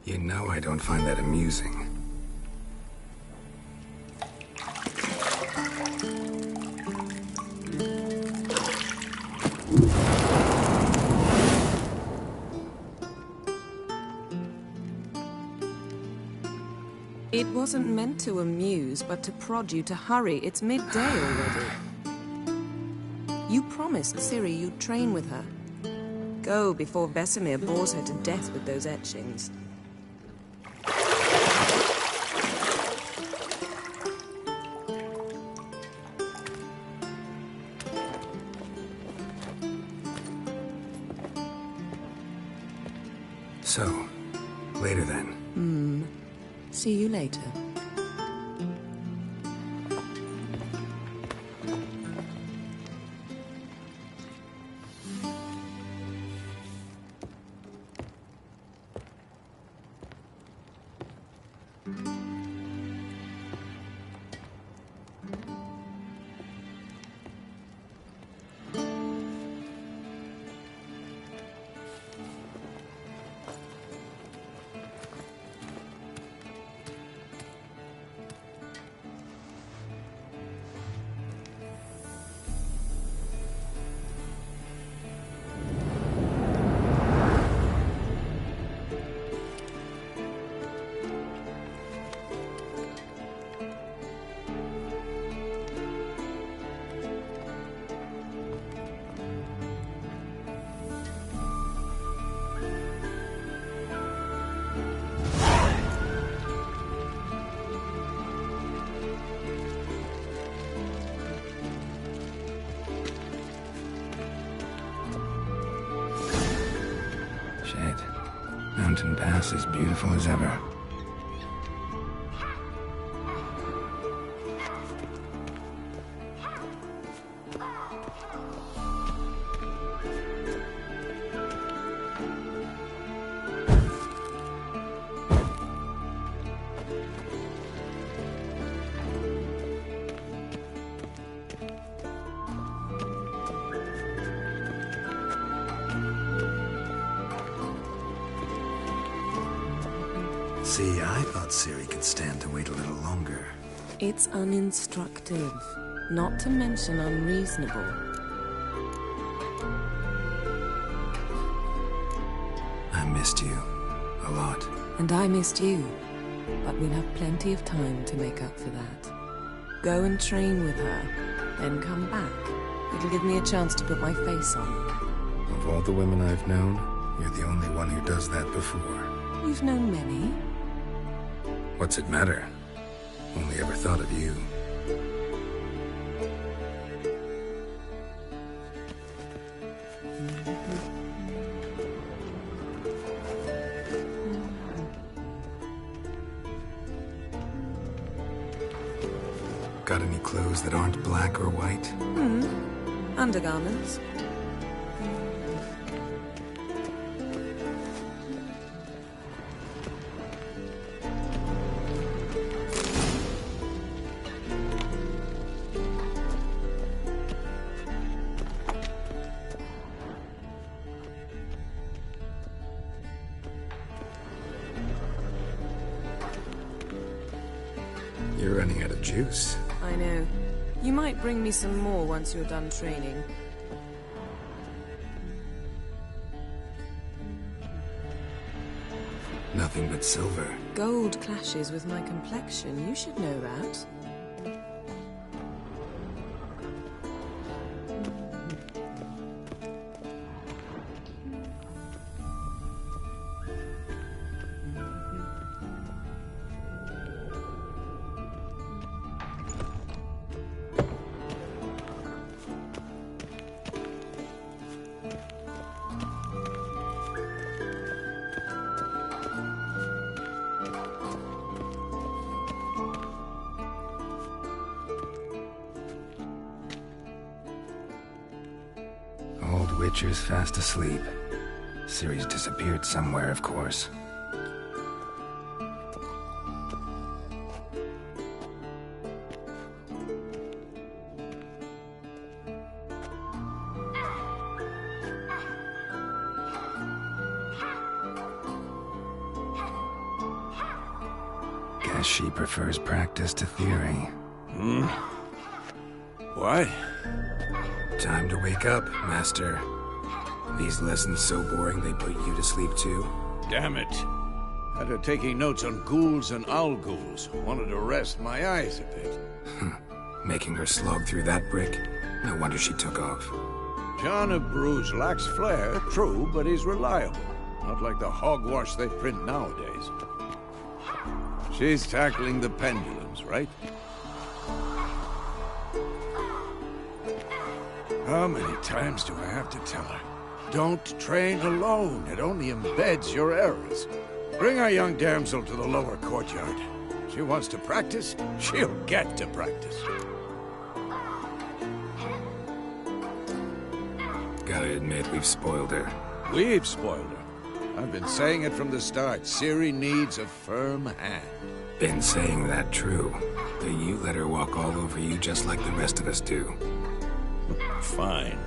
You know I don't find that amusing. It wasn't meant to amuse, but to prod you to hurry. It's midday already. You promised Ciri you'd train with her. Go before Vesemir bores her to death with those etchings. So, later then. See you later. Mountain Pass as beautiful as ever. See, I thought Ciri could stand to wait a little longer. It's uninstructive, not to mention unreasonable. I missed you. A lot. And I missed you. But we'll have plenty of time to make up for that. Go and train with her, then come back. It'll give me a chance to put my face on. Of all the women I've known, you're the only one who does that before. You've known many. What's it matter? Only ever thought of you. Got any clothes that aren't black or white? Undergarments. You're running out of juice. I know. You might bring me some more once you're done training. Nothing but silver. Gold clashes with my complexion. You should know that. Old Witcher's fast asleep. Ciri's disappeared somewhere, of course. Guess she prefers practice to theory. Why? Time to wake up, Master. These lessons so boring they put you to sleep too? Damn it. Had her taking notes on ghouls and owl-ghouls. Wanted to rest my eyes a bit. Making her slog through that brick? No wonder she took off. John of Bruges lacks flair, true, but he's reliable. Not like the hogwash they print nowadays. She's tackling the pendulums, right? How many times do I have to tell her? Don't train alone. It only embeds your errors. Bring our young damsel to the lower courtyard. She wants to practice, she'll get to practice. Gotta admit, we've spoiled her. We've spoiled her. I've been saying it from the start. Ciri needs a firm hand. Been saying that true. But you let her walk all over you just like the rest of us do. Fine.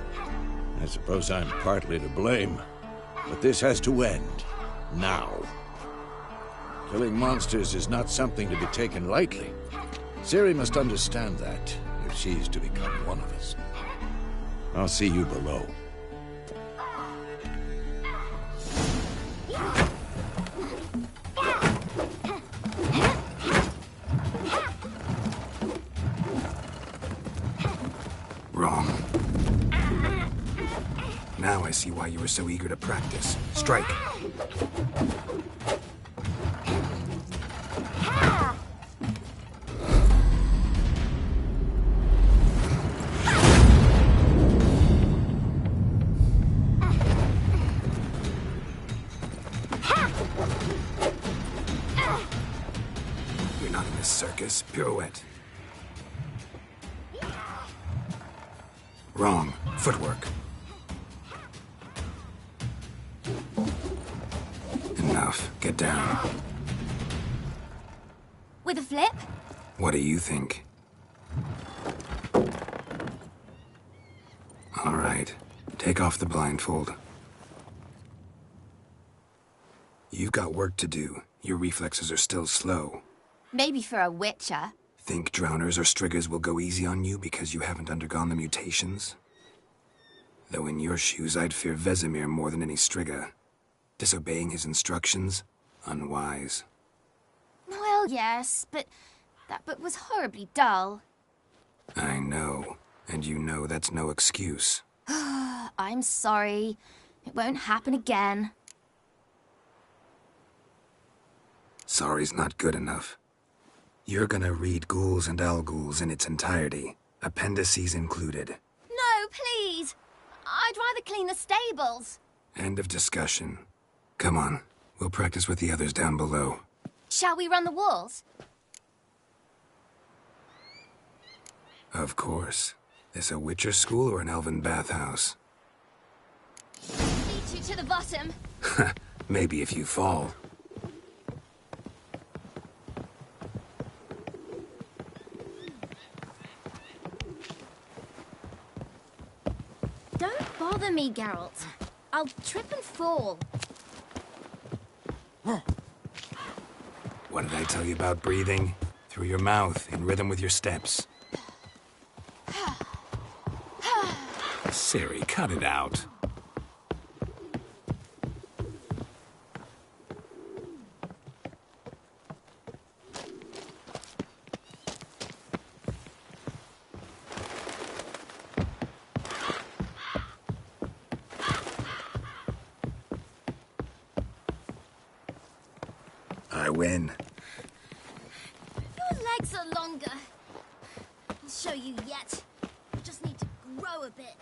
I suppose I'm partly to blame. But this has to end. Now. Killing monsters is not something to be taken lightly. Ciri must understand that, if she's to become one of us. I'll see you below. Wrong. Now I see why you were so eager to practice. Strike. You're not in this circus. Pirouette. Wrong. Footwork. Enough. Get down. With a flip? What do you think? All right. Take off the blindfold. You've got work to do. Your reflexes are still slow. Maybe for a witcher. Think drowners or striggers will go easy on you because you haven't undergone the mutations? Though in your shoes, I'd fear Vesemir more than any strigger. Disobeying his instructions? Unwise. Well, yes, but that book was horribly dull. I know. And you know that's no excuse. I'm sorry. It won't happen again. Sorry's not good enough. You're gonna read Ghouls and Owl-Ghouls in its entirety, appendices included. No, please! I'd rather clean the stables. End of discussion. Come on, we'll practice with the others down below. Shall we run the walls? Of course. This a Witcher school or an elven bathhouse? Lead you to the bottom. Maybe if you fall. Don't bother me, Geralt. I'll trip and fall. What did I tell you about breathing? Through your mouth, in rhythm with your steps. Ciri, cut it out. I win. Your legs are longer. I'll show you yet. You just need to grow a bit.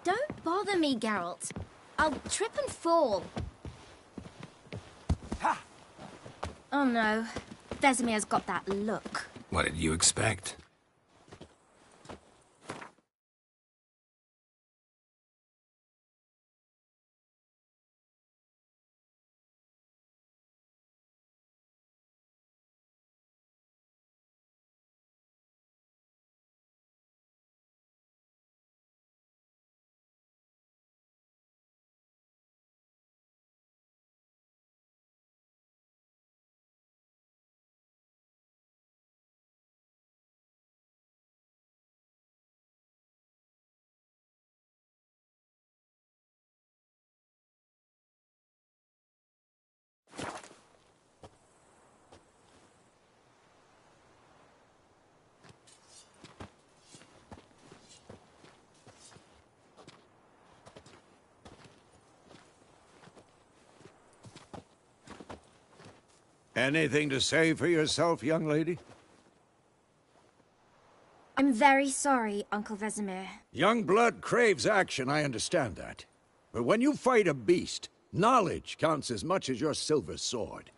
Don't bother me, Geralt. I'll trip and fall. Oh no. Vesemir's got that look. What did you expect? Anything to say for yourself, young lady? I'm very sorry, Uncle Vesemir. Young blood craves action, I understand that. But when you fight a beast, knowledge counts as much as your silver sword.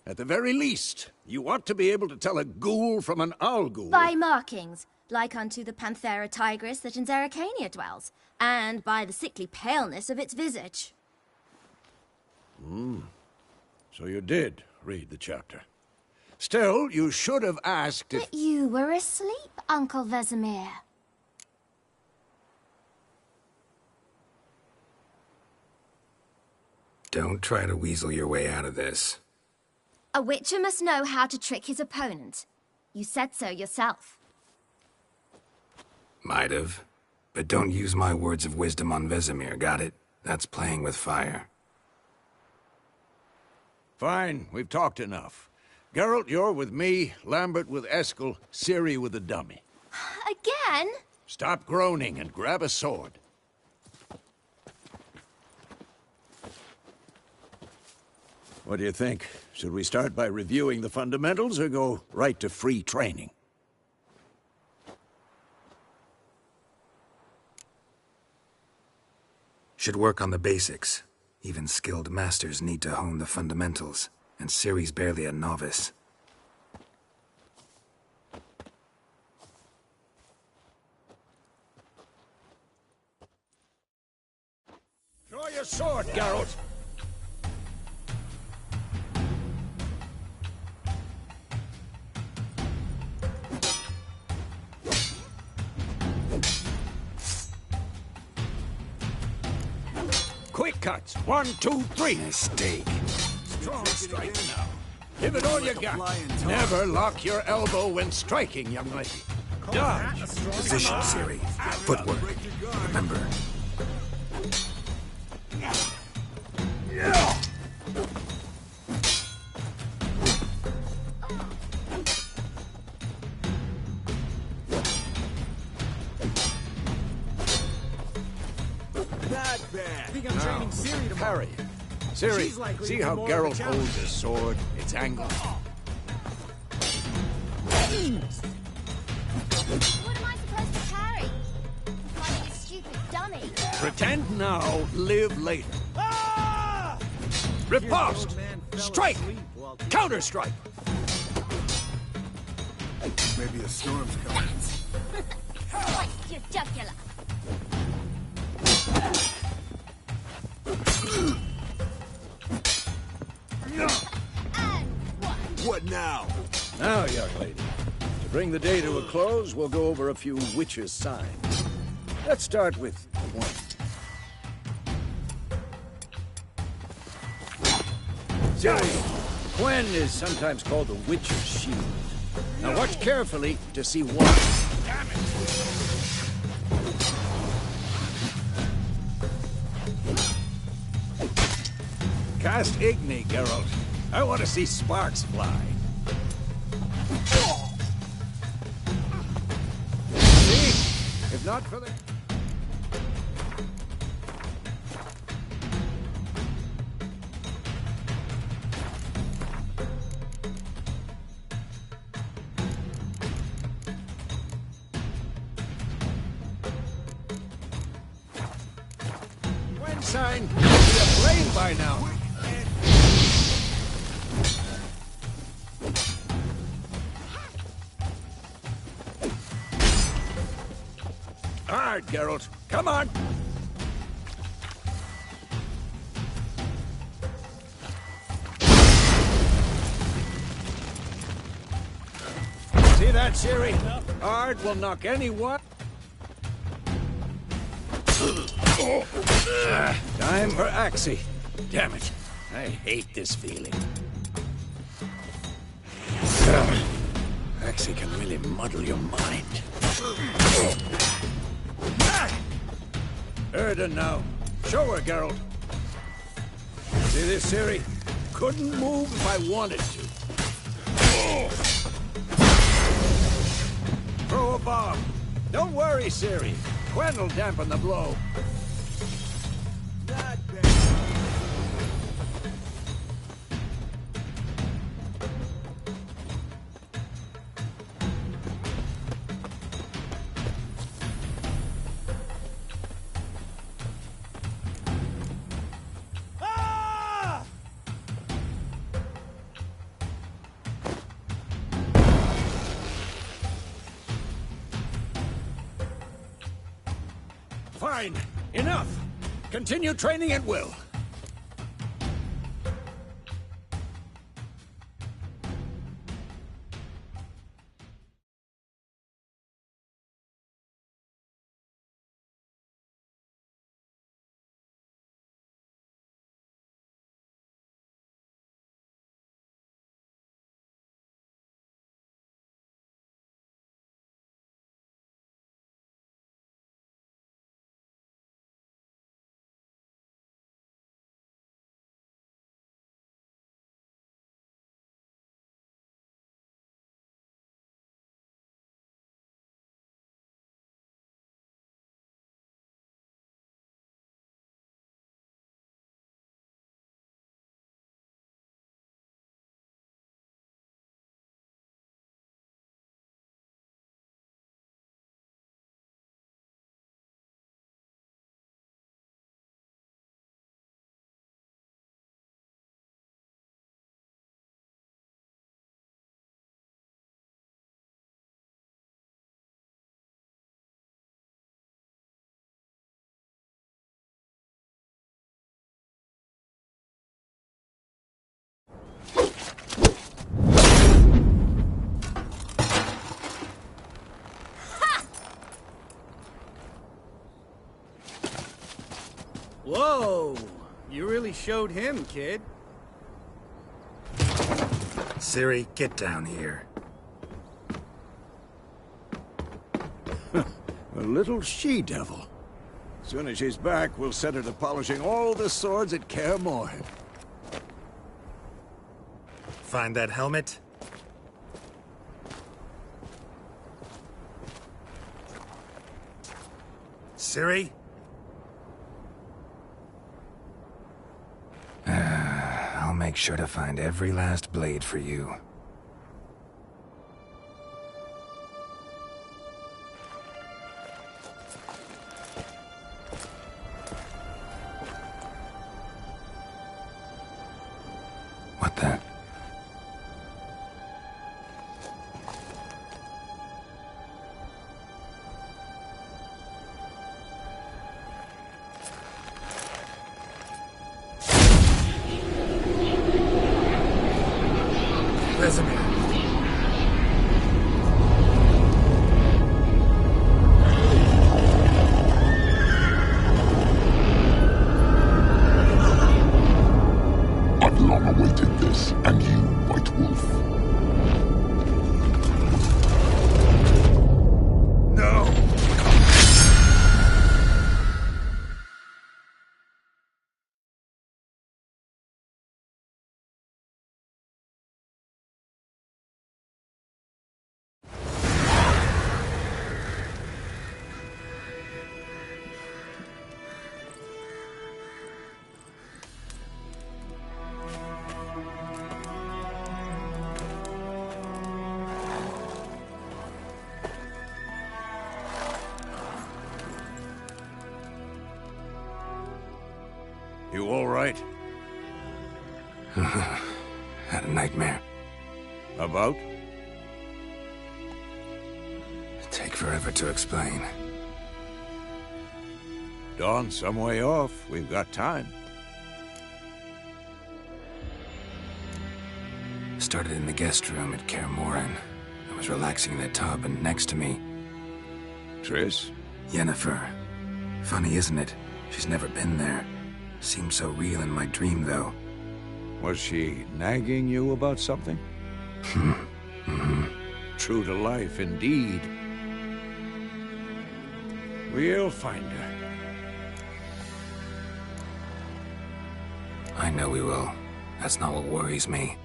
At the very least, you ought to be able to tell a ghoul from an owl ghoul. By markings, like unto the Panthera tigris that in Zerrikania dwells, and by the sickly paleness of its visage. So you did read the chapter. Still, you should have asked if... But you were asleep, Uncle Vesemir. Don't try to weasel your way out of this. A witcher must know how to trick his opponent. You said so yourself. Might have. But don't use my words of wisdom on Vesemir, got it? That's playing with fire. Fine, we've talked enough. Geralt, you're with me, Lambert with Eskel, Ciri with the dummy. Again? Stop groaning and grab a sword. What do you think? Should we start by reviewing the fundamentals or go right to free training? Should work on the basics. Even skilled masters need to hone the fundamentals, and Ciri's barely a novice. Draw your sword, Geralt! Quick cuts! 1, 2, 3! Mistake. Strong strike now. Give it all you got. Never lock your elbow when striking, young lady. Dodge! Position, Ciri. Footwork. Remember. Parry. Ciri, see how Geralt holds his sword? It's angled. What am I supposed to parry? Like a stupid dummy. Pretend now, live later. Riposte! Strike! Counter-strike! Maybe a storm's coming. Like your jugular. What now? Now, young lady, to bring the day to a close, we'll go over a few witches' signs. Let's start with one. Ciri, Gwen is sometimes called the Witch's Shield. Now watch carefully to see why. Damn it! Cast Igni, Geralt. I want to see sparks fly. See? If not for the... Wind sign! Be a flame by now! hard, Geralt. Come on! See that, Ciri? Hard will knock anyone. Time for Axie. Damn it. I hate this feeling. Axie can really muddle your mind. Erden now. Show her, Geralt. See this, Ciri? Couldn't move if I wanted to. Throw a bomb. Don't worry, Ciri. Gwen'll dampen the blow. Not bad. Fine. Enough. Continue training at will. Whoa! You really showed him, kid. Ciri, get down here. A little she-devil. Soon as she's back, we'll set her to polishing all the swords at Kaer Morhen. Find that helmet? Ciri? I'll make sure to find every last blade for you. What the? Vesemir. I've long awaited this, and you, White Wolf. No! You all right? Had a nightmare. About? Take forever to explain. Dawn's some way off. We've got time. Started in the guest room at Kaer Morhen. I was relaxing in the tub, and next to me, Triss? Yennefer. Funny, isn't it? She's never been there. Seemed so real in my dream, though. Was she nagging you about something? True to life, indeed. We'll find her. I know we will. That's not what worries me.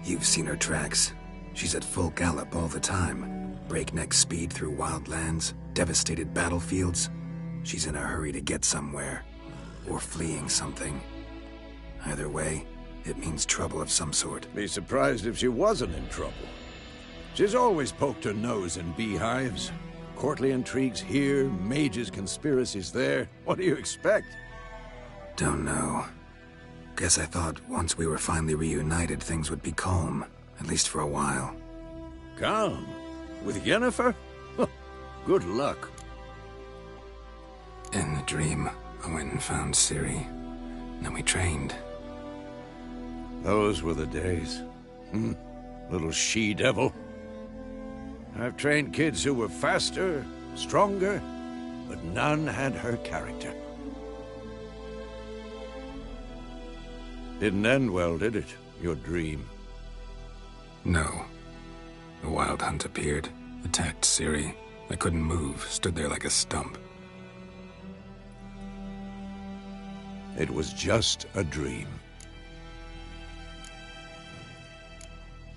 You've seen her tracks. She's at full gallop all the time. Breakneck speed through wild lands, devastated battlefields. She's in a hurry to get somewhere. Or fleeing something. Either way, it means trouble of some sort. Be surprised if she wasn't in trouble. She's always poked her nose in beehives. Courtly intrigues here, mages' conspiracies there. What do you expect? Don't know. Guess I thought once we were finally reunited, things would be calm. At least for a while. Calm? With Yennefer? Good luck. In the dream, I went and found Ciri. Then we trained. Those were the days. Little she-devil. I've trained kids who were faster, stronger, but none had her character. Didn't end well, did it? Your dream? No. The Wild Hunt appeared, attacked Ciri. I couldn't move, stood there like a stump. It was just a dream.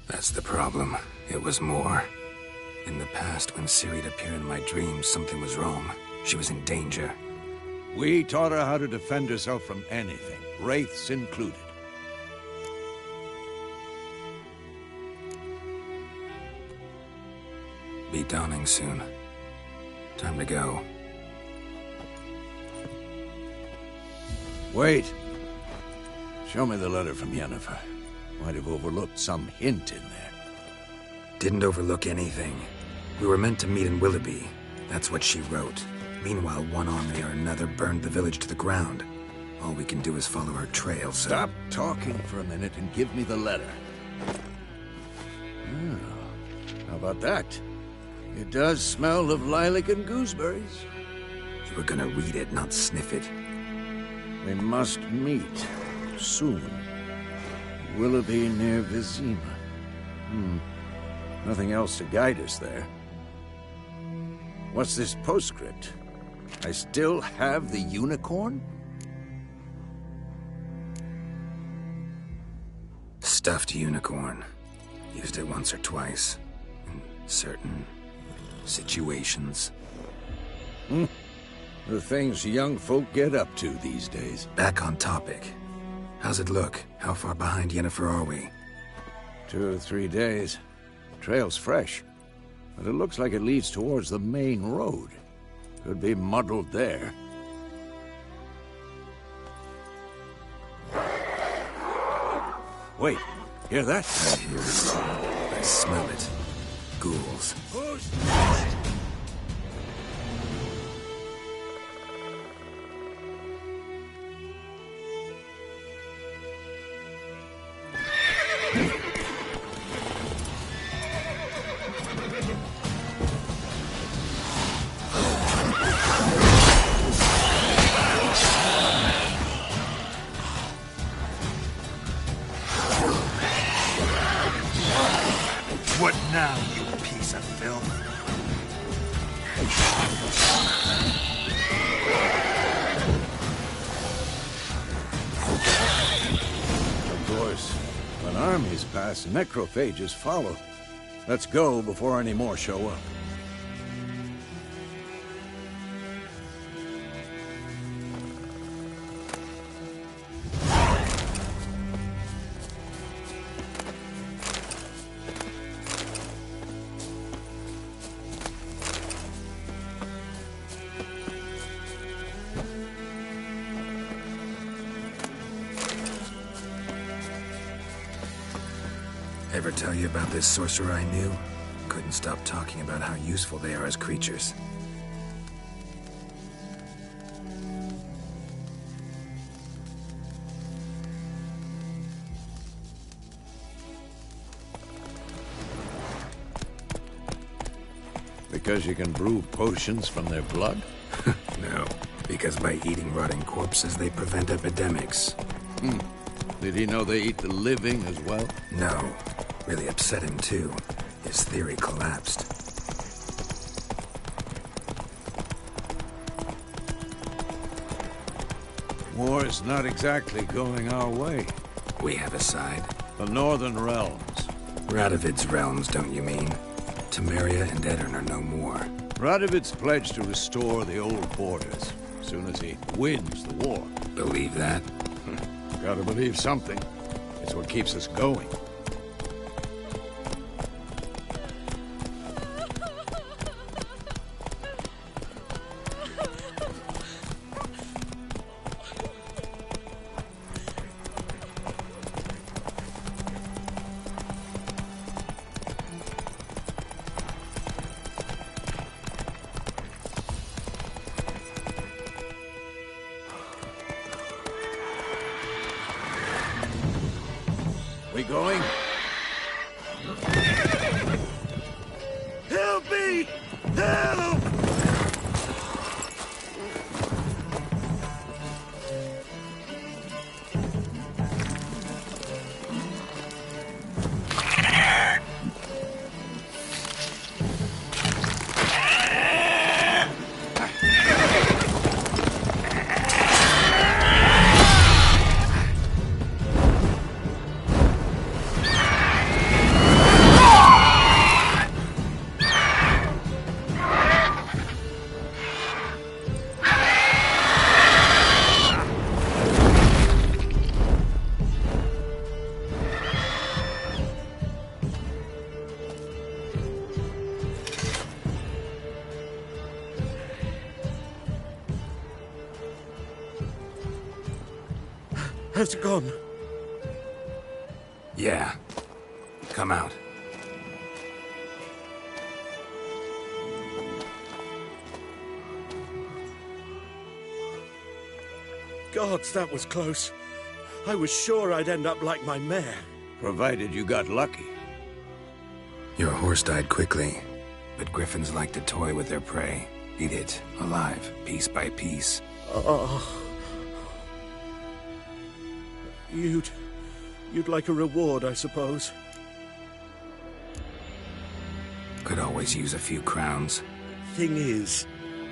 That's the problem. It was more. In the past, when Ciri'd appear in my dreams, something was wrong. She was in danger. We taught her how to defend herself from anything, wraiths included. Be dawning soon. Time to go. Wait. Show me the letter from Yennefer. Might have overlooked some hint in there. Didn't overlook anything. We were meant to meet in Willoughby. That's what she wrote. Meanwhile, one army or another burned the village to the ground. All we can do is follow her trail, so... Stop talking for a minute and give me the letter. How about that? It does smell of lilac and gooseberries. You were gonna read it, not sniff it. We must meet. Soon. Willoughby near Vizima. Nothing else to guide us there. What's this postscript? I still have the unicorn? Stuffed unicorn. Used it once or twice. In certain situations. The things young folk get up to these days. Back on topic. How's it look? How far behind Yennefer are we? 2 or 3 days. Trail's fresh, but it looks like it leads towards the main road. Could be muddled there. Wait, hear that? I hear it. I smell it. Ghouls. What now, you piece of filth? Of course, when armies pass, necrophages follow. Let's go before any more show up. Ever tell you about this sorcerer I knew? Couldn't stop talking about how useful they are as creatures. Because you can brew potions from their blood? No, because by eating rotting corpses, they prevent epidemics. Did he know they eat the living as well? No. Really upset him, too. His theory collapsed. War's not exactly going our way. We have a side. The Northern Realms. Radovid's realms, don't you mean? Temeria and Edirn are no more. Radovid's pledged to restore the old borders as soon as he wins the war. Believe that? Gotta believe something. It's what keeps us going. We going? Help me! Help! Has it gone? Yeah. Come out. Gods, that was close. I was sure I'd end up like my mare. Provided you got lucky. Your horse died quickly, but griffins like to toy with their prey. Eat it, alive, piece by piece. You'd like a reward, I suppose. Could always use a few crowns. Thing is,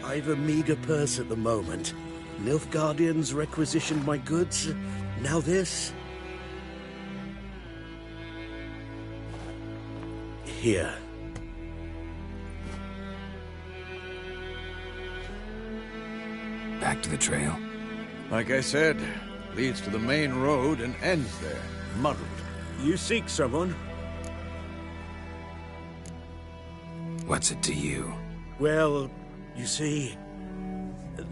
I've a meager purse at the moment. Nilfgaardians requisitioned my goods. Now this. Here. Back to the trail. Like I said, leads to the main road and ends there, muddled. You seek someone? What's it to you? Well, you see,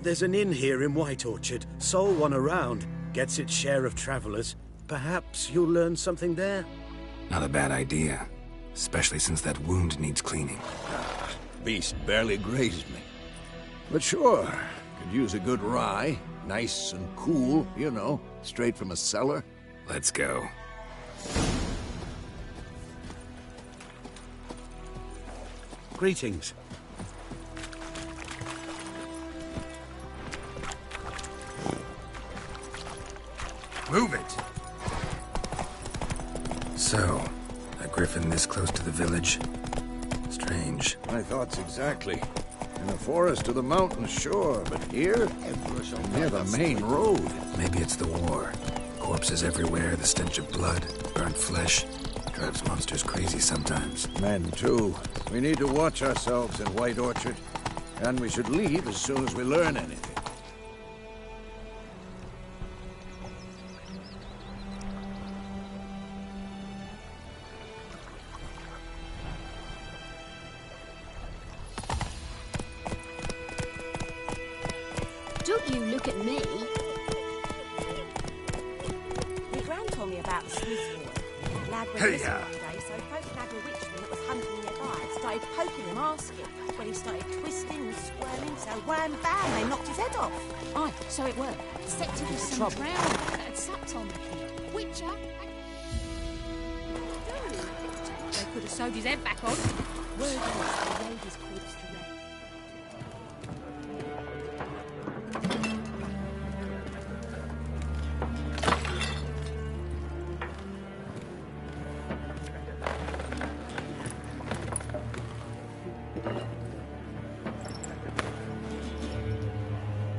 there's an inn here in White Orchard. Sole one around. Gets its share of travelers. Perhaps you'll learn something there? Not a bad idea. Especially since that wound needs cleaning. Beast barely grazed me. But sure, could use a good rye. Nice and cool, you know, straight from a cellar. Let's go. Greetings. Move it! So, a griffin this close to the village? Strange. My thoughts exactly. In the forest or the mountains, sure, but here? Near the main road. Maybe it's the war. Corpses everywhere, the stench of blood, burnt flesh. Drives monsters crazy sometimes. Men, too. We need to watch ourselves in White Orchard. And we should leave as soon as we learn anything. Don't you look at me. My gran told me about the Swiss boy. Lad was missing one day, so folk had a witchman that was hunting nearby. Started poking him, asking. When he started twisting and squirming, so wham bam, they knocked his head off. Aye, so it were. Suspected was some drowned that had sucked on the kid. Witcher? They could have sewed his head back on. Word is, the ladies called us to rest.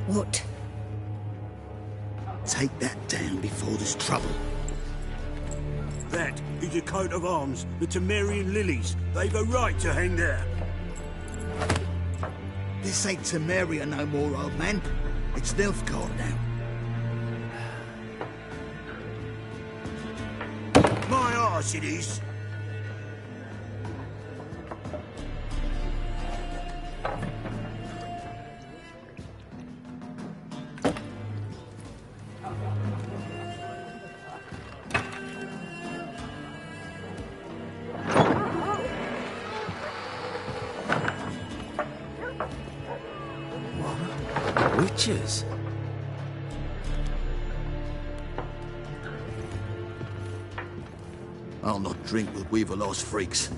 What? Take that down before there's trouble. That is a coat of arms, the Temerian lilies. They've a right to hang there. This ain't Temeria no more, old man. It's Nilfgaard now. My arse it is. Witches? I'll not drink with Weaverlost freaks.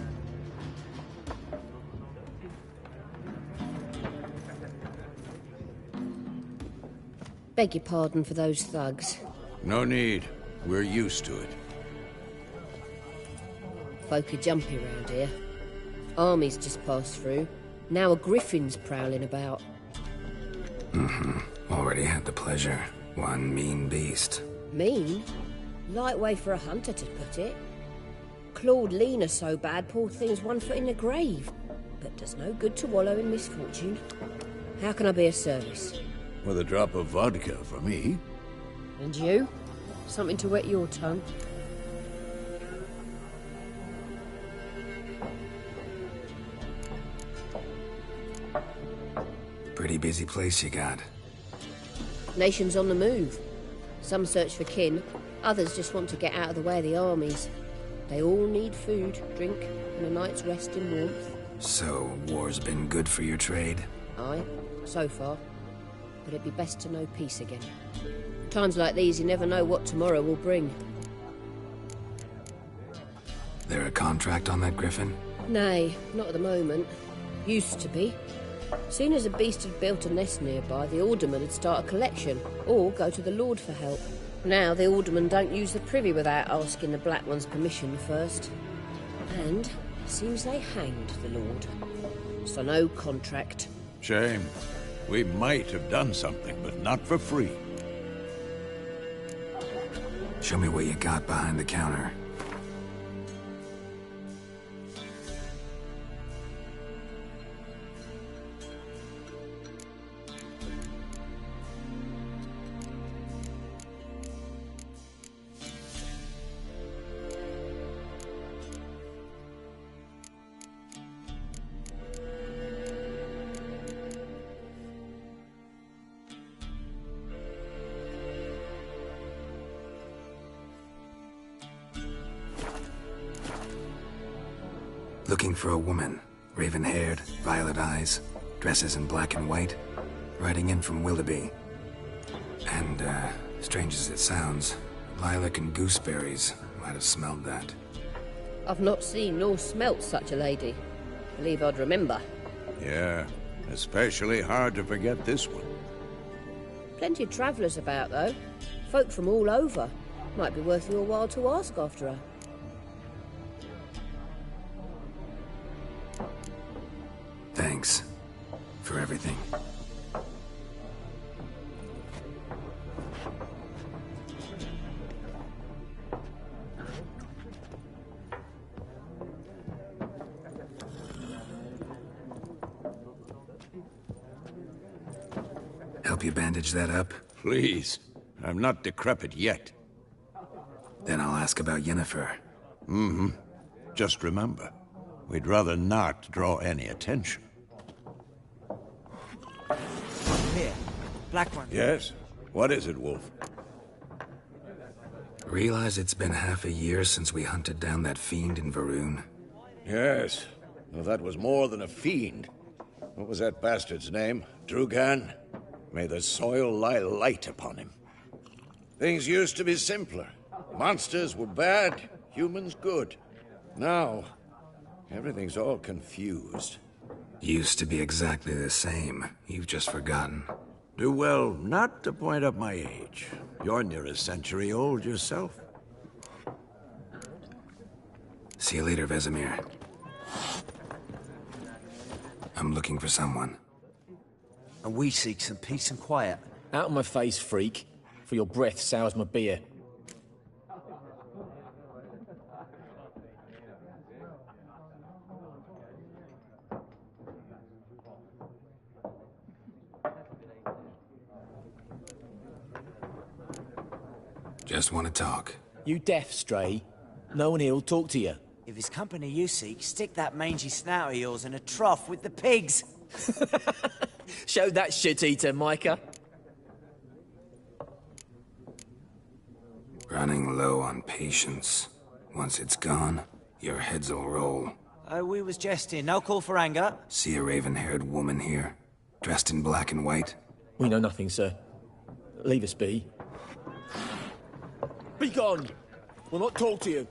Beg your pardon for those thugs. No need. We're used to it. Folk are jumpy round here. Armies just passed through. Now a griffin's prowling about. Already had the pleasure. One mean beast. Mean? Light way for a hunter to put it. Clawed Lena so bad, poor thing's 1 foot in the grave. But does no good to wallow in misfortune. How can I be of service? With a drop of vodka for me. And you? Something to wet your tongue? Pretty busy place you got. Nations on the move. Some search for kin, others just want to get out of the way of the armies. They all need food, drink, and a night's rest in warmth. So, war's been good for your trade? Aye, so far. But it'd be best to know peace again. Times like these, you never know what tomorrow will bring. There a contract on that griffin? Nay, not at the moment. Used to be. Soon as a beast had built a nest nearby, the alderman would start a collection, or go to the Lord for help. Now the aldermen don't use the privy without asking the Black One's permission first. And it seems they hanged the Lord. So no contract. Shame. We might have done something, but not for free. Show me what you got behind the counter. Looking for a woman. Raven-haired, violet eyes, dresses in black and white. Riding in from Willoughby. And, strange as it sounds, lilac and gooseberries might have smelled that. I've not seen nor smelt such a lady. Believe I'd remember. Yeah, especially hard to forget this one. Plenty of travellers about, though. Folk from all over. Might be worth your while to ask after her. Thanks for everything. Help you bandage that up? Please. I'm not decrepit yet. Then I'll ask about Yennefer. Just remember, we'd rather not draw any attention. Here, Black One. Yes? What is it, Wolf? Realize it's been half a year since we hunted down that fiend in Varun? Yes. Well, that was more than a fiend. What was that bastard's name? Drugan? May the soil lie light upon him. Things used to be simpler. Monsters were bad, humans good. Now, Everything's all confused. Used to be exactly the same. You've just forgotten. Do well not to point up my age. You're near a century old yourself. See you later, Vesemir. I'm looking for someone. And we seek some peace and quiet. Out of my face, freak. For your breath sours my beer. Just want to talk. You deaf, Stray? No one here will talk to you. If it's company you seek, stick that mangy snout of yours in a trough with the pigs. Show that shit-eater, Micah. Running low on patience. Once it's gone, your heads'll roll. Oh, we was jesting. No call for anger. See a raven-haired woman here, dressed in black and white? We know nothing, sir. Leave us be. Be gone! We'll not talk to you.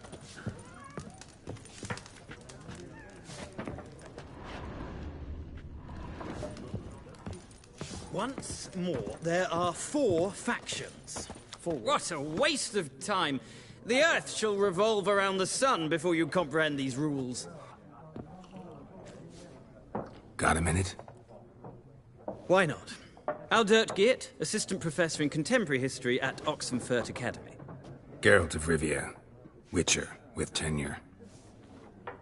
Once more, there are 4 factions. What a waste of time. The Earth shall revolve around the sun before you comprehend these rules. Got a minute? Why not? Aldert Geert, Assistant Professor in Contemporary History at Oxenfurt Academy. Geralt of Rivia. Witcher, with tenure.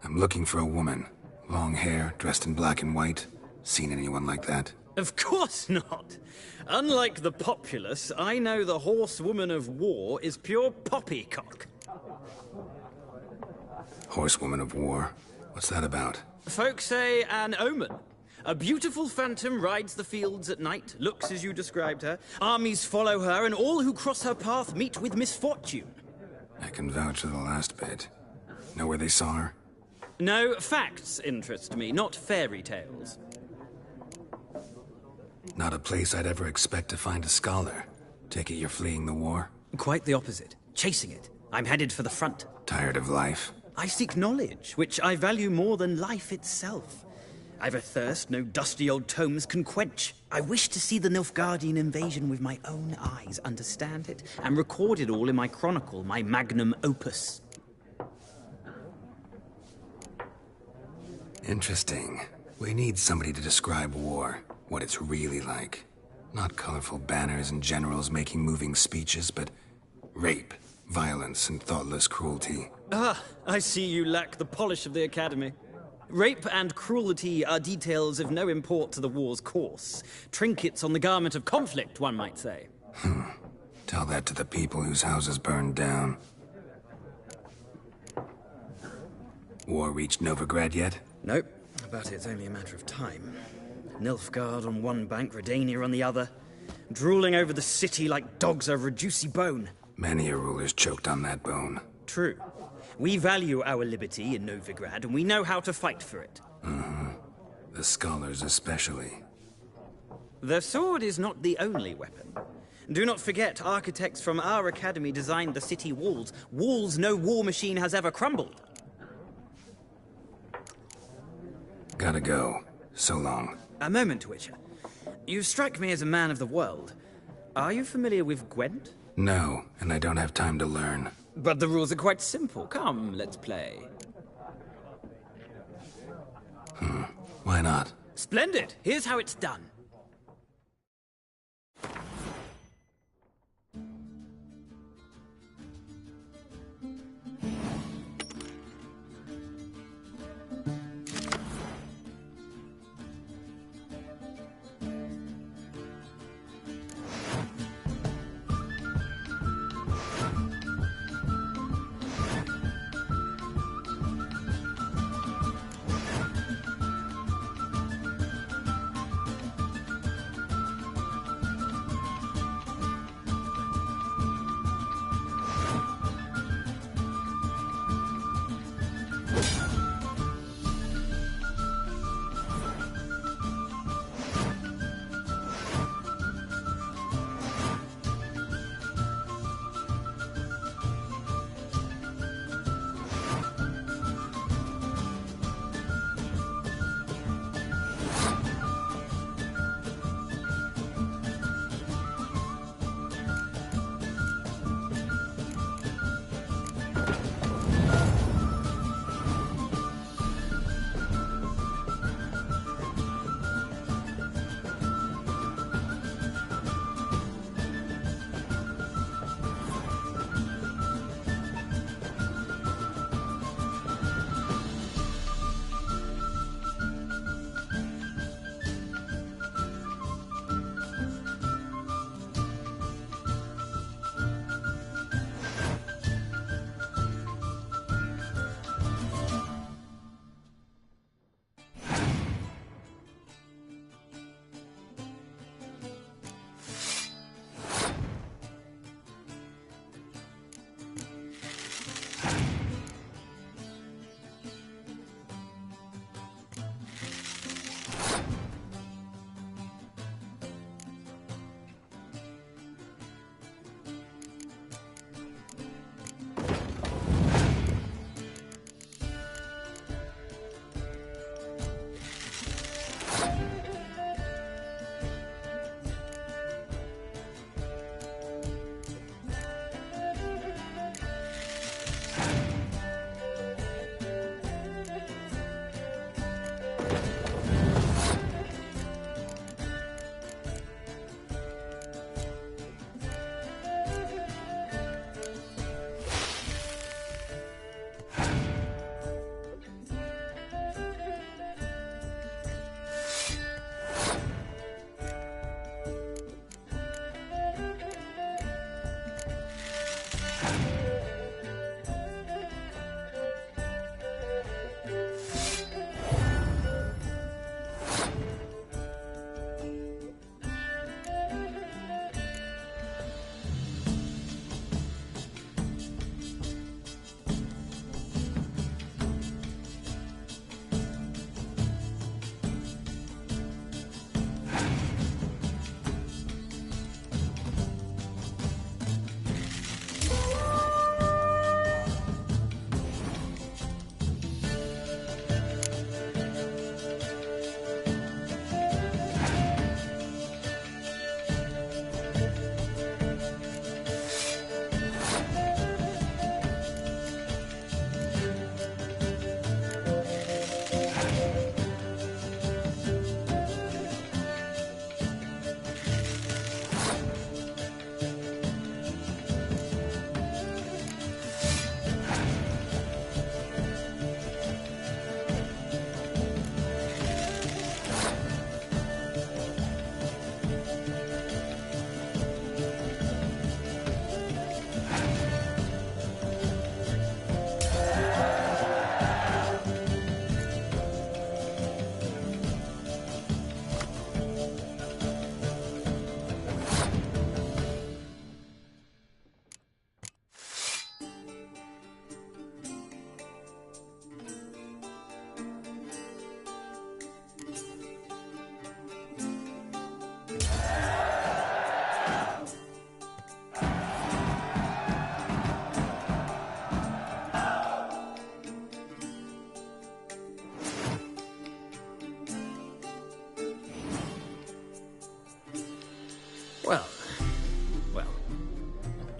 I'm looking for a woman. Long hair, dressed in black and white. Seen anyone like that? Of course not. Unlike the populace, I know the horsewoman of war is pure poppycock. Horsewoman of war? What's that about? Folk say an omen. A beautiful phantom rides the fields at night, looks as you described her. Armies follow her, and all who cross her path meet with misfortune. I can vouch for the last bit. Know where they saw her? No, facts interest me, not fairy tales. Not a place I'd ever expect to find a scholar. Take it you're fleeing the war? Quite the opposite. Chasing it. I'm headed for the front. Tired of life? I seek knowledge, which I value more than life itself. I've a thirst no dusty old tomes can quench. I wish to see the Nilfgaardian invasion with my own eyes, understand it, and record it all in my chronicle, my magnum opus. Interesting. We need somebody to describe war, what it's really like. Not colorful banners and generals making moving speeches, but rape, violence, and thoughtless cruelty. Ah, I see you lack the polish of the Academy. Rape and cruelty are details of no import to the war's course. Trinkets on the garment of conflict, one might say. Tell that to the people whose houses burned down. War reached Novigrad yet? Nope, but it's only a matter of time. Nilfgaard on one bank, Redania on the other. Drooling over the city like dogs over a juicy bone. Many a ruler's choked on that bone. True. We value our liberty in Novigrad, and we know how to fight for it. The scholars especially. The sword is not the only weapon. Do not forget, architects from our academy designed the city walls. Walls no war machine has ever crumbled. Gotta go. So long. A moment, Witcher. You strike me as a man of the world. Are you familiar with Gwent? No, and I don't have time to learn. But the rules are quite simple. Come, let's play. Why not? Splendid. Here's how it's done.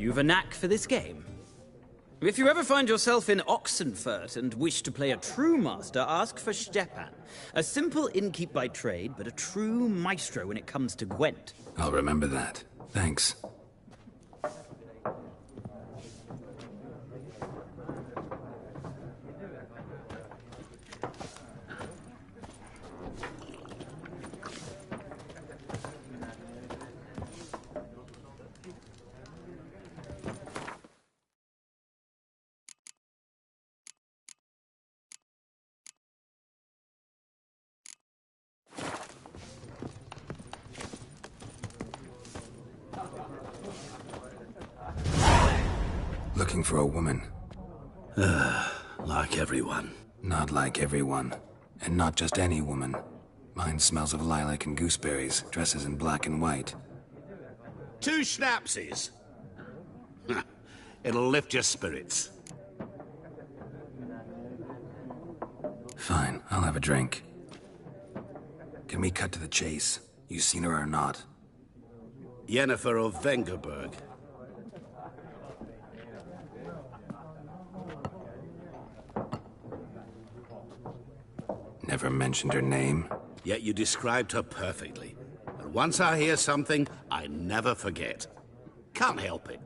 You've a knack for this game. If you ever find yourself in Oxenfurt and wish to play a true master, ask for Stepan. A simple innkeep by trade, but a true maestro when it comes to Gwent. I'll remember that. Thanks. Looking for a woman. Like everyone. Not like everyone. And not just any woman. Mine smells of lilac and gooseberries, dresses in black and white. 2 schnapsies. It'll lift your spirits. Fine, I'll have a drink. Can we cut to the chase? You seen her or not? Yennefer of Vengerberg. Never mentioned her name. Yet you described her perfectly. And once I hear something, I never forget. Can't help it.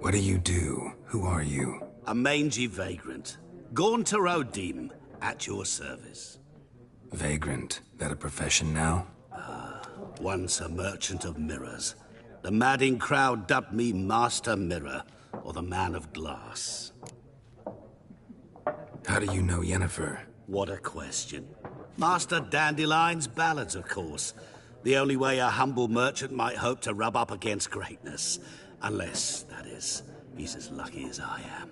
What do you do? Who are you? A mangy vagrant. Gone to Rodim, at your service. Vagrant? That a profession now? Once a merchant of mirrors. The madding crowd dubbed me Master Mirror, or the Man of Glass. How do you know Yennefer? What a question. Master Dandelion's ballads, of course. The only way a humble merchant might hope to rub up against greatness. Unless, that is, he's as lucky as I am.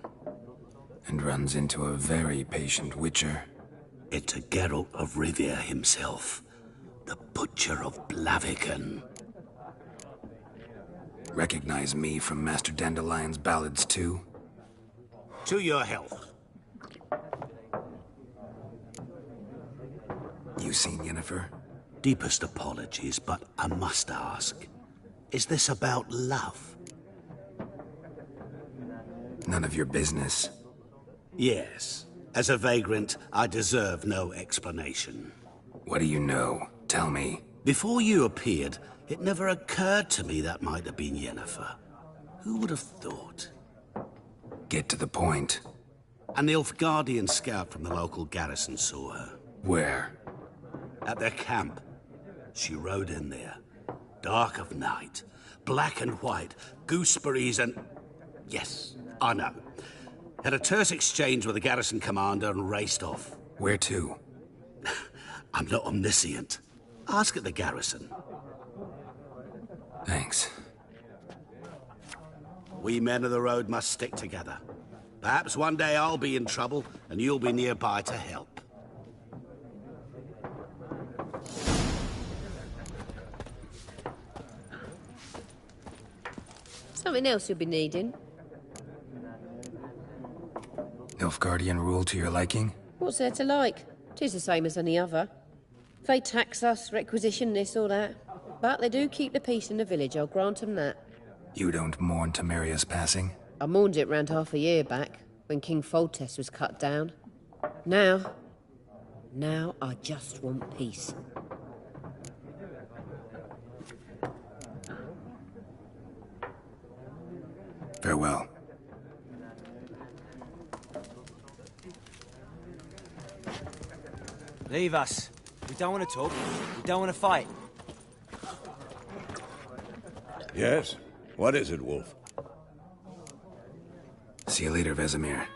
And runs into a very patient witcher. It's a Geralt of Rivia himself. The Butcher of Blaviken. Recognize me from Master Dandelion's ballads, too? To your health. You seen Yennefer? Deepest apologies, but I must ask. Is this about love? None of your business. Yes. As a vagrant, I deserve no explanation. What do you know? Tell me. Before you appeared, it never occurred to me that might have been Yennefer. Who would have thought? Get to the point. A Nilfgaardian scout from the local garrison saw her. Where? At their camp. She rode in there. Dark of night. Black and white. Gooseberries and... Yes, I know. Had a terse exchange with the garrison commander and raced off. Where to? I'm not omniscient. Ask at the garrison. Thanks. We men of the road must stick together. Perhaps one day I'll be in trouble and you'll be nearby to help. Something else you'll be needing. Nilfgaardian rule to your liking? What's there to like? 'Tis the same as any other. They tax us, requisition this or that. But they do keep the peace in the village, I'll grant 'em that. You don't mourn Temeria's passing? I mourned it round half a year back, when King Foltest was cut down. Now I just want peace. Farewell. Leave us. We don't want to talk. We don't want to fight. Yes? What is it, Wolf? See you later, Vesemir.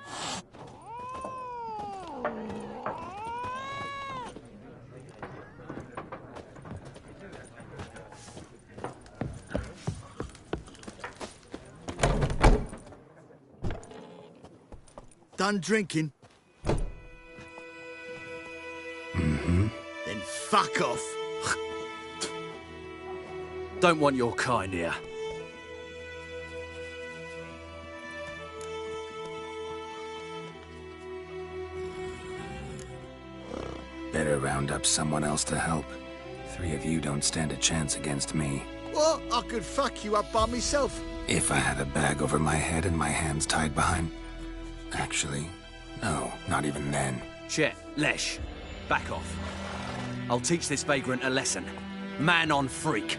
Done drinking? Mm-hmm. Then fuck off. Don't want your kind here. Better round up someone else to help. 3 of you don't stand a chance against me. What? I could fuck you up by myself. If I had a bag over my head and my hands tied behind... Actually, no, not even then. Chet, Lesh, back off. I'll teach this vagrant a lesson. Man on freak.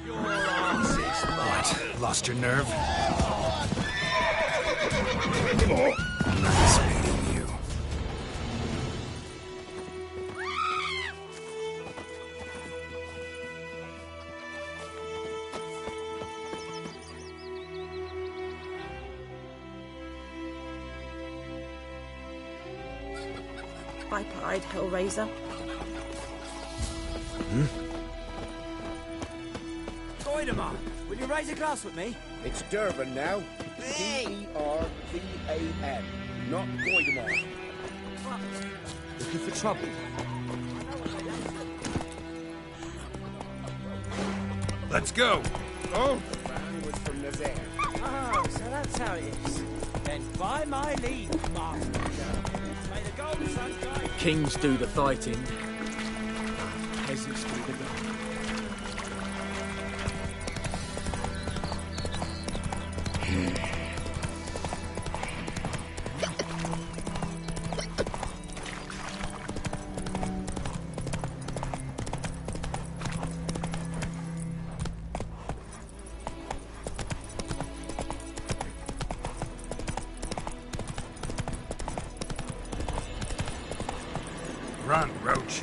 What? Lost your nerve? Nice meeting you. Bye-bye, Hellraiser. Goidemar, will you raise a glass with me? It's Durban now. D-E-R-V-A-N, not Goidemar. Looking for trouble? Let's go. Oh, man was from Nazaire. Oh, so that's how it is. Then by my leave, master. May the golden sun guide. Kings do the fighting. Peasants do the guarding. Run, Roach.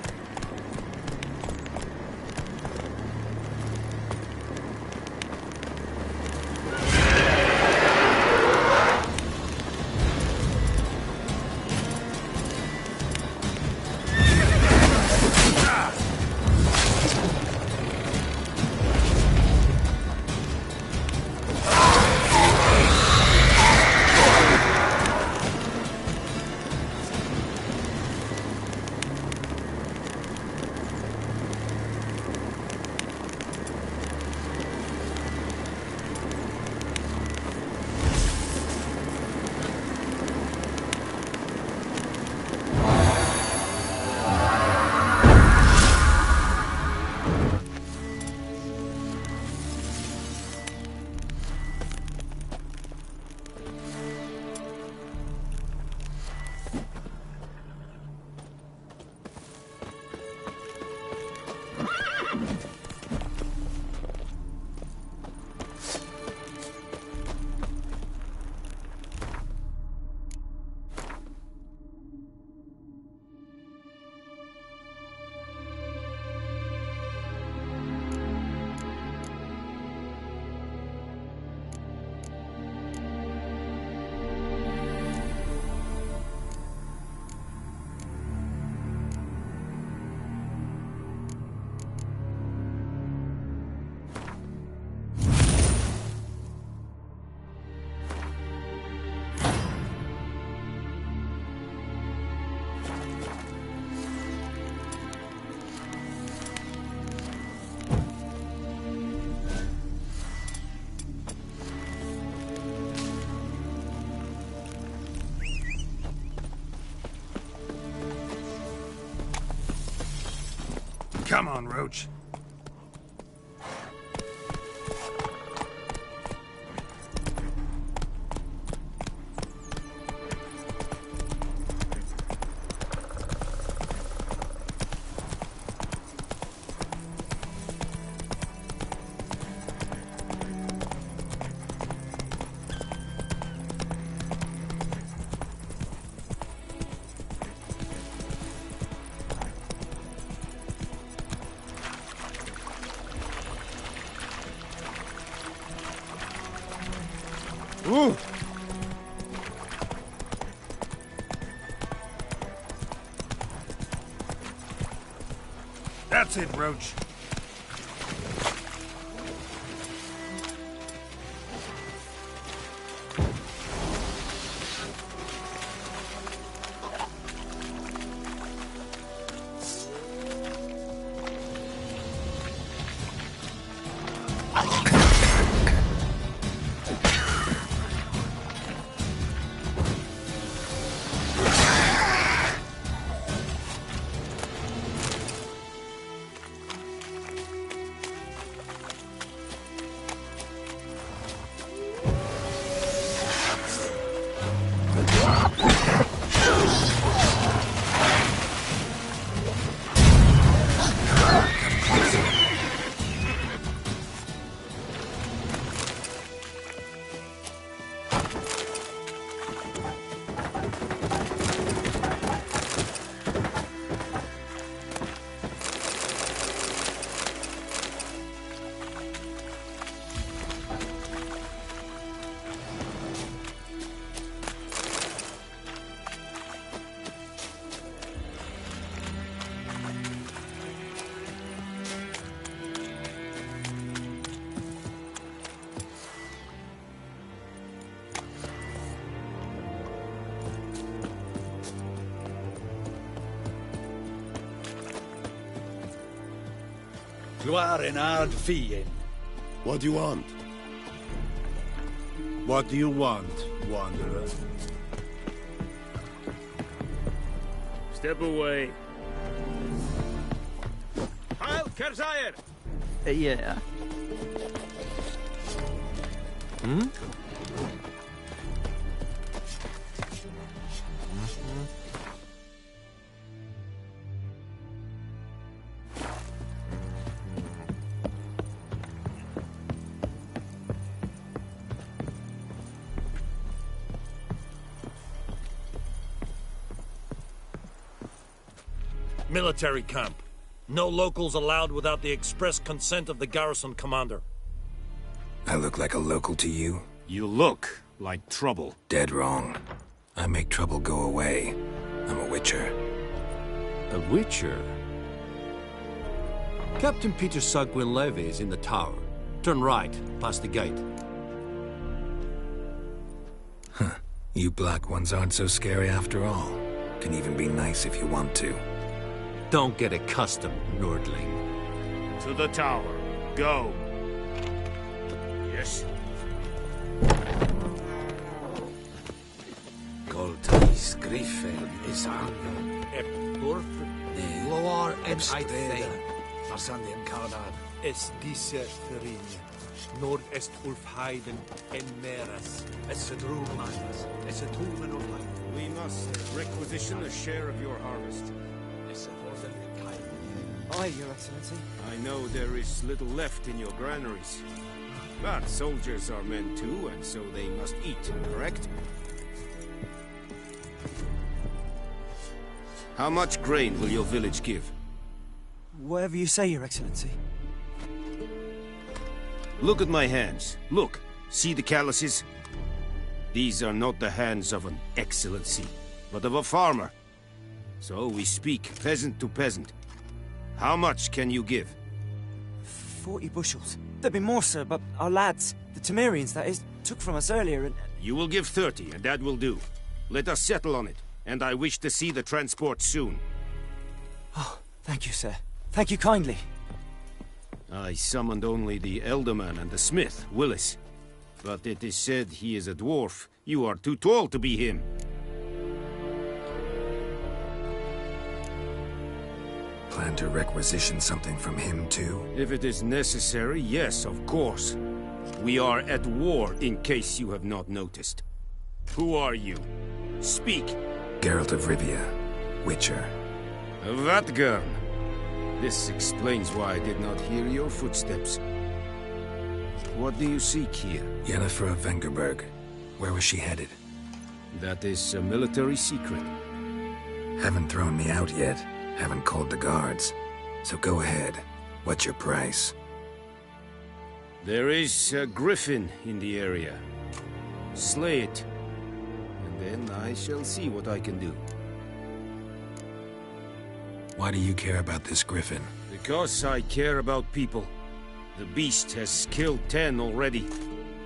Come on, Roach. Ooh. That's it, Roach. Gloire en ard fien. What do you want? What do you want, wanderer? Step away. Heil Kerzaier! Yeah. Hmm? Military camp. No locals allowed without the express consent of the garrison commander. I look like a local to you? You look like trouble. Dead wrong. I make trouble go away. I'm a witcher. A witcher? Captain Peter Sagwin Levy is in the tower. Turn right, past the gate. Huh. You black ones aren't so scary after all. Can even be nice if you want to. Don't get accustomed, Nordling. To the tower. Go. Yes. Goltais Griffel is on. Epurf. Loar Ebstreda. Fasandian Karnad. Es disse Ferin. Nord est Ulfheiden en Meras. Es a Drugmanas. Es a Tulman Ulfheiden. We must requisition a share of your harvest. Aye, Your Excellency. I know there is little left in your granaries. But soldiers are men too, and so they must eat, correct? How much grain will your village give? Whatever you say, Your Excellency. Look at my hands. Look. See the calluses? These are not the hands of an excellency, but of a farmer. So we speak peasant to peasant. How much can you give? 40 bushels. There'd be more, sir, but our lads, the Temerians, that is, took from us earlier and... You will give 30, and that will do. Let us settle on it, and I wish to see the transport soon. Oh, thank you, sir. Thank you kindly. I summoned only the Elderman and the smith, Willis. But it is said he is a dwarf. You are too tall to be him. Plan to requisition something from him, too? If it is necessary, yes, of course. We are at war, in case you have not noticed. Who are you? Speak. Geralt of Rivia, Witcher. Vatgern. This explains why I did not hear your footsteps. What do you seek here? Yennefer of Vengerberg. Where was she headed? That is a military secret. Haven't thrown me out yet. Haven't called the guards. So go ahead. What's your price? There is a griffin in the area. Slay it. And then I shall see what I can do. Why do you care about this griffin? Because I care about people. The beast has killed 10 already,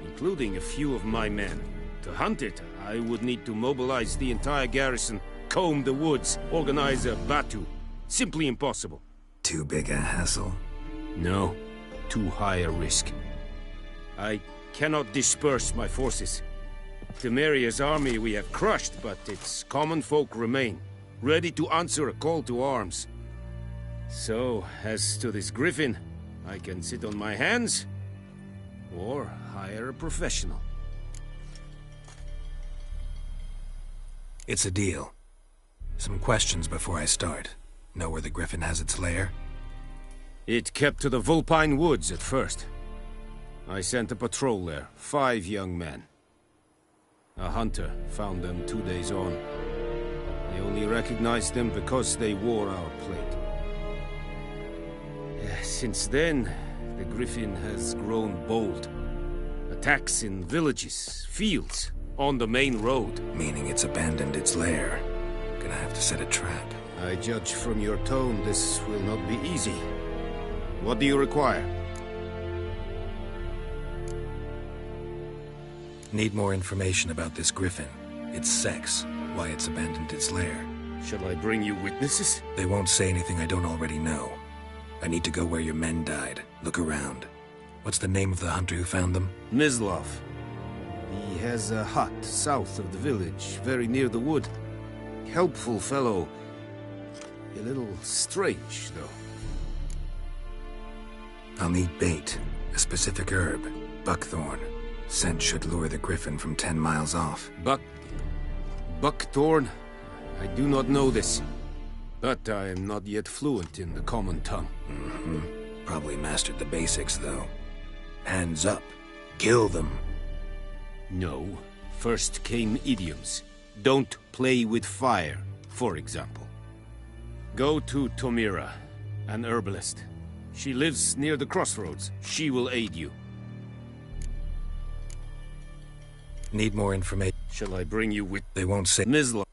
including a few of my men. To hunt it, I would need to mobilize the entire garrison, comb the woods, organize a batu. Simply impossible. Too big a hassle? No, too high a risk. I cannot disperse my forces. Temeria's army we have crushed, but its common folk remain, ready to answer a call to arms. So, as to this griffin, I can sit on my hands, or hire a professional. It's a deal. Some questions before I start. Know where the griffin has its lair? It kept to the Vulpine Woods at first. I sent a patrol there, 5 young men. A hunter found them 2 days on. I only recognized them because they wore our plate. Since then, the griffin has grown bold. Attacks in villages, fields, on the main road. Meaning it's abandoned its lair. Gonna have to set a trap. I judge from your tone this will not be easy. What do you require? Need more information about this griffin. Its sex, why it's abandoned its lair. Shall I bring you witnesses? They won't say anything I don't already know. I need to go where your men died. Look around. What's the name of the hunter who found them? Mislov. He has a hut south of the village, very near the wood. Helpful fellow. A little strange, though. I'll need bait. A specific herb. Buckthorn. Scent should lure the griffin from 10 miles off. Buckthorn? I do not know this. But I am not yet fluent in the common tongue. Mm-hmm. Probably mastered the basics, though. Hands up. Kill them. No. First came idioms. Don't play with fire, for example. Go to Tomira, an herbalist. She lives near the crossroads. She will aid you. Need more information. Shall I bring you with... They won't say... Mislov.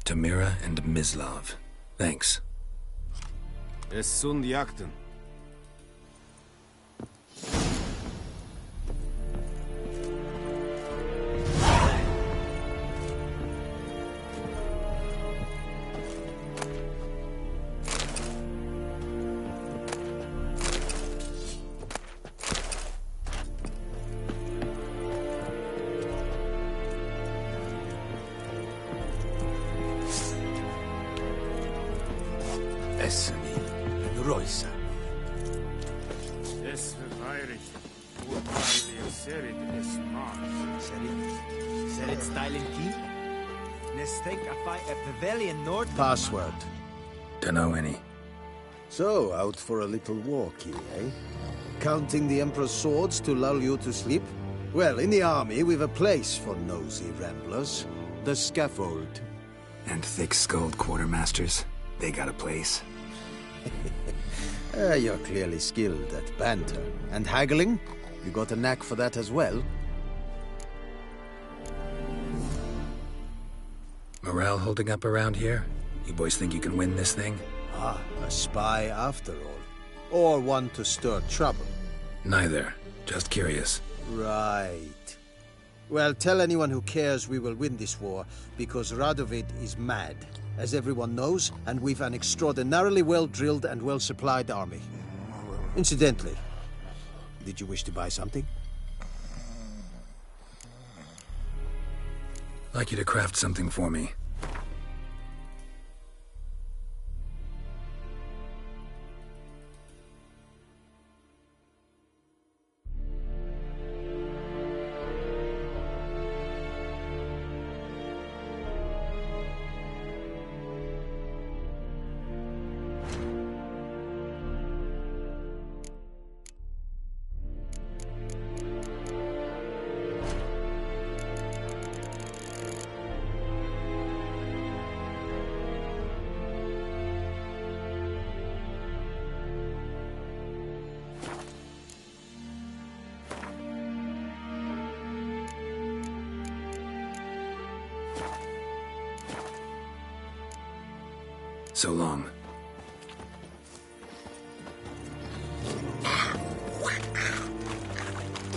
Tomira and Mislov. Thanks. Es sunt jakten. Roysa. Es verweirig. Urteilig serit es Smol. Serit styling key? Nestek a fight at Pavilion North. Password. Dunno any. So, out for a little walkie, eh? Counting the Emperor's swords to lull you to sleep? Well, in the army, we've a place for nosy ramblers. The scaffold. And thick-skulled quartermasters. They got a place. You're clearly skilled at banter. And haggling? You got a knack for that as well? Morale holding up around here? You boys think you can win this thing? Ah, a spy after all. Or one to stir trouble. Neither. Just curious. Right. Well, tell anyone who cares we will win this war, because Radovid is mad, as everyone knows, and we've an extraordinarily well-drilled and well-supplied army. Incidentally, did you wish to buy something? I'd like you to craft something for me. So long.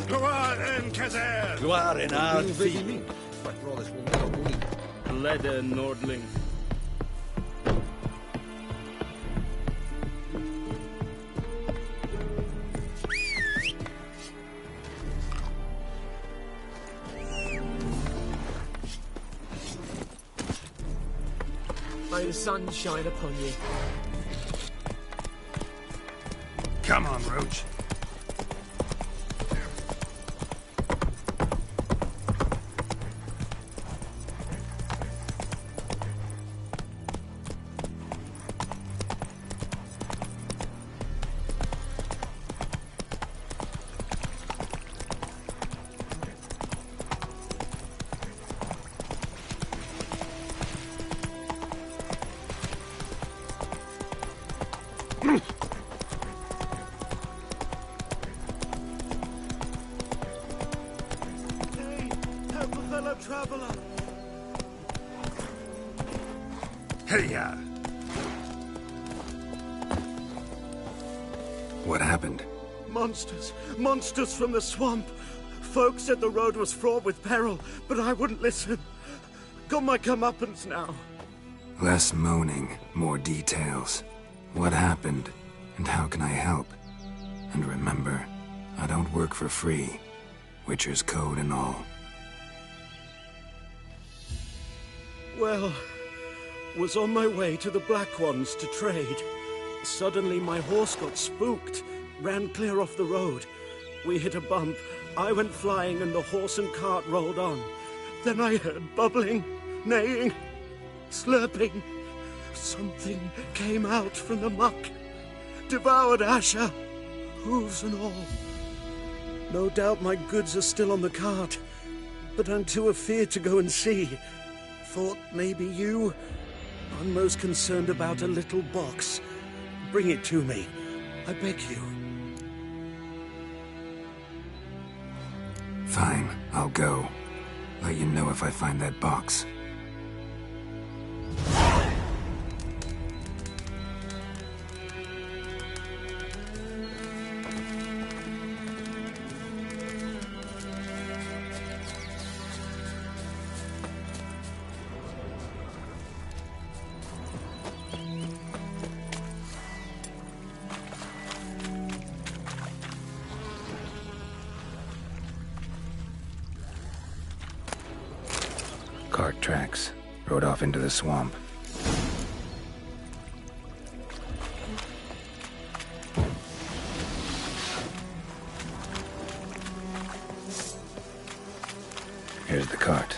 Gloire en Kazer! Gloire en ard fi. Lede Nordling. May the sun shine upon you. Come on, Roach. Traveler. Hey-ya! What happened? Monsters. Monsters from the swamp. Folks said the road was fraught with peril, but I wouldn't listen. Got my comeuppance now. Less moaning, more details. What happened, and how can I help? And remember, I don't work for free. Witcher's code and all. Well, was on my way to the Black Ones to trade. Suddenly my horse got spooked, ran clear off the road. We hit a bump, I went flying and the horse and cart rolled on. Then I heard bubbling, neighing, slurping. Something came out from the muck, devoured Asher, hooves and all. No doubt my goods are still on the cart, but I'm too afeard to go and see. Thought maybe you. I'm most concerned about a little box. Bring it to me, I beg you. Fine, I'll go. Let you know if I find that box. Cart tracks. Rode off into the swamp. Here's the cart.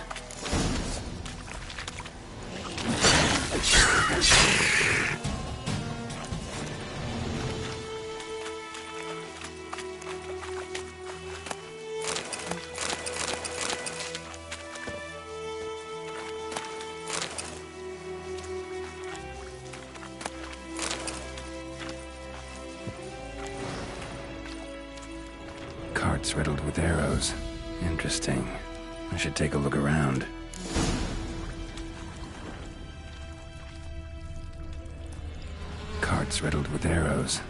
Cart's riddled with arrows. Interesting. I should take a look around. Cart's riddled with arrows.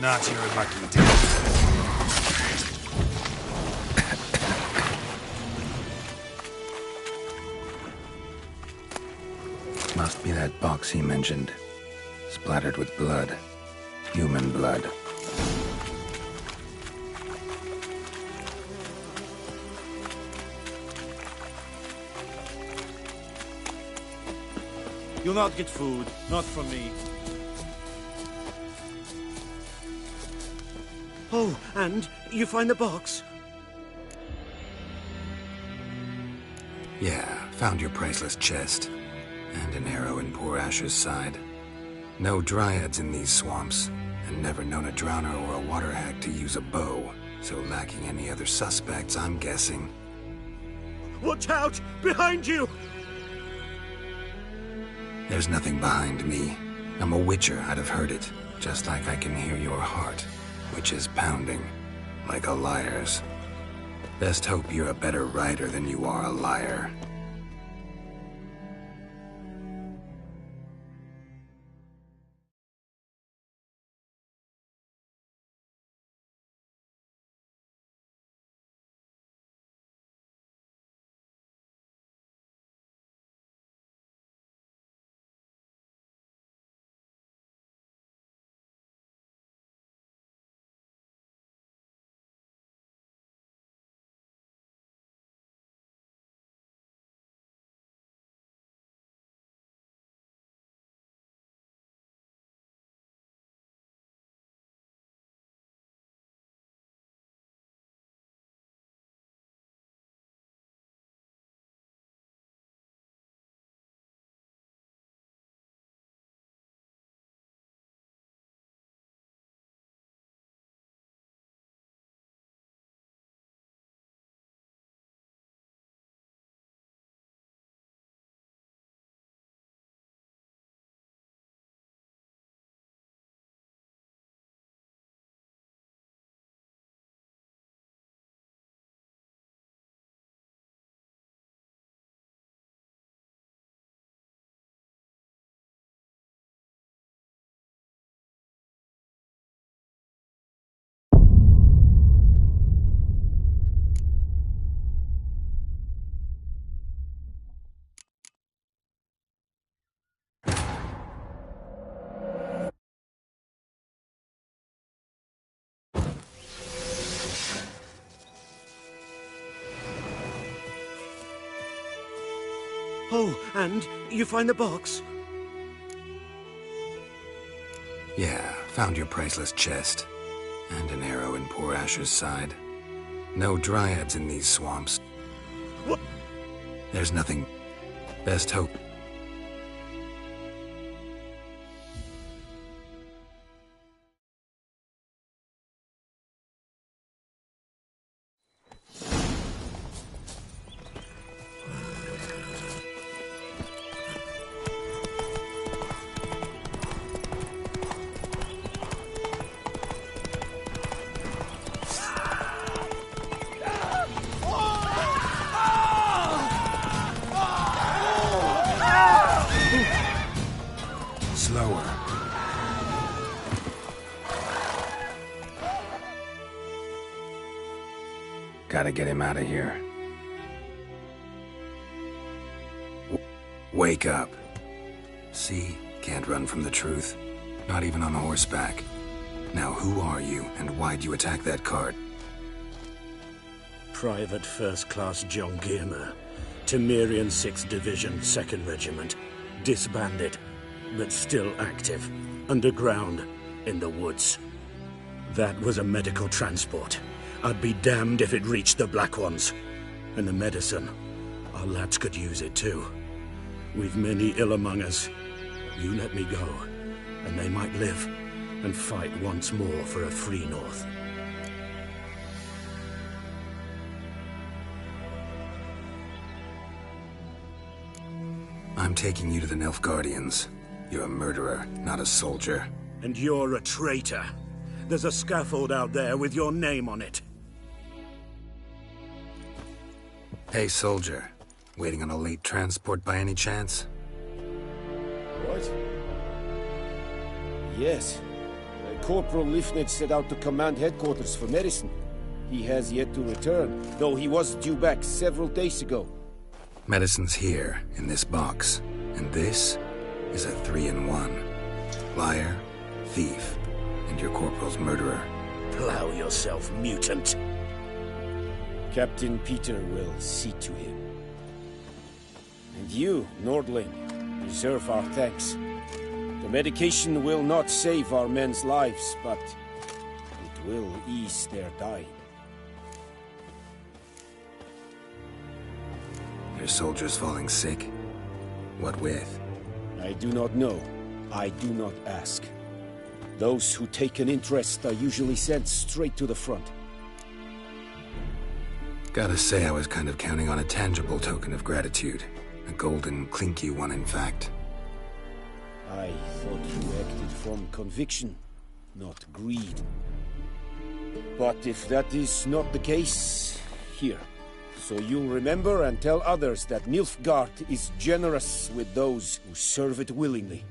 Not your lucky day. Must be that box he mentioned. Splattered with blood. Human blood. You'll not get food. Not from me. Oh, and you find the box? Yeah, found your priceless chest. And an arrow in poor Asher's side. No dryads in these swamps, and never known a drowner or a water hag to use a bow. So lacking any other suspects, I'm guessing. Watch out! Behind you! There's nothing behind me. I'm a witcher, I'd have heard it. Just like I can hear your heart, which is pounding, like a liar's. Best hope you're a better rider than you are a liar. Oh, and you find the box? Yeah, found your priceless chest. And an arrow in poor Asher's side. No dryads in these swamps. What? There's nothing. Best hope. Slower. Gotta get him out of here. Wake up. See? Can't run from the truth. Not even on horseback. Now who are you, and why'd you attack that cart? Private First Class John Giermer, Temerian 6th Division, 2nd Regiment. Disbanded, but still active. Underground, in the woods. That was a medical transport. I'd be damned if it reached the Black Ones. And the medicine, our lads could use it too. We've many ill among us. You let me go, and they might live, and fight once more for a free North. I'm taking you to the Nilfgaardians. You're a murderer, not a soldier. And you're a traitor. There's a scaffold out there with your name on it. Hey, soldier. Waiting on a late transport by any chance? What? Yes. Corporal Lifnitz set out to command headquarters for medicine. He has yet to return, though he was due back several days ago. Medicine's here, in this box. And this is a 3-in-1. Liar, thief, and your corporal's murderer. Plow yourself, mutant. Captain Peter will see to him. And you, Nordling, deserve our thanks. The medication will not save our men's lives, but it will ease their dying. Your soldiers falling sick? What with? I do not know. I do not ask. Those who take an interest are usually sent straight to the front. Gotta say, I was kind of counting on a tangible token of gratitude. A golden, clinky one, in fact. I thought you acted from conviction, not greed. But if that is not the case, here. So you'll remember and tell others that Nilfgaard is generous with those who serve it willingly.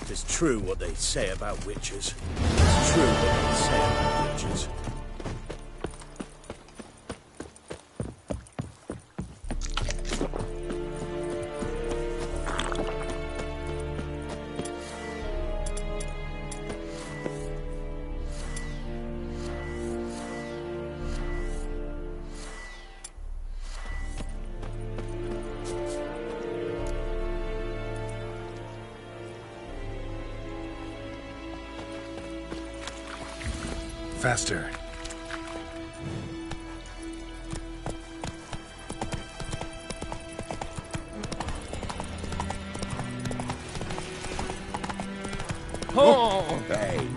It's true what they say about witches. It's true what they say about witches. Faster. Oh! Hey.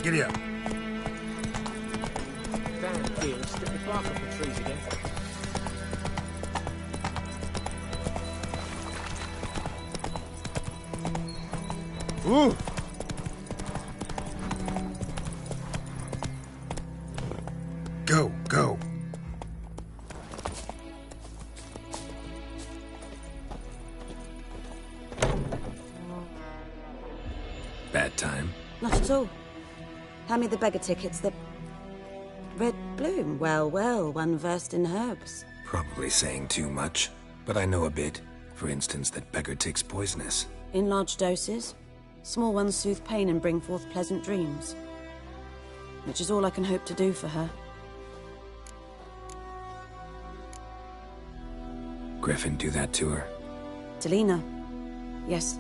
Giddy up. Strip the bark off the trees again. Ooh! Go, go. Bad time? Not at all. Hand me the beggar tickets, the... Red bloom. Well, well, one versed in herbs. Probably saying too much, but I know a bit. For instance, that beggar tick's poisonous. In large doses. Small ones soothe pain and bring forth pleasant dreams. Which is all I can hope to do for her. Griffin do that to her? Delina. Yes.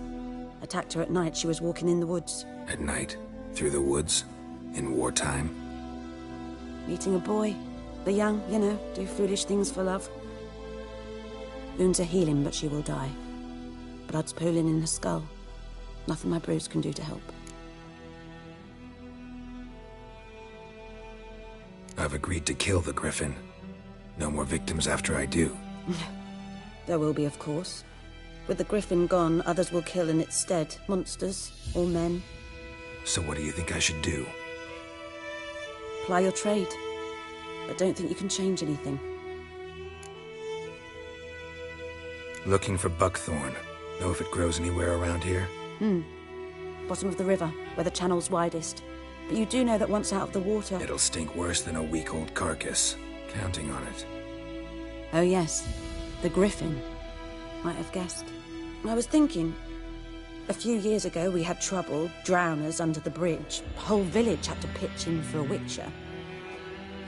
Attacked her at night. She was walking in the woods. At night? Through the woods? In wartime? Meeting a boy. The young, you know, do foolish things for love. Wounds are healing, but she will die. Blood's pooling in her skull. Nothing my brews can do to help. I've agreed to kill the Griffin. No more victims after I do. There will be, of course. With the Griffin gone, others will kill in its stead. Monsters, or men. So what do you think I should do? Ply your trade. But don't think you can change anything. Looking for buckthorn. Know if it grows anywhere around here? Bottom of the river, where the channel's widest. But you do know that once out of the water... It'll stink worse than a week-old carcass. Counting on it. Oh yes, the Griffin. Might have guessed. I was thinking... A few years ago we had trouble, drowners under the bridge. The whole village had to pitch in for a witcher.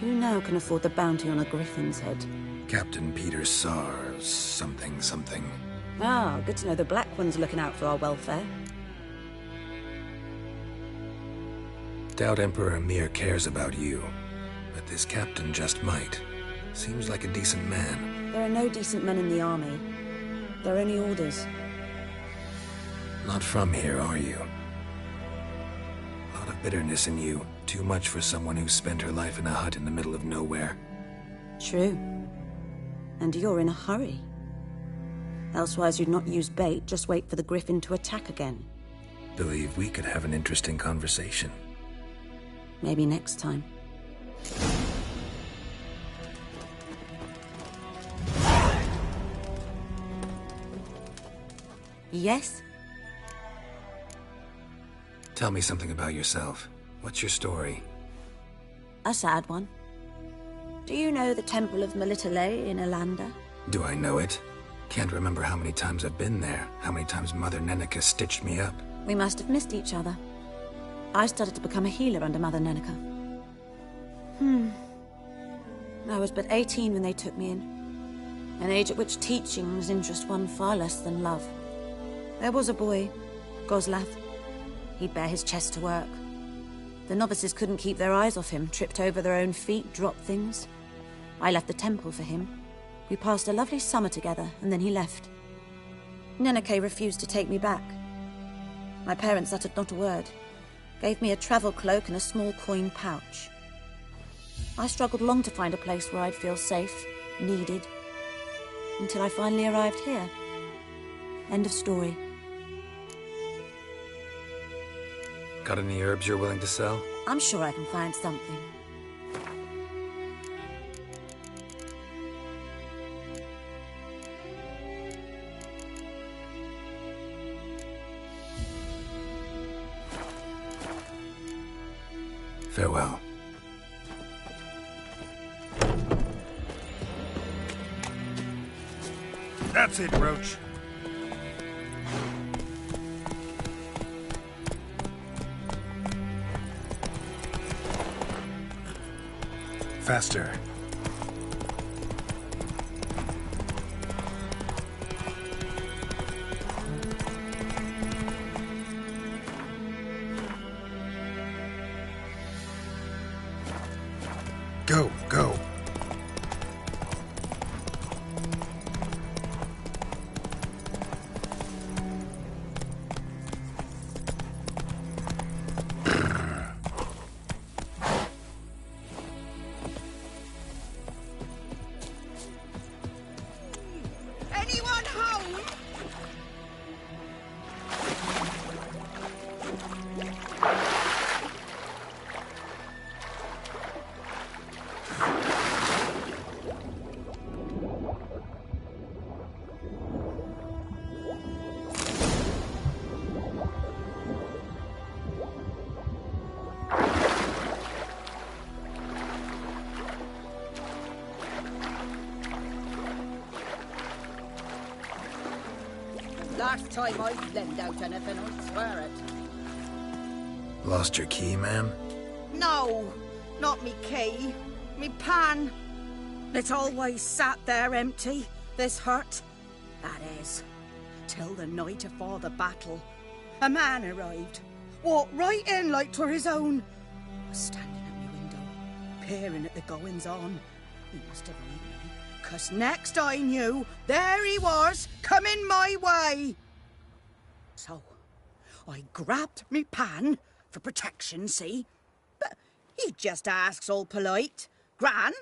Who now can afford the bounty on a Griffin's head? Captain Peter Sars, something. Ah, good to know the Black One's looking out for our welfare. Doubt Emperor Emir cares about you, but this captain just might. Seems like a decent man. There are no decent men in the army. There are only orders. Not from here, are you? A lot of bitterness in you. Too much for someone who spent her life in a hut in the middle of nowhere. True. And you're in a hurry. Elsewise you'd not use bait, just wait for the Griffin to attack again. Believe we could have an interesting conversation. Maybe next time. Yes? Tell me something about yourself. What's your story? A sad one. Do you know the Temple of Melitele in Alanda? Do I know it? Can't remember how many times I've been there, how many times Mother Nenica stitched me up. We must have missed each other. I started to become a healer under Mother Nenica. I was but 18 when they took me in. An age at which teachings interest one far less than love. There was a boy, Goslav. He'd bare his chest to work. The novices couldn't keep their eyes off him, tripped over their own feet, dropped things. I left the temple for him. We passed a lovely summer together, and then he left. Nenike refused to take me back. My parents uttered not a word. Gave me a travel cloak and a small coin pouch. I struggled long to find a place where I'd feel safe, needed, until I finally arrived here. End of story. Got any herbs you're willing to sell? I'm sure I can find something. Farewell. That's it, Roach. Faster. Go, go. Anyone home? last time I lend out anything, I swear it. Lost your key, ma'am? No, not me key. Me pan. It's always sat there empty, this hut. That is, till the night afore the battle. A man arrived, walked right in like 'twere his own. Was standing at my window, peering at the goings-on. He must have eyed me, 'cause next I knew, there he was, coming my way. So, I grabbed me pan, for protection, see? But he just asks all polite, Gran,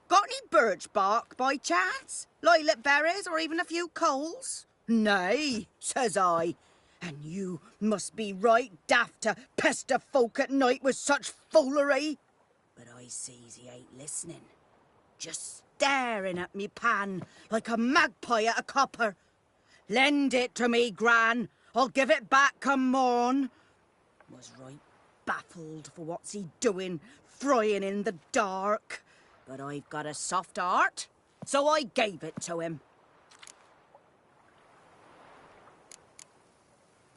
got any birch bark by chance? Lilac berries or even a few coals? Nay, says I. And you must be right daft to pester folk at night with such foolery. But I sees he ain't listening. Just staring at me pan like a magpie at a copper. Lend it to me, Gran. I'll give it back come morn. Was right baffled for what's he doing, frying in the dark. But I've got a soft heart, so I gave it to him.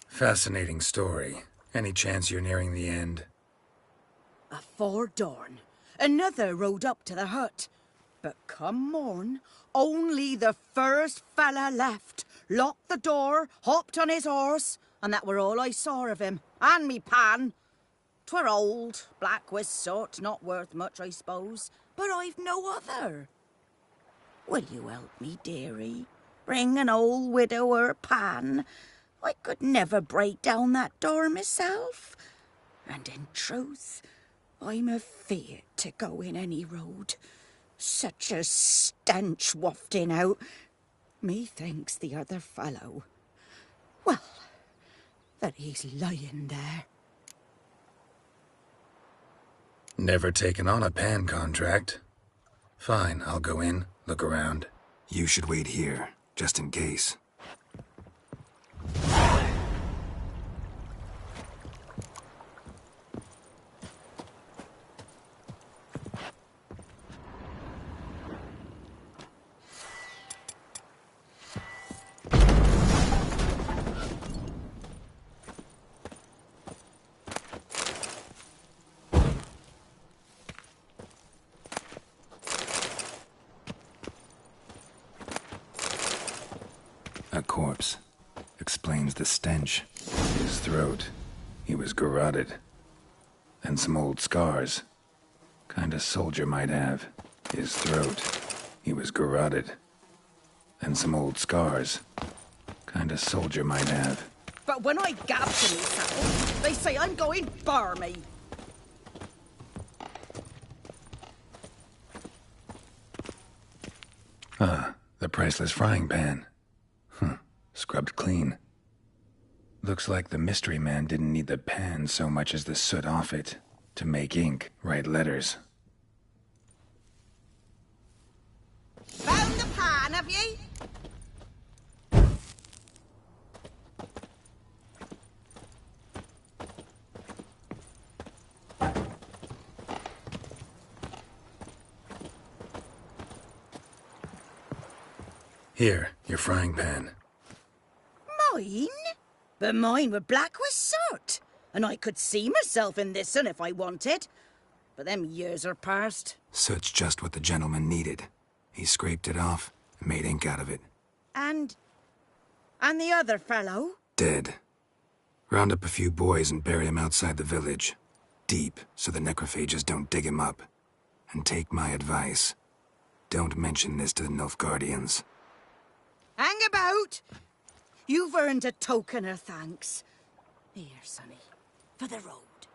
Fascinating story. Any chance you're nearing the end? Afore dawn, another rode up to the hut. But come morn, only the first fella left, locked the door, hopped on his horse, and that were all I saw of him, and me pan. 'Twere old, black with soot, not worth much, I suppose, but I've no other. Will you help me, dearie? Bring an old widower pan. I could never break down that door myself. And in truth, I'm afeard to go in any road. Such a stench wafting out. Methinks the other fellow, well, that he's lying there. Never taken on a pan contract. Fine, I'll go in, look around. You should wait here, just in case. A corpse. Explains the stench. His throat. He was garroted. And some old scars. Kinda soldier might have. His throat. He was garroted. And some old scars. Kinda soldier might have. But when I gab to myself, they say I'm going barmy. Ah, the priceless frying pan. Scrubbed clean. Looks like the mystery man didn't need the pan so much as the soot off it to make ink, write letters. Found the pan, have ye? Here, your frying pan. Mine? But mine were black with soot, and I could see myself in this one if I wanted. But them years are past. Soot's just what the gentleman needed. He scraped it off and made ink out of it. And the other fellow? Dead. Round up a few boys and bury him outside the village. Deep, so the necrophages don't dig him up. And take my advice. Don't mention this to the Nilfgaardians. Hang about! You've earned a token of thanks. Here, sonny, for the road.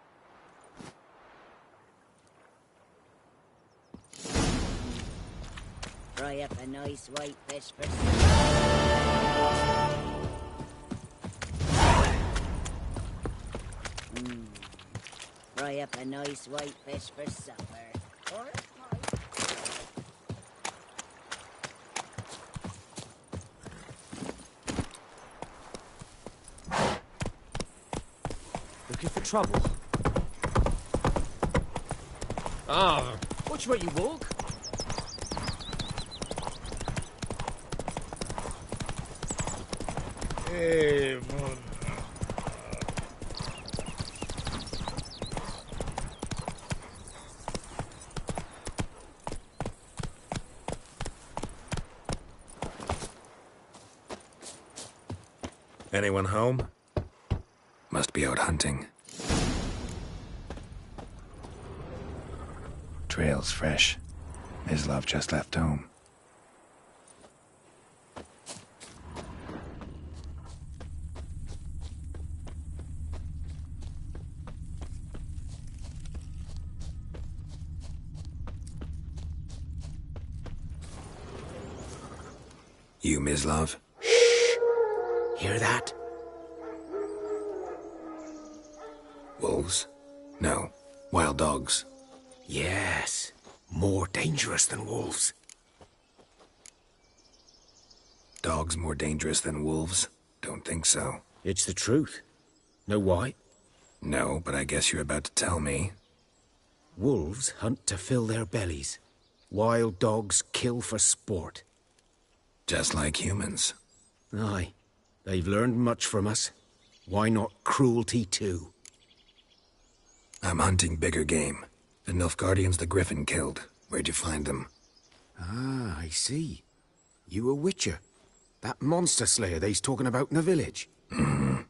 Fry up a nice white fish for Fry up a nice white fish for supper. Or a pie. Looking for trouble? Ah, watch where you walk. Anyone home? Must be out hunting. Trail's fresh. Mislav just left home. You, Mislav? Hear that? Wolves? No. Wild dogs. Yes. More dangerous than wolves. Dogs more dangerous than wolves? Don't think so. It's the truth. Know why? No, but I guess you're about to tell me. Wolves hunt to fill their bellies. Wild dogs kill for sport. Just like humans. Aye. They've learned much from us. Why not cruelty too? I'm hunting bigger game. The Nilfgaardians the Griffin killed. Where'd you find them? Ah, I see. You a witcher. That monster slayer they's talking about in the village. Mm-hmm.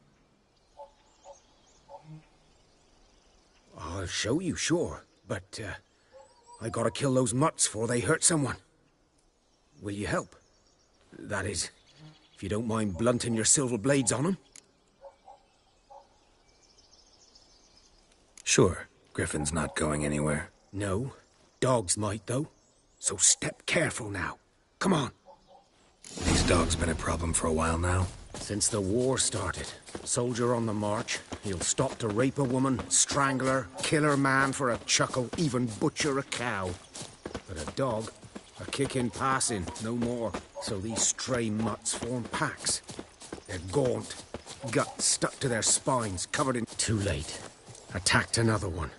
I'll show you, sure. But, I gotta kill those mutts before they hurt someone. Will you help? That is, if you don't mind blunting your silver blades on them. Sure. Griffin's not going anywhere. No. Dogs might, though. So step careful now. Come on. These dogs been a problem for a while now? Since the war started. Soldier on the march. He'll stop to rape a woman, strangle her, kill her man for a chuckle, even butcher a cow. But a dog, a kick in passing, no more. So these stray mutts form packs. They're gaunt, guts stuck to their spines, covered in... Too late. Attacked another one.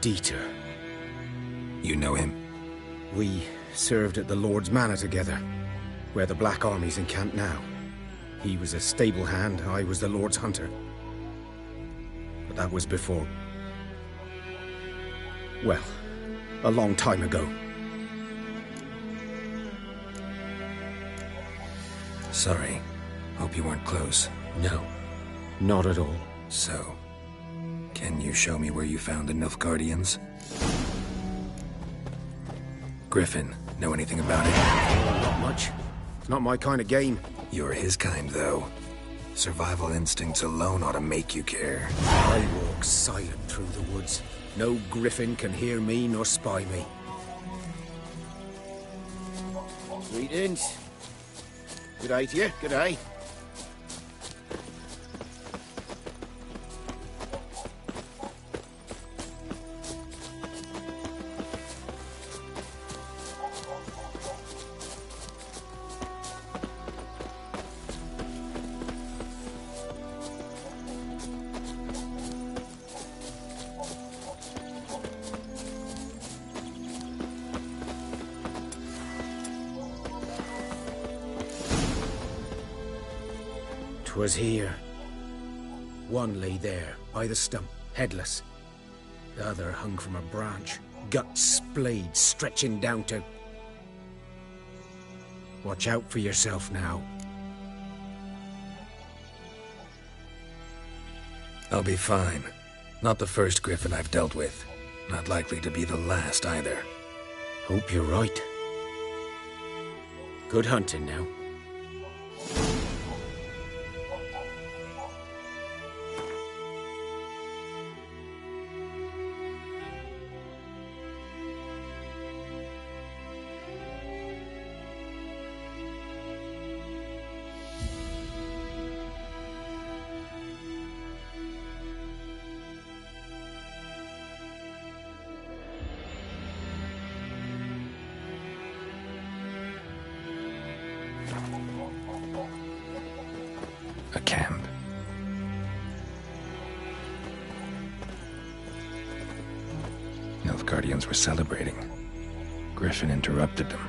Dieter. You know him? We served at the Lord's Manor together, where the Black Army's encamped now. He was a stable hand, I was the Lord's hunter. But that was before... well, a long time ago. Sorry. Hope you weren't close. No, not at all. So, can you show me where you found the Nilfgaardians? Griffin, know anything about it? Not much. It's not my kind of game. You're his kind, though. Survival instincts alone ought to make you care. I walk silent through the woods. No griffin can hear me nor spy me. Greetings. Good day to you. Good day. Was here. One lay there, by the stump, headless. The other hung from a branch, guts splayed, stretching down to... Watch out for yourself now. I'll be fine. Not the first griffin I've dealt with. Not likely to be the last, either. Hope you're right. Good hunting now. Nilfgaardians were celebrating. Griffin interrupted them.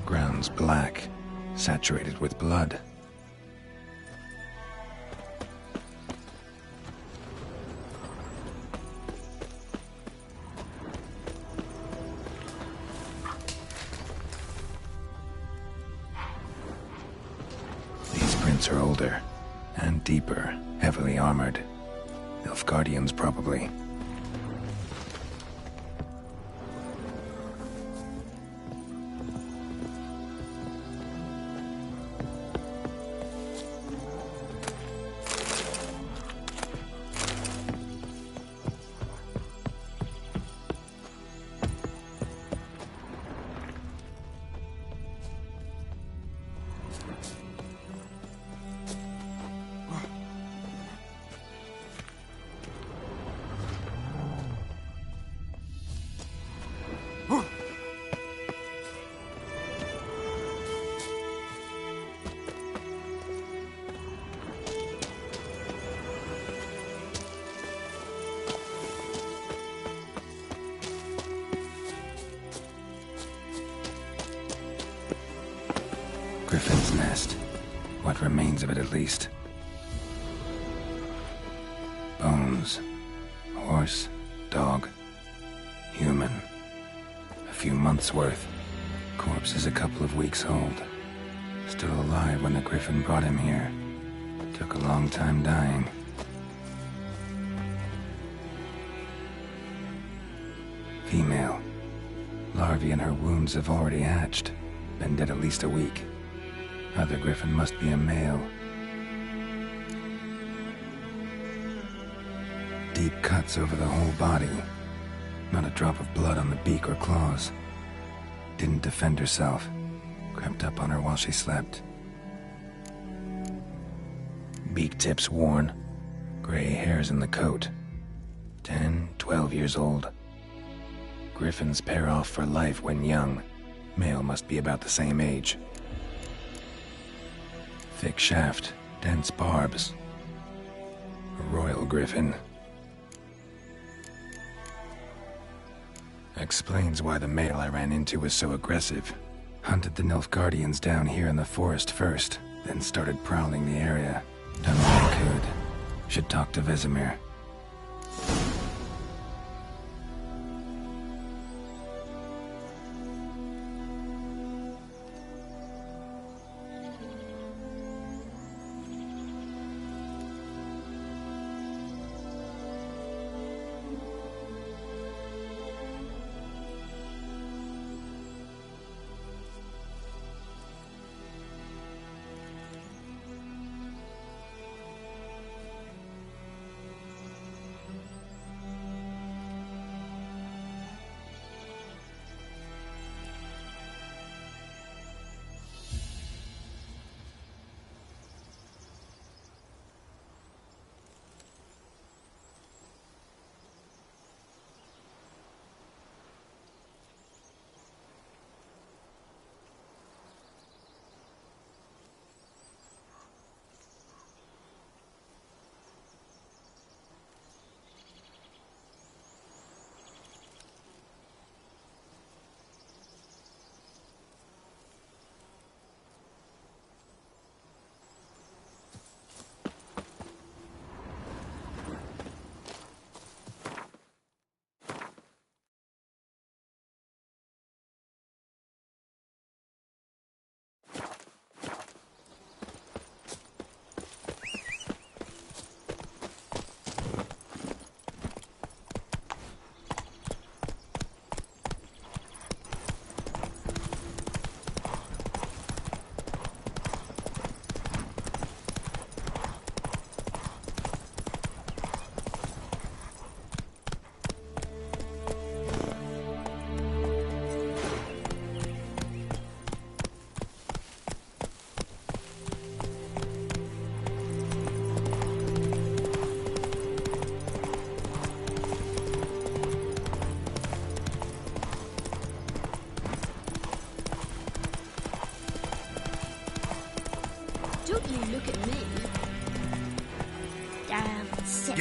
Ground's black, saturated with blood. These prints are older and deeper, heavily armored. Nilfgaardians, probably. Griffin's nest. What remains of it, at least. Bones. Horse. Dog. Human. A few months' worth. Corpse is a couple of weeks old. Still alive when the Griffin brought him here. Took a long time dying. Female. Larvae in her wounds have already hatched. Been dead at least a week. Other Griffin must be a male. Deep cuts over the whole body. Not a drop of blood on the beak or claws. Didn't defend herself. Crept up on her while she slept. Beak tips worn. Gray hairs in the coat. 10, 12 years old. Griffins pair off for life when young. Male must be about the same age. Thick shaft, dense barbs. A royal griffin. Explains why the male I ran into was so aggressive. Hunted the Nilfgaardians down here in the forest first, then started prowling the area. Done what I could. Should talk to Vesemir.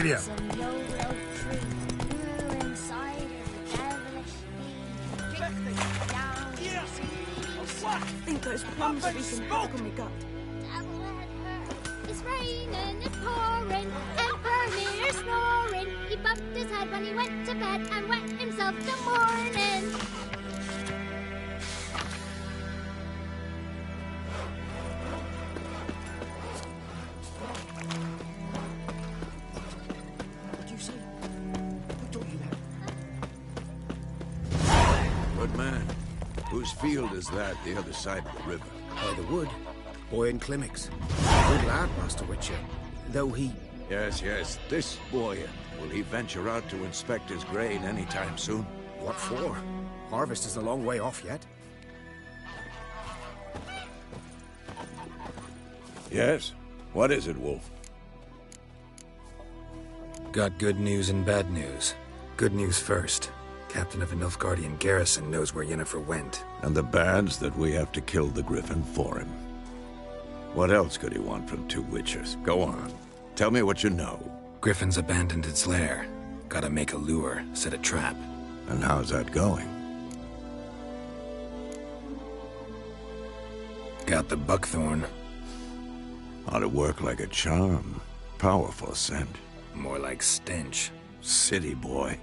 Giddy up. Some low-road tree grew inside of the devilish bee. Down the sea. I think those plums are beating havoc on me gut. It's raining, it's pouring, and Vermeer's snoring. He bumped his head when he went to bed and wet himself till morning. What you see? Who taught you that? Good man. Whose field is that, the other side of the river? By the wood. Boy in Climmix. Good lad, Master Witcher. Though he... Yes, yes. This boy. Will he venture out to inspect his grain anytime soon? What for? Harvest is a long way off yet. Yes? What is it, Wolf? Got good news and bad news. Good news first. Captain of a Nilfgaardian garrison knows where Yennefer went. And the bad's that we have to kill the Griffin for him. What else could he want from two Witchers? Go on. Tell me what you know. Griffin's abandoned its lair. Gotta make a lure, set a trap. And how's that going? Got the buckthorn. Ought to work like a charm. Powerful scent. More like stench. City boy.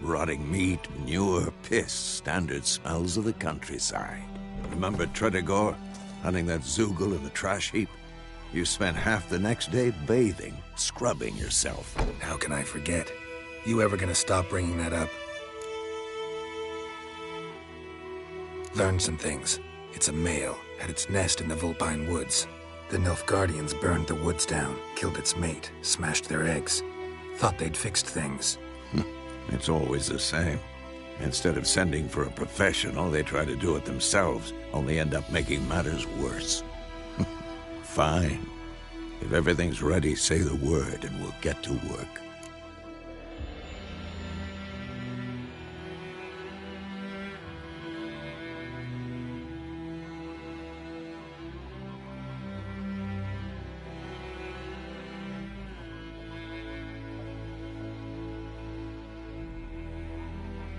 Rotting meat, manure, piss. Standard smells of the countryside. Remember Tredegor? Hunting that Zoogle in the trash heap? You spent half the next day bathing, scrubbing yourself. How can I forget? You ever gonna stop bringing that up? Learned some things. It's a male, had its nest in the Vulpine Woods. The Nilfgaardians burned the woods down, killed its mate, smashed their eggs. Thought they'd fixed things. It's always the same. Instead of sending for a professional, they try to do it themselves, only end up making matters worse. Fine. If everything's ready, say the word and we'll get to work.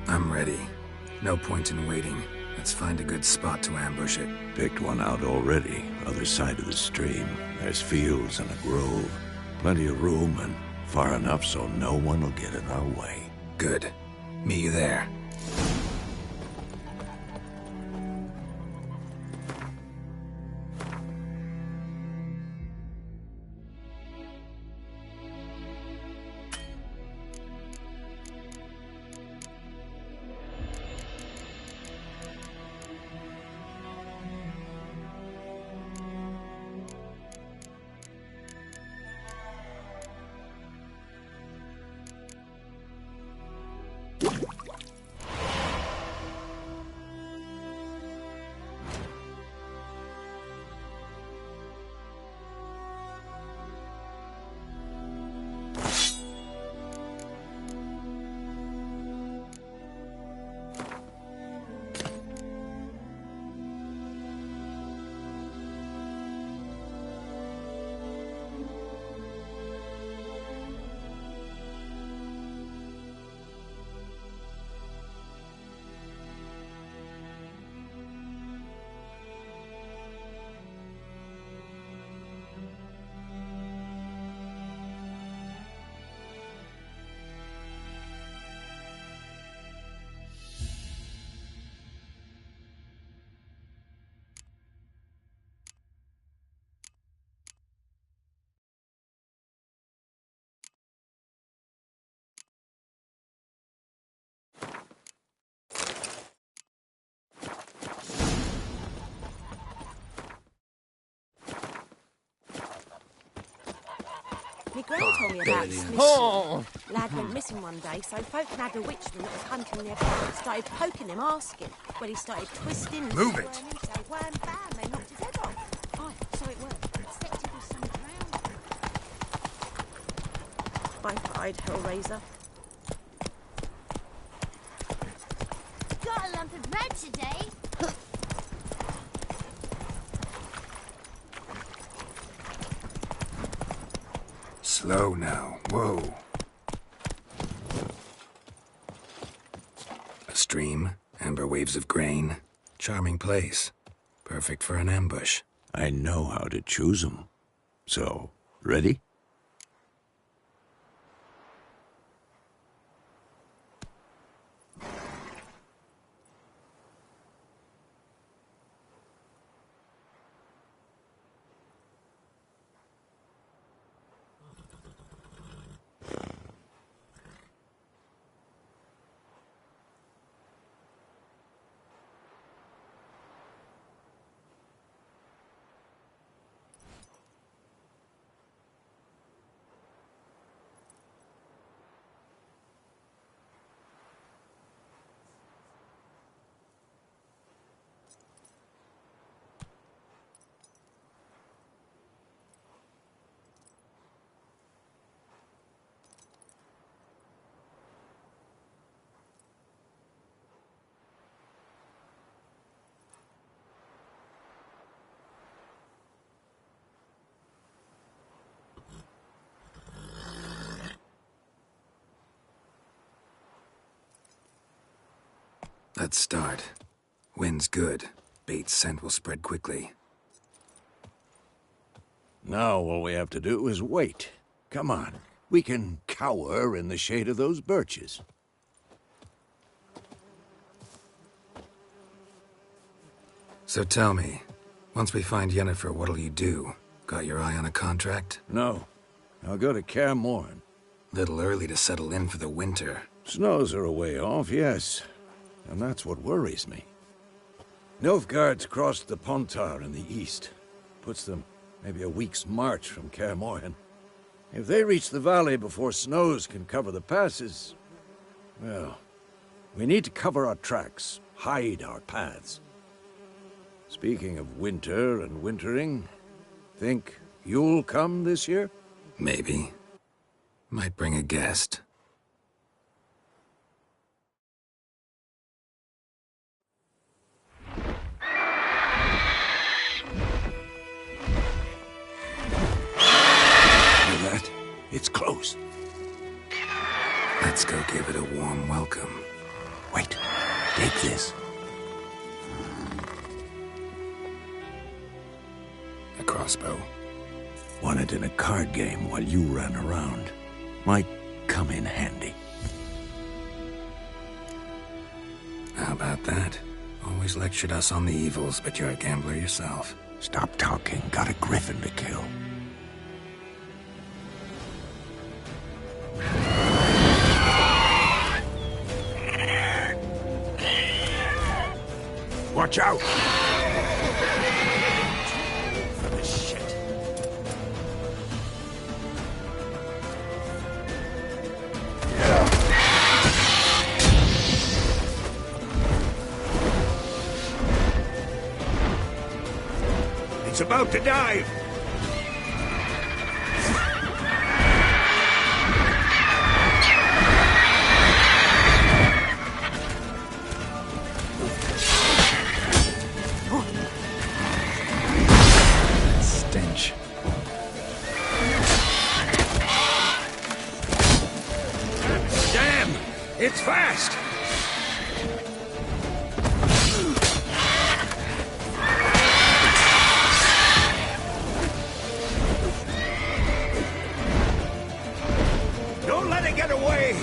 I'm ready. No point in waiting. Let's find a good spot to ambush it. Picked one out already, other side of the stream. There's fields and a grove. Plenty of room and far enough so no one will get in our way. Good. Meet you there. My gran told me about Smith. Oh. Lad went missing one day, so folk had a witchman that was hunting nearby. Started poking him, asking. Well, he started twisting and Move it. squirming, so wham, bam, they knocked his head off. Aye, so it worked. Said to be some drowned. Bifide, Hellraiser. Got a lump of bread today. Slow now. Whoa. stream, amber waves of grain. Charming place. Perfect for an ambush. I know how to choose 'em. So, ready? Let's start. Wind's good. Bait's scent will spread quickly. Now all we have to do is wait. Come on. We can cower in the shade of those birches. So tell me, once we find Yennefer, what'll you do? Got your eye on a contract? No. I'll go to Kaer Morhen. Little early to settle in for the winter. Snows are a way off, yes. And that's what worries me. Nilfgaard's crossed the Pontar in the east. Puts them maybe a week's march from Kaer Morhen. If they reach the valley before snows can cover the passes, well, we need to cover our tracks, hide our paths. Speaking of winter and wintering, think you'll come this year? Maybe. Might bring a guest. It's close. Let's go give it a warm welcome. Wait, take this. A crossbow. Won it in a card game while you ran around. Might come in handy. How about that? Always lectured us on the evils, but you're a gambler yourself. Stop talking. Got a griffin to kill. Watch out! For this shit. It's about to dive! It's fast! Don't let it get away!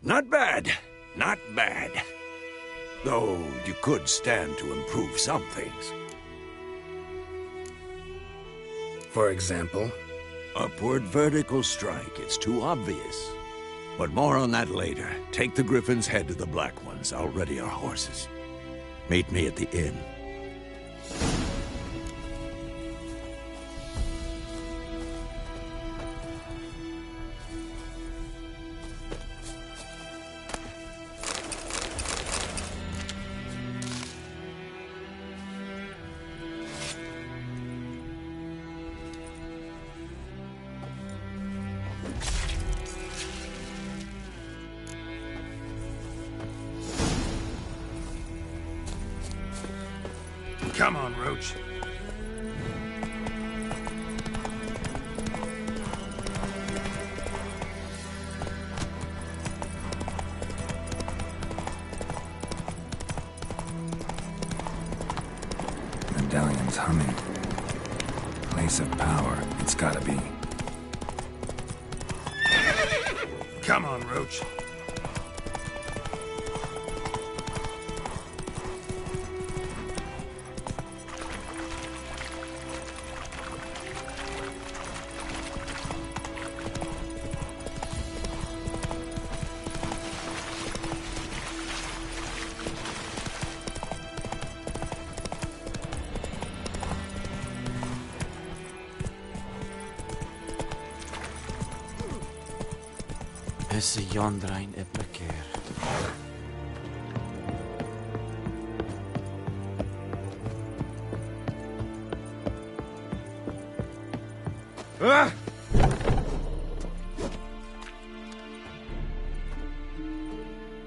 Not bad. Not bad. Though you could stand to improve some things. For example? Upward vertical strike. It's too obvious. But more on that later. Take the Griffin's head to the Black Ones. I'll ready our horses. Meet me at the inn. Come on, Roach. Medallion's humming. Place of power. It's gotta be. Come on, Roach. Esse Jondrain e placer. Ah!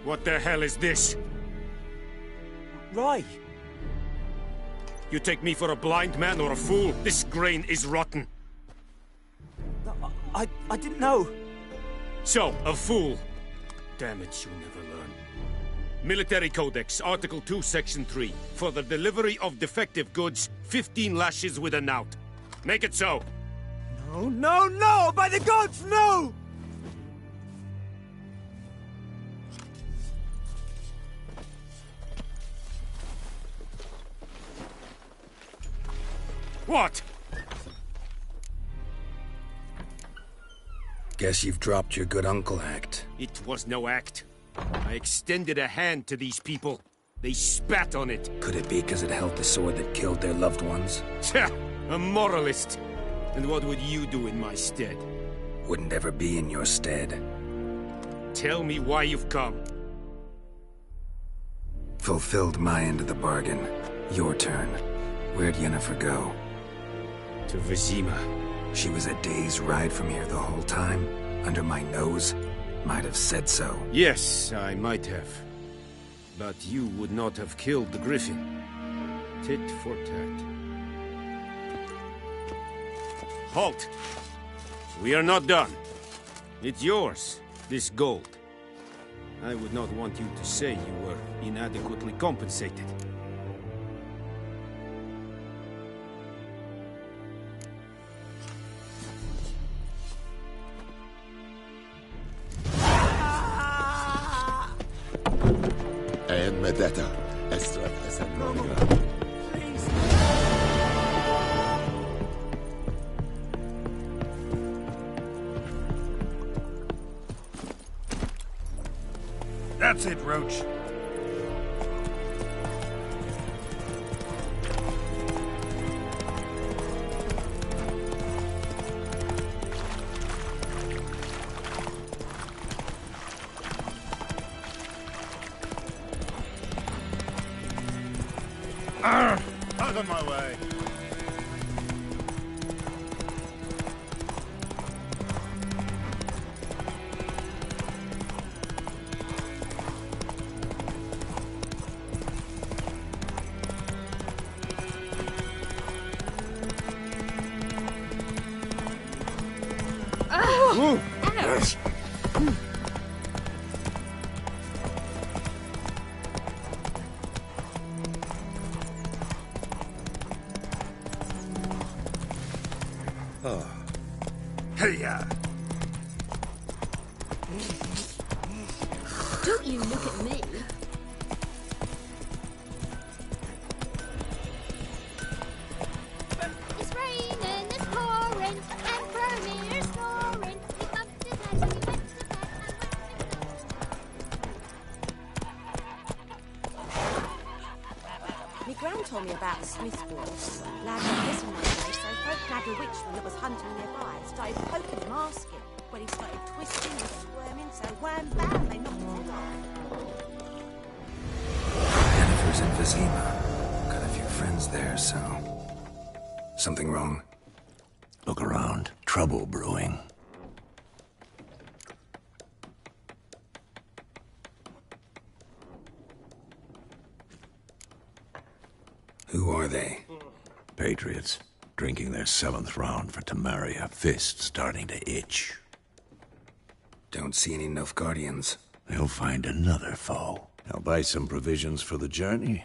What the hell is this? Rye! You take me for a blind man or a fool? This grain is rotten. I didn't know. So, a fool. Damn it, you'll never learn. Military Codex, Article 2, Section 3. For the delivery of defective goods, 15 lashes with a knout. Make it so. No, no, no! By the gods, no! What? Guess you've dropped your good uncle act. It was no act. I extended a hand to these people. They spat on it. Could it be because it held the sword that killed their loved ones? Tja, a moralist. And what would you do in my stead? Wouldn't ever be in your stead. Tell me why you've come. Fulfilled my end of the bargain. Your turn. Where'd Yennefer go? To Vizima. She was a day's ride from here the whole time? Under my nose? Might have said so. Yes, I might have. But you would not have killed the Griffin. Tit for tat. Halt! We are not done. It's yours, this gold. I would not want you to say you were inadequately compensated. Medetta, Estra Presanoga. That's it, Roach. Out of my way. Ouch! Hey-ya! Don't you look at me. It's raining, it's pouring, and Vermeer's snoring. He bumped his head and he went to bed Me gran told me about the Smith's Wars. Lad went missing one day, so folk nabbed a witchman that was hunting nearby. Started poking him, asking. When he started twisting and squirming, so wham bam, they knocked his head off. Jennifer's in Vizima. Got a few friends there, so... Something wrong? Look around. Trouble brewing. Who are they? Patriots. Drinking their 7th round for Tamaria. Fist starting to itch. Don't see any Nilfgaardians. They'll find another foe. I'll buy some provisions for the journey.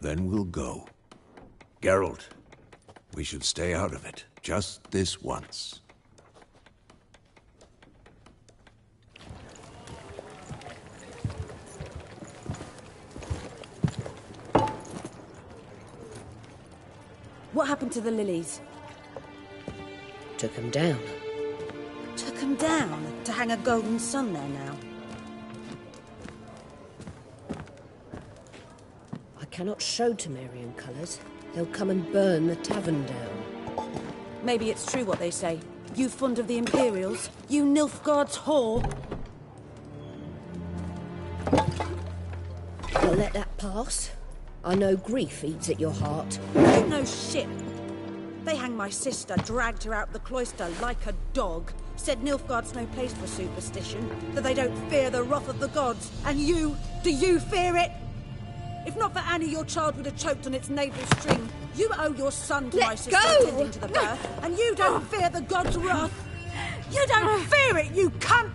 Then we'll go. Geralt, we should stay out of it. Just this once. What happened to the lilies? Took 'em down. Took 'em down to hang a golden sun there now. I cannot show Temerian colours. They'll come and burn the tavern down. Maybe it's true what they say. You fond of the Imperials? You Nilfgaard's whore? I'll let that pass. I know grief eats at your heart. You know shit. They hanged my sister, dragged her out the cloister like a dog. Said Nilfgaard's no place for superstition, that they don't fear the wrath of the gods. And you, do you fear it? If not for Annie, your child would have choked on its navel string. You owe your son to my sister attending to the birth, and you don't fear the gods' wrath. You don't fear it, you cunt!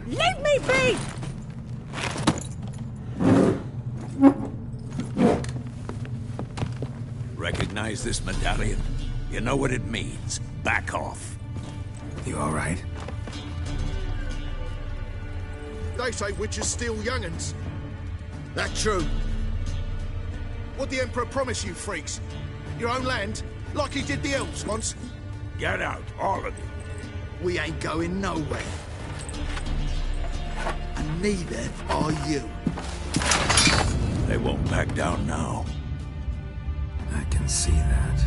Leave me be! Recognize this medallion? You know what it means. Back off. You all right? They say witches steal young'uns. That true? What'd the Emperor promise you, freaks? Your own land? Like he did the elves once? Get out, all of you. We ain't going nowhere. And neither are you. They won't back down now. I can see that.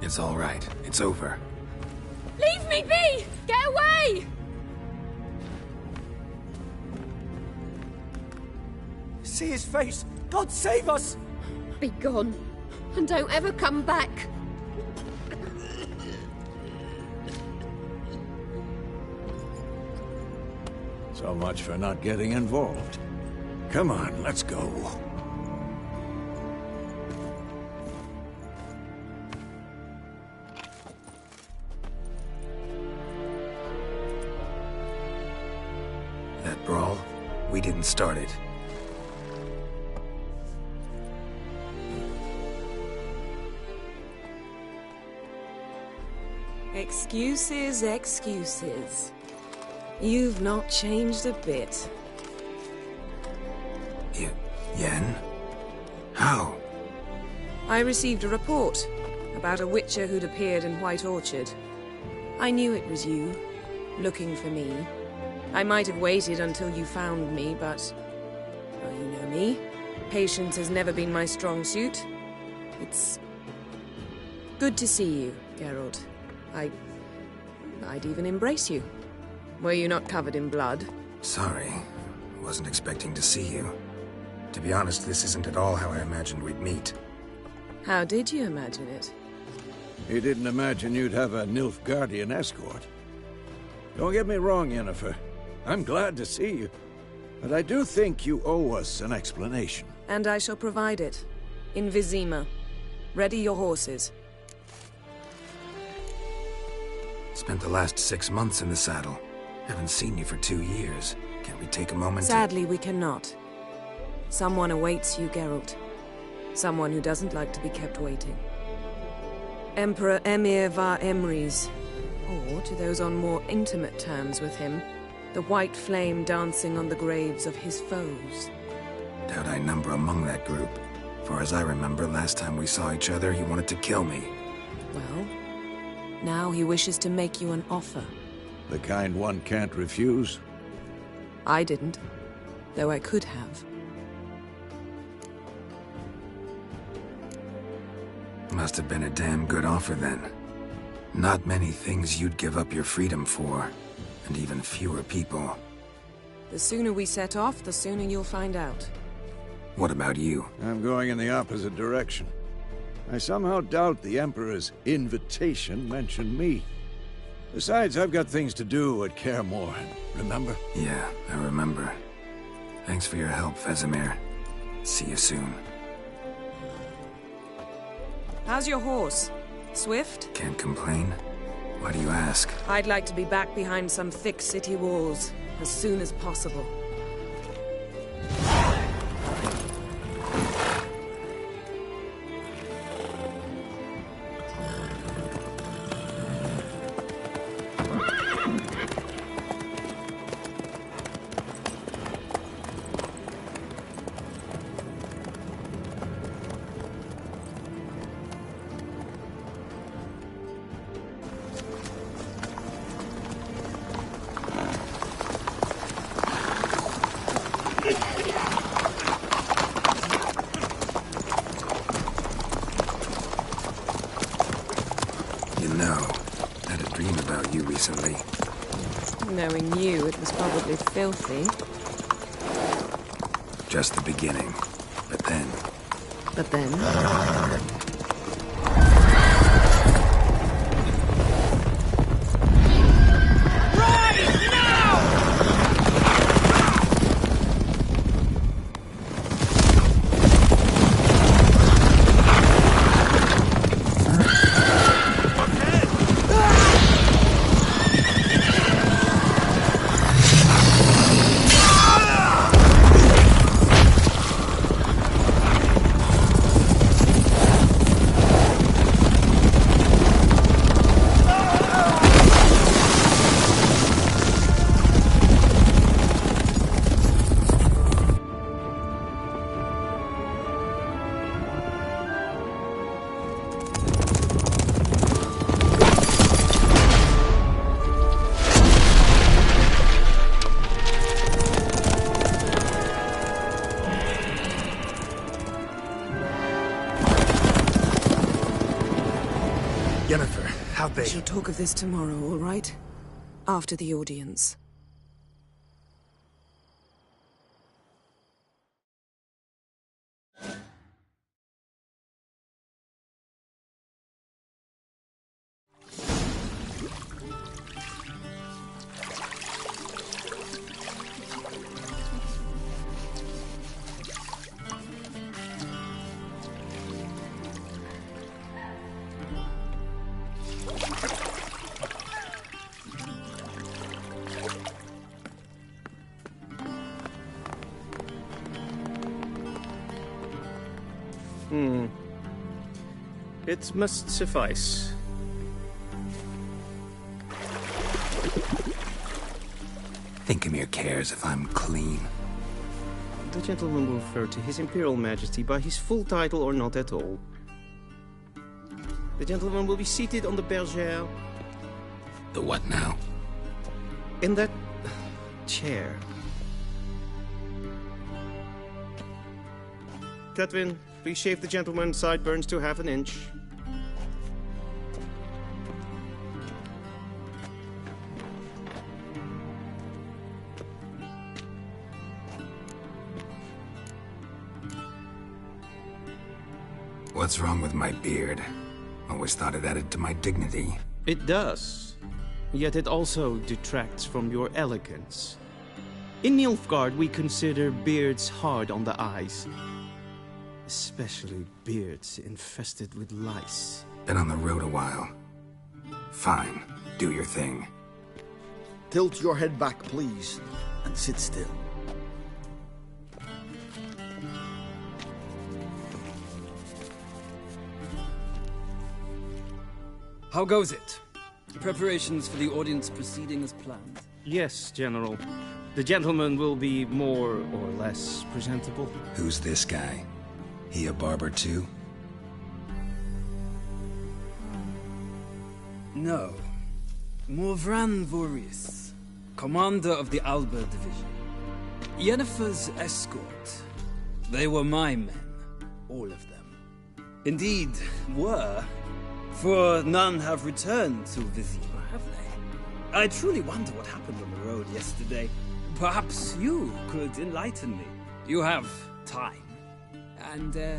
It's all right. It's over. Leave me be! Get away! See his face! God save us! Be gone, and don't ever come back. So much for not getting involved. Come on, let's go. That brawl, we didn't start it. Excuses, excuses. You've not changed a bit. Yen? How? I received a report about a witcher who'd appeared in White Orchard. I knew it was you, looking for me. I might have waited until you found me, but... well, you know me. Patience has never been my strong suit. It's... good to see you, Geralt. I'd even embrace you. Were you not covered in blood? Sorry. Wasn't expecting to see you. To be honest, this isn't at all how I imagined we'd meet. How did you imagine it? You didn't imagine you'd have a Nilfgaardian escort. Don't get me wrong, Yennefer. I'm glad to see you. But I do think you owe us an explanation. And I shall provide it. In Vizima. Ready your horses. Spent the last 6 months in the saddle. Haven't seen you for 2 years. Can't we take a moment Sadly, we cannot. Someone awaits you, Geralt. Someone who doesn't like to be kept waiting. Emperor Emir var Emrys. Or, to those on more intimate terms with him, the white flame dancing on the graves of his foes. Doubt I number among that group. Far as I remember, last time we saw each other, he wanted to kill me. Well, now he wishes to make you an offer. The kind one can't refuse? I didn't, though I could have. Must have been a damn good offer then. Not many things you'd give up your freedom for, and even fewer people. The sooner we set off, the sooner you'll find out. What about you? I'm going in the opposite direction. I somehow doubt the Emperor's invitation mentioned me. Besides, I've got things to do at Kaer Morhen, remember? Yeah, I remember. Thanks for your help, Vesemir. See you soon. How's your horse? Swift? Can't complain. Why do you ask? I'd like to be back behind some thick city walls, as soon as possible. Recently. Knowing you, it was probably filthy. Just the beginning. But then... But then? We shall talk of this tomorrow, all right? After the audience. It must suffice. Thinkamir cares if I'm clean. The gentleman will refer to His Imperial Majesty by his full title or not at all. The gentleman will be seated on the bergère. The what now? In that chair. Catwin, please shave the gentleman's sideburns to half an inch. What's wrong with my beard? Always thought it added to my dignity. It does. Yet it also detracts from your elegance. In Nilfgaard, we consider beards hard on the eyes. Especially beards infested with lice. Been on the road a while. Fine. Do your thing. Tilt your head back, please, and sit still. How goes it? Preparations for the audience proceeding as planned? Yes, General. The gentleman will be more or less presentable. Who's this guy? He a barber too? No. Morvran Vorius, commander of the Alba Division. Yennefer's escort. They were my men. All of them. Indeed, were. For none have returned to Vizima, have they? I truly wonder what happened on the road yesterday. Perhaps you could enlighten me. You have time. And a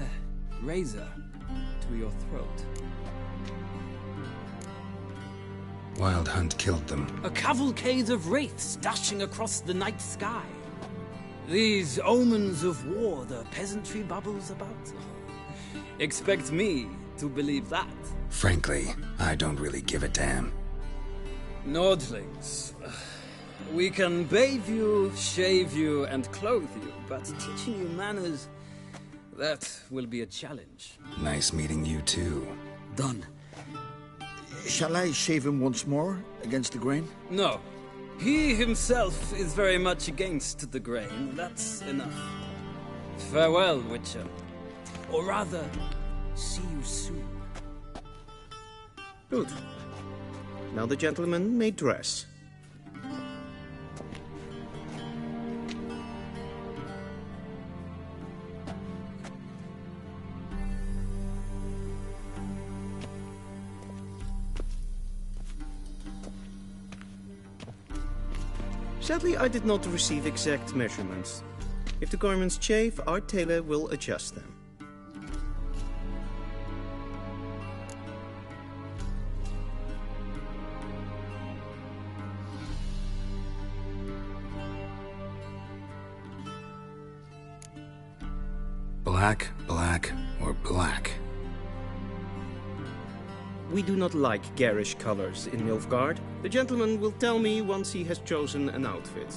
razor to your throat. Wild Hunt killed them. A cavalcade of wraiths dashing across the night sky. These omens of war the peasantry bubbles about. Expect me to believe that. Frankly, I don't really give a damn. Nordlings. We can bathe you, shave you, and clothe you, but teaching you manners, that will be a challenge. Nice meeting you too. Done. Shall I shave him once more, against the grain? No. He himself is very much against the grain. That's enough. Farewell, Witcher. Or rather, see you soon. Good. Now the gentleman may dress. Sadly, I did not receive exact measurements. If the garments chafe, our tailor will adjust them. Black, black, or black? We do not like garish colors in Nilfgaard. The gentleman will tell me once he has chosen an outfit.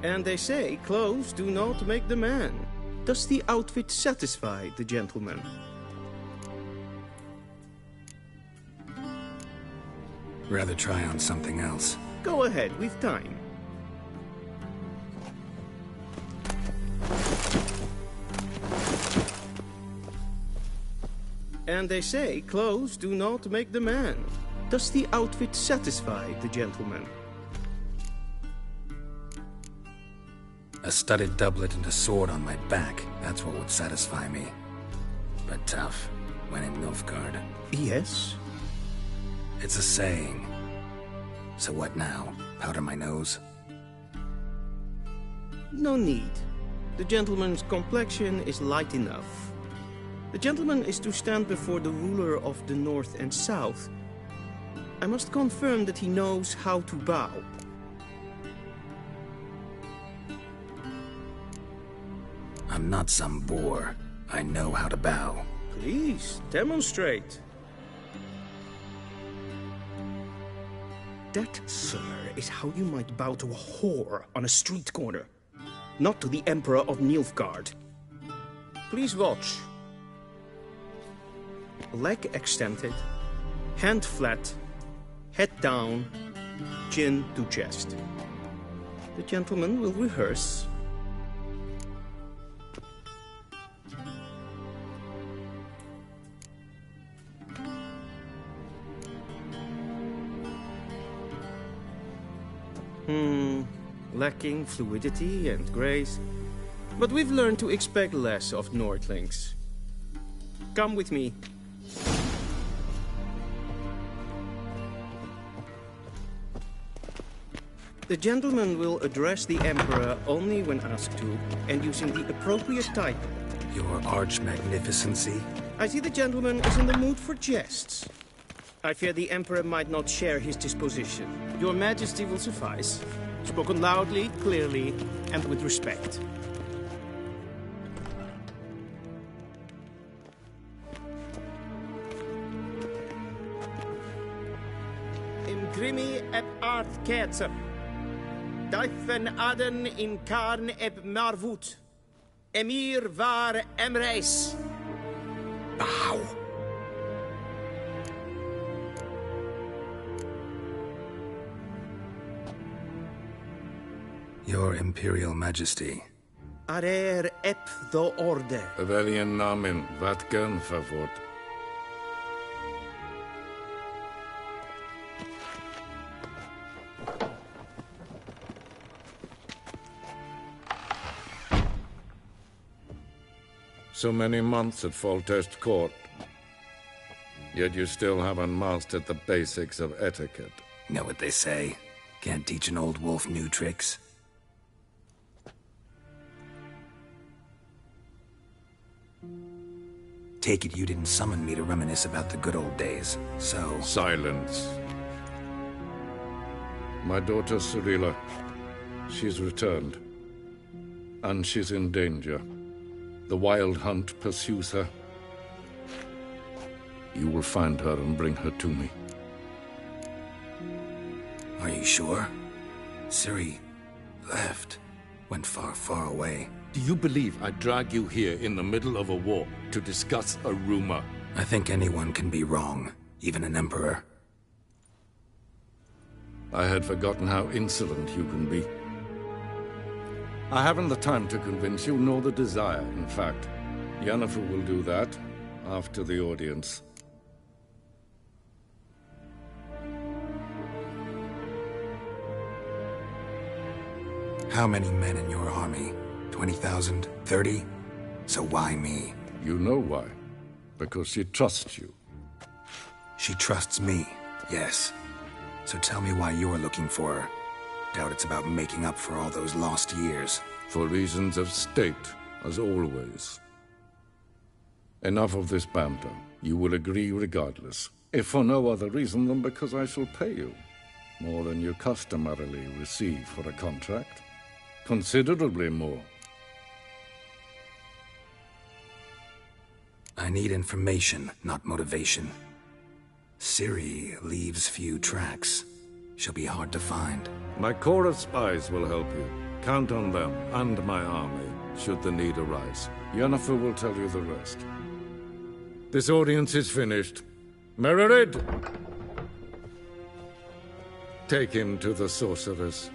And they say clothes do not make the man. Does the outfit satisfy the gentleman? Rather try on something else. Go ahead, we've time. And they say clothes do not make the man. Does the outfit satisfy the gentleman? A studded doublet and a sword on my back, that's what would satisfy me. But tough, when in Nilfgaard. Yes? It's a saying. So what now? Powder my nose? No need. The gentleman's complexion is light enough. The gentleman is to stand before the ruler of the North and South. I must confirm that he knows how to bow. I'm not some boor. I know how to bow. Please, demonstrate. That, sir, is how you might bow to a whore on a street corner. Not to the Emperor of Nilfgaard. Please watch. Leg extended, hand flat, head down, chin to chest. The gentleman will rehearse. Lacking fluidity and grace. But we've learned to expect less of Nordlings. Come with me. The gentleman will address the Emperor only when asked to, and using the appropriate title. Your Arch-Magnificency? I see the gentleman is in the mood for jests. I fear the Emperor might not share his disposition. Your Majesty will suffice. Spoken loudly, clearly, and with respect. Imgrimi eb art ketzer. Duifen aden in karn eb marvoet. Emir var emreis. Bow. Your Imperial Majesty. Arer ep the orde. Weljen namen, wat kan favort? So many months at Foltest Court. Yet you still haven't mastered the basics of etiquette. Know what they say? Can't teach an old wolf new tricks. Take it you didn't summon me to reminisce about the good old days, so... Silence. My daughter Cyrilla, she's returned. And she's in danger. The Wild Hunt pursues her. You will find her and bring her to me. Are you sure? Ciri left. Went far, far away. Do you believe I'd drag you here in the middle of a war to discuss a rumor? I think anyone can be wrong, even an emperor. I had forgotten how insolent you can be. I haven't the time to convince you, nor the desire, in fact. Yennefer will do that after the audience. How many men in your army? 20,000? 30? So why me? You know why. Because she trusts you. She trusts me, yes. So tell me why you're looking for her. Doubt it's about making up for all those lost years. For reasons of state, as always. Enough of this banter. You will agree regardless. If for no other reason than because I shall pay you. More than you customarily receive for a contract. Considerably more. I need information, not motivation. Ciri leaves few tracks. She'll be hard to find. My corps of spies will help you. Count on them and my army, should the need arise. Yennefer will tell you the rest. This audience is finished. Mererid! Take him to the sorceress.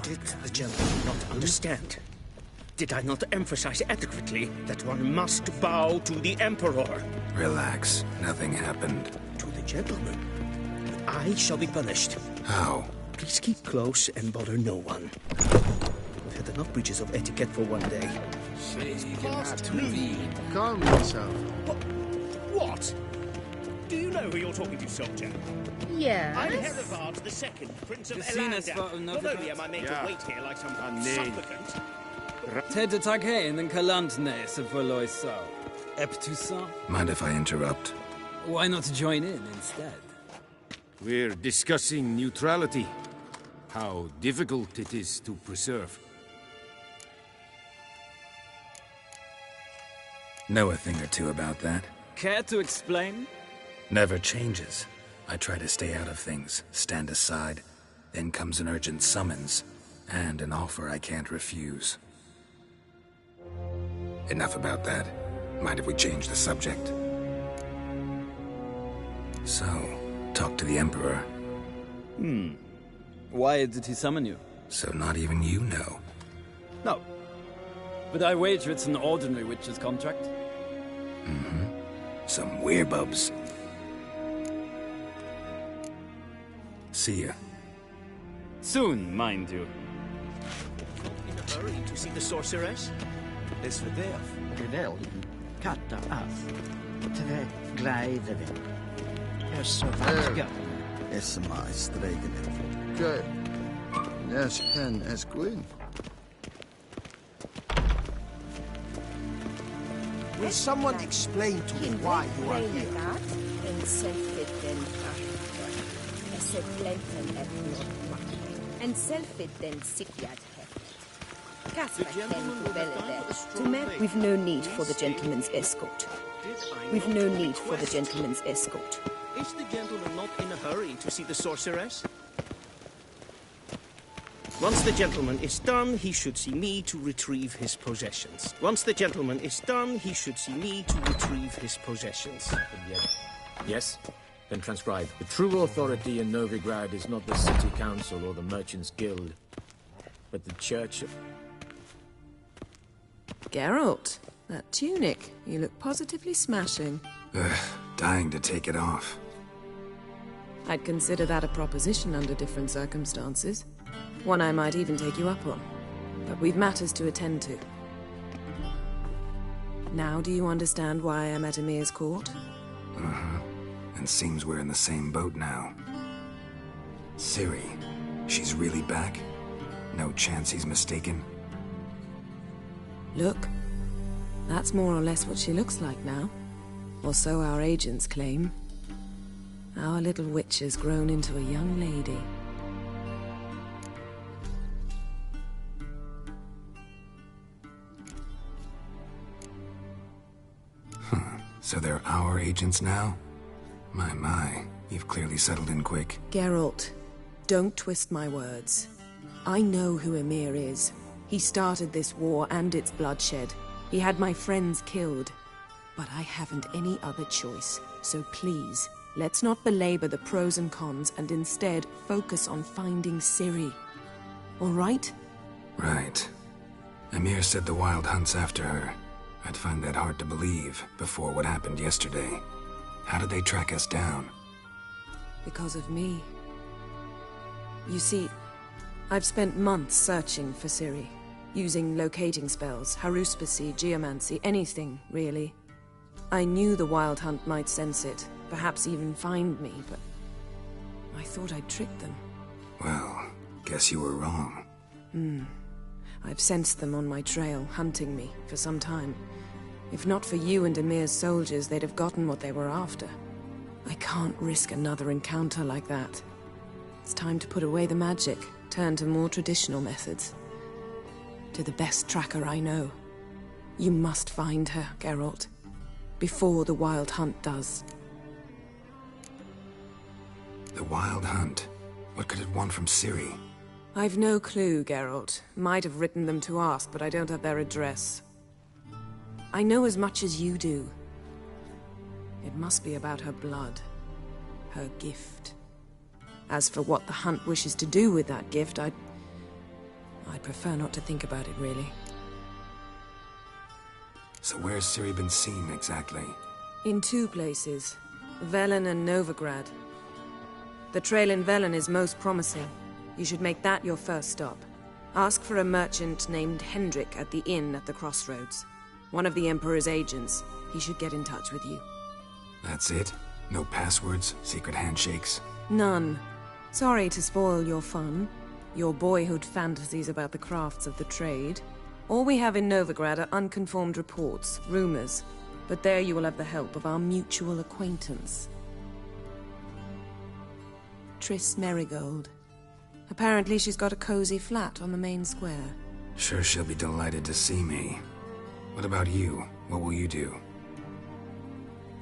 Did the gentleman not understand? Did I not emphasize adequately that one must bow to the Emperor? Relax. Nothing happened. To the gentleman. But I shall be punished. How? Please keep close and bother no one. We've had enough breaches of etiquette for one day. Calm yourself. What? Do you know who you're talking to, soldier? Yes. I'm Herivard the Second, Prince of Elandar. Not only am I made to wait here like some supplicant... Ted Taghain and Kalantnes of Valoisau. Eptusa? Mind if I interrupt? Why not join in instead? We're discussing neutrality. How difficult it is to preserve. Know a thing or two about that. Care to explain? Never changes. I try to stay out of things, stand aside. Then comes an urgent summons, and an offer I can't refuse. Enough about that. Mind if we change the subject? So, talk to the Emperor. Why did he summon you? So not even you know. No. But I wager it's an ordinary witch's contract. Mm-hmm. Some werebubs. See ya. Soon, mind you. In a hurry to see the sorceress? Es verderf, geweld, katta af. Tre glijden. Så vacker. SMI streken het. Good. Yes, pen as queen. Will someone explain to me why you are here? En selfie den sikkert We've no need for the gentleman's escort. We've no need for the gentleman's escort. Is the gentleman not in a hurry to see the sorceress? Once the gentleman is done, he should see me to retrieve his possessions. Once the gentleman is done, he should see me to retrieve his possessions. Yes? Then transcribe. The true authority in Novigrad is not the city council or the merchants' guild, but the church of... Geralt, that tunic. You look positively smashing. Ugh, dying to take it off. I'd consider that a proposition under different circumstances. One I might even take you up on. But we've matters to attend to. Now do you understand why I'm at Emir's court? Uh-huh. And seems we're in the same boat now. Ciri, she's really back? No chance he's mistaken? Look, that's more or less what she looks like now. Or so our agents claim. Our little witch has grown into a young lady. So they're our agents now? My, you've clearly settled in quick. Geralt, don't twist my words. I know who Emir is. He started this war and its bloodshed. He had my friends killed. But I haven't any other choice. So please, let's not belabor the pros and cons and instead focus on finding Ciri. All right? Right. Emir said the Wild hunt's after her. I'd find that hard to believe before what happened yesterday. How did they track us down? Because of me. You see, I've spent months searching for Ciri, using locating spells, haruspicy, geomancy, anything, really. I knew the Wild Hunt might sense it, perhaps even find me, but I thought I'd tricked them. Well, guess you were wrong. I've sensed them on my trail, hunting me, for some time. If not for you and Emir's soldiers, they'd have gotten what they were after. I can't risk another encounter like that. It's time to put away the magic, turn to more traditional methods. to the best tracker I know. You must find her, Geralt, before the Wild Hunt does. The Wild Hunt? What could it want from Ciri? I've no clue, Geralt. Might have written them to ask, but I don't have their address. I know as much as you do. It must be about her blood. Her gift. As for what the Hunt wishes to do with that gift, I'd prefer not to think about it, really. So where's Ciri been seen, exactly? In 2 places. Velen and Novigrad. The trail in Velen is most promising. You should make that your first stop. Ask for a merchant named Hendrik at the inn at the crossroads. One of the Emperor's agents. He should get in touch with you. That's it? No passwords? Secret handshakes? None. Sorry to spoil your fun. Your boyhood fantasies about the crafts of the trade. All we have in Novigrad are unconfirmed reports, rumors. But there you will have the help of our mutual acquaintance. Triss Merigold. Apparently she's got a cozy flat on the main square. Sure she'll be delighted to see me. What about you? What will you do?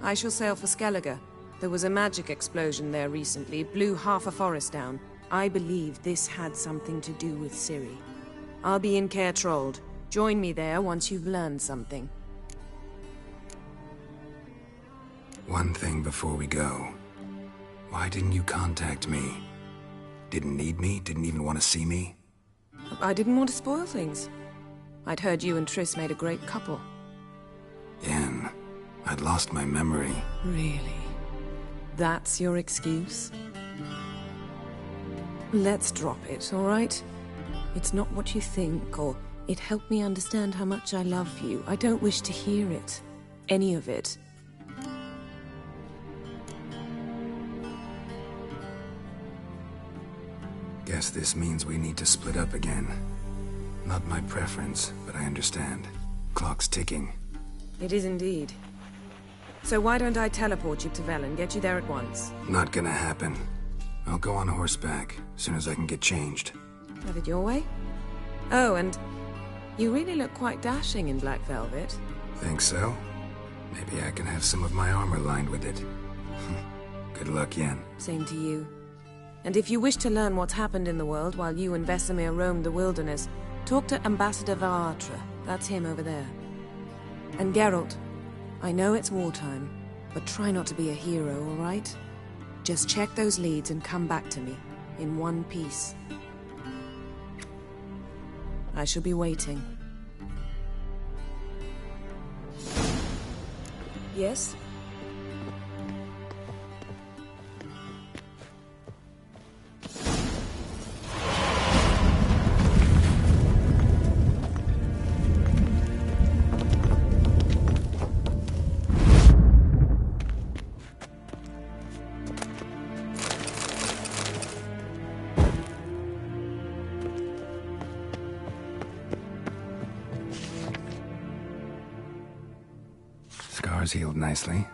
I shall sail for Skellige. There was a magic explosion there recently, blew half a forest down. I believe this had something to do with Ciri. I'll be in Caer Trold. Join me there once you've learned something. One thing before we go. Why didn't you contact me? Didn't need me? Didn't even want to see me? I didn't want to spoil things. I'd heard you and Triss made a great couple. Yen, I'd lost my memory. Really? That's your excuse? Let's drop it, all right? It's not what you think, or it helped me understand how much I love you. I don't wish to hear it. Any of it. Guess this means we need to split up again. Not my preference, but I understand. Clock's ticking. It is indeed. So why don't I teleport you to Velen, get you there at once? Not gonna happen. I'll go on horseback, as soon as I can get changed. Have it your way? Oh, and you really look quite dashing in black velvet. Think so? Maybe I can have some of my armor lined with it. Good luck, Yen. Same to you. And if you wish to learn what's happened in the world while you and Vesemir roamed the wilderness, talk to Ambassador Varatra. That's him over there. And Geralt, I know it's wartime, but try not to be a hero, all right? Just check those leads and come back to me, in one piece. I shall be waiting. Yes? Scars healed nicely.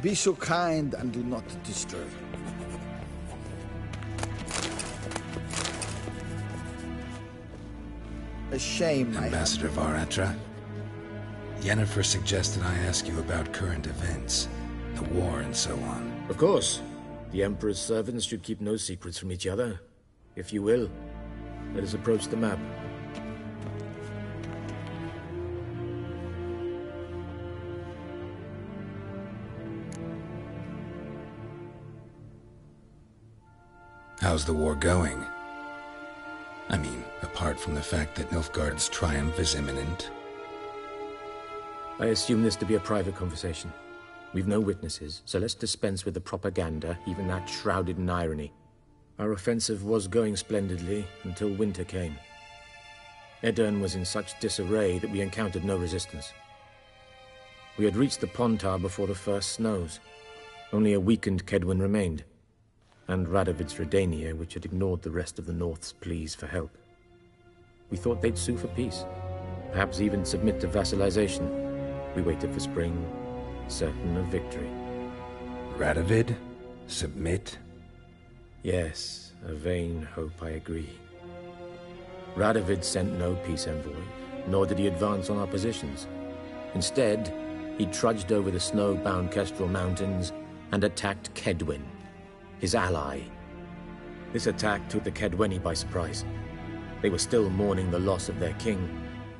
Be so kind and do not disturb. A shame, Ambassador Varatra. Yennefer suggested I ask you about current events, the war and so on. Of course. The Emperor's servants should keep no secrets from each other. If you will, let us approach the map. How's the war going? I mean, apart from the fact that Nilfgaard's triumph is imminent. I assume this to be a private conversation. We've no witnesses, so let's dispense with the propaganda, even that shrouded in irony. Our offensive was going splendidly until winter came. Edirn was in such disarray that we encountered no resistance. We had reached the Pontar before the first snows. Only a weakened Kedwen remained, and Radovid's Redania, which had ignored the rest of the North's pleas for help. We thought they'd sue for peace, perhaps even submit to vassalization. We waited for spring, certain of victory. Radovid? Submit? Yes, a vain hope, I agree. Radovid sent no peace envoy, nor did he advance on our positions. Instead, he trudged over the snow-bound Kestrel Mountains and attacked Kedwen, his ally. This attack took the Kedweni by surprise. They were still mourning the loss of their king.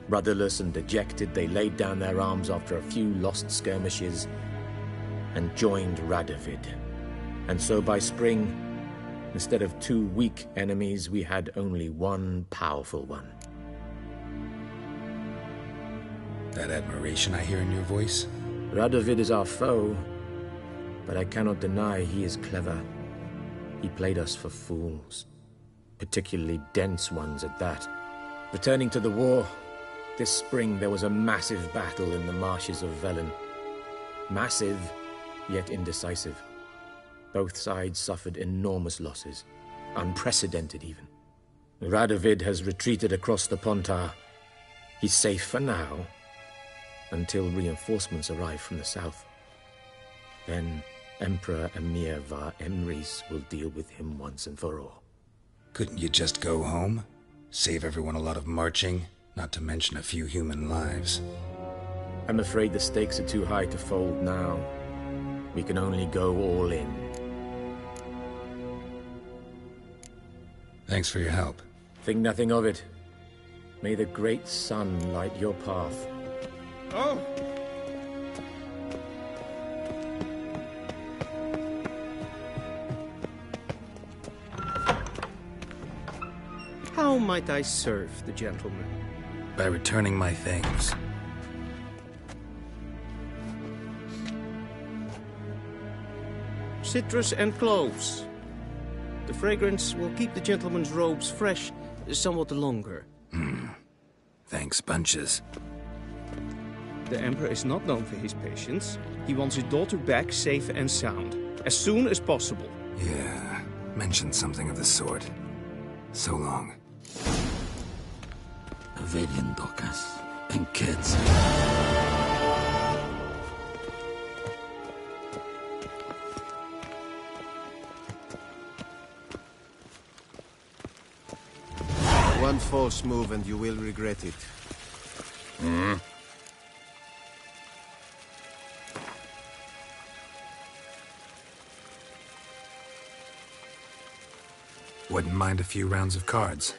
Rudderless and dejected, they laid down their arms after a few lost skirmishes and joined Radovid. And so by spring, instead of 2 weak enemies, we had only one powerful one. That admiration I hear in your voice? Radovid is our foe, but I cannot deny he is clever. He played us for fools, particularly dense ones at that. Returning to the war, this spring there was a massive battle in the marshes of Velen. Massive, yet indecisive. Both sides suffered enormous losses, unprecedented even. Radovid has retreated across the Pontar. He's safe for now, until reinforcements arrive from the south. Then Emperor Emir var Emrys will deal with him once and for all. Couldn't you just go home? Save everyone a lot of marching, not to mention a few human lives. I'm afraid the stakes are too high to fold now. We can only go all in. Thanks for your help. Think nothing of it. May the great sun light your path. Oh! How might I serve the gentleman? By returning my things. Citrus and cloves. The fragrance will keep the gentleman's robes fresh somewhat longer. Thanks, bunches. The Emperor is not known for his patience. He wants his daughter back safe and sound, as soon as possible. Yeah, mentioned something of the sort. So long. Avelian Docas and kids. One false move and you will regret it. Wouldn't mind a few rounds of cards.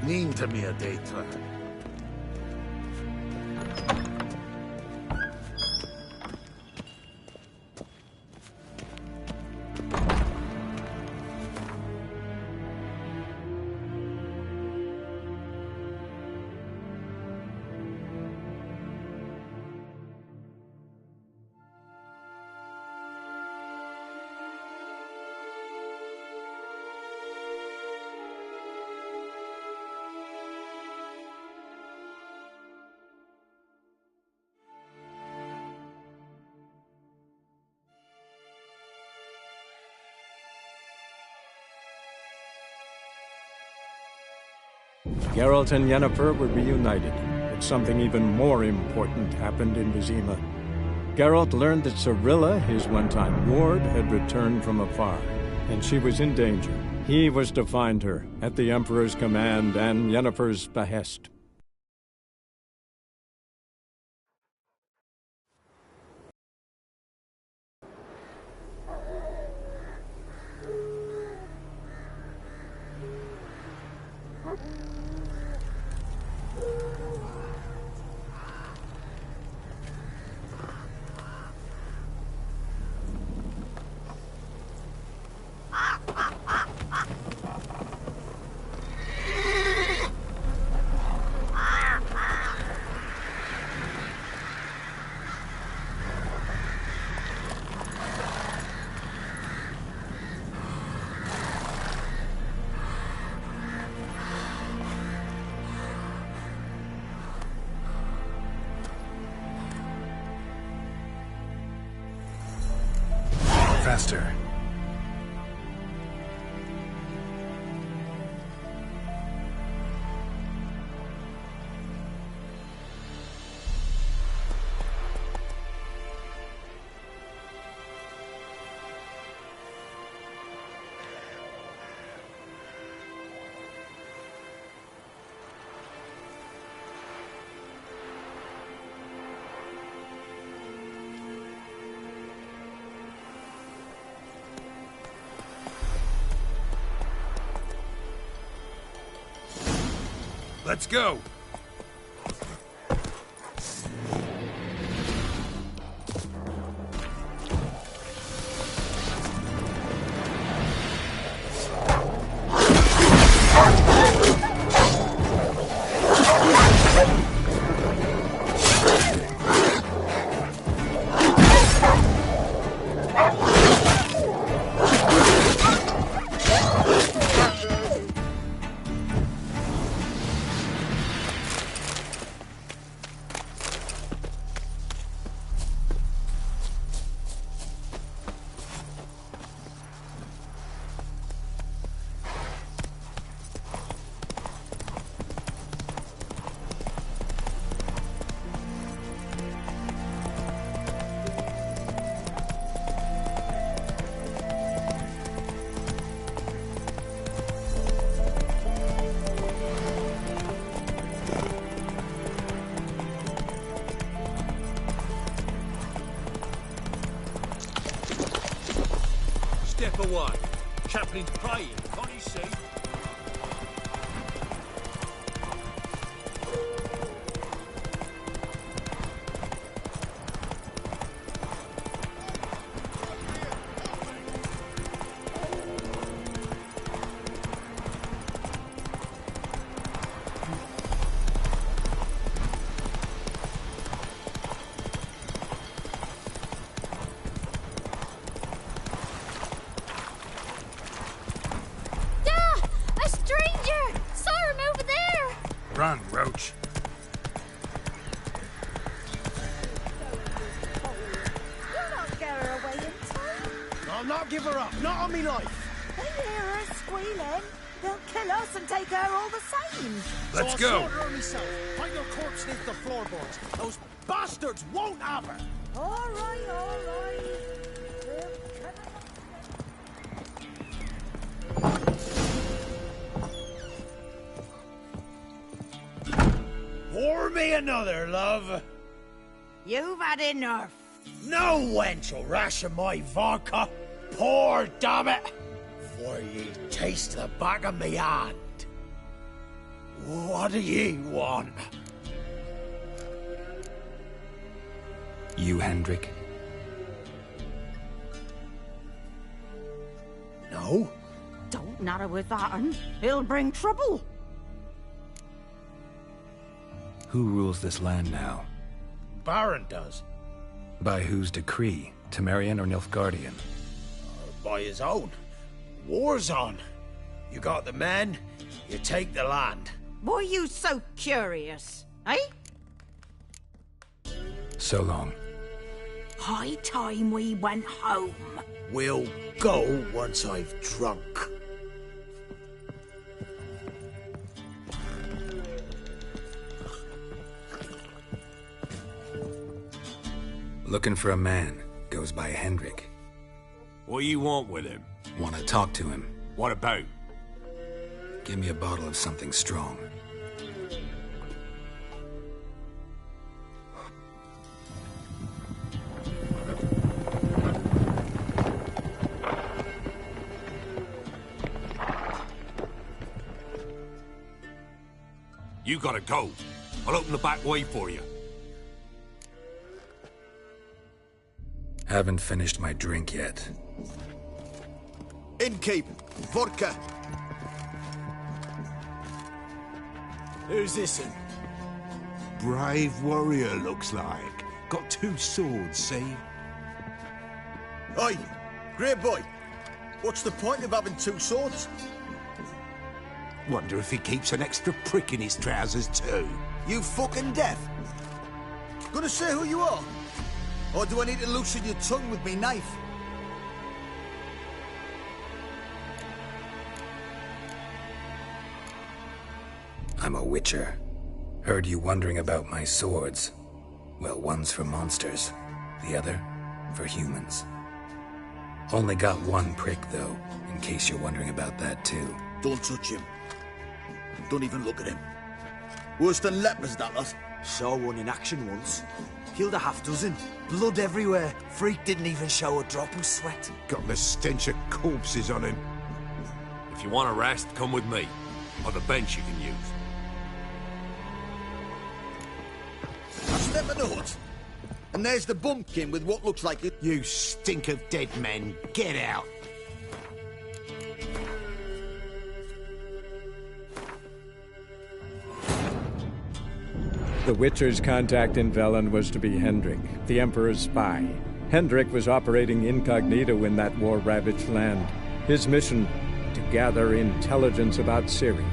Nín to me a data. Geralt and Yennefer were reunited, but something even more important happened in Vizima. Geralt learned that Cirilla, his one-time ward, had returned from afar, and she was in danger. He was to find her, at the Emperor's command and Yennefer's behest. Faster. Let's go! Step away. Chaplin's praying, can't you see? Run, Roach. You'll not get her away in time. I'll not give her up. Not on me life. They hear her squealing. They'll kill us and take her all the same. Let's so go. I'll sort her myself. Find her corpse beneath the floorboards. Those bastards won't have her. All right, all right. Pour me another, love. You've had enough. No wench will ration my vodka. Pour, damn it. For ye taste the back of me hand. What do ye want? You, Hendrik? No. Don't natter with that, un. It'll bring trouble. Who rules this land now? Baron does. By whose decree? Temerian or Nilfgaardian? By his own. War's on. You got the men, you take the land. Why are you so curious, eh? So long. High time we went home. We'll go once I've drunk. Looking for a man. Goes by Hendrik. What do you want with him? Want to talk to him. What about? Give me a bottle of something strong. You gotta go. I'll open the back way for you. Haven't finished my drink yet. Innkeep, vodka. Who's this in? Brave warrior, looks like. Got 2 swords, see? Oi, great boy. What's the point of having 2 swords? Wonder if he keeps an extra prick in his trousers, too. You fucking deaf? Gonna say who you are? Or do I need to loosen your tongue with me knife? I'm a witcher. Heard you wondering about my swords. Well, one's for monsters, the other for humans. Only got 1 prick, though, in case you're wondering about that, too. Don't touch him. Don't even look at him. Worse than lepers, that lot. Saw one in action once. Killed a half-dozen. Blood everywhere. Freak didn't even show a drop of sweat. Got the stench of corpses on him. If you want a rest, come with me. Or the bench you can use. I step in the hut, and there's the bumpkin with what looks like it. You stink of dead men. Get out. The Witcher's contact in Velen was to be Hendrik, the Emperor's spy. Hendrik was operating incognito in that war-ravaged land. His mission, to gather intelligence about Ciri.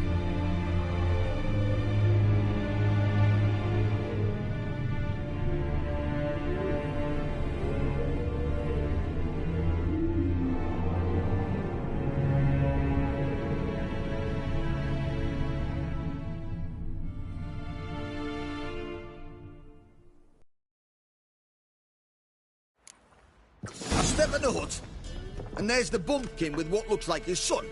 I step in the hut, and there's the bumpkin with what looks like his son.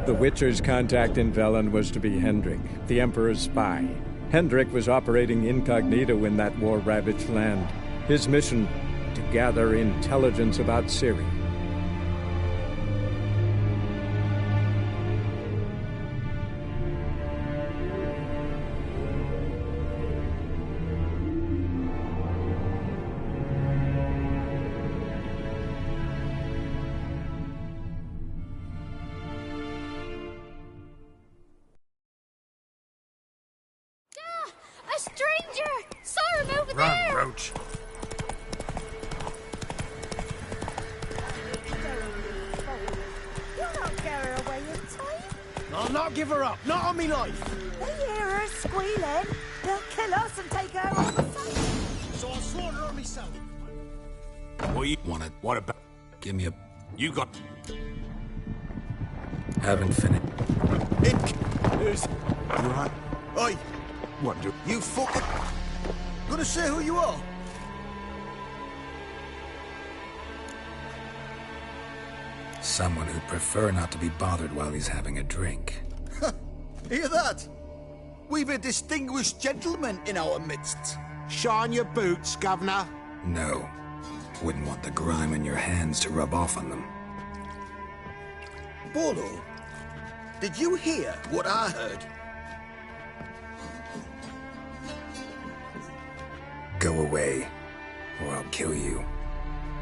The Witcher's contact in Velen was to be Hendrik, the Emperor's spy. Hendrik was operating incognito in that war-ravaged land. His mission, to gather intelligence about Ciri. A stranger! Saw him over Run, there! Roach. You'll not get her away in time. I'll not give her up. Not on me life. They hear her squealing. They'll kill us and take her on the side. So I'll slaughter her myself. What you Want it? What about? Give me a... You got... Haven't finished. Who's... Right. Oi, Wonder... you fucking... Gonna say who you are? Someone who'd prefer not to be bothered while he's having a drink. Hear that? We've a distinguished gentleman in our midst. Shine your boots, governor. No. Wouldn't want the grime on your hands to rub off on them. Bolo, did you hear what I heard? Go away, or I'll kill you.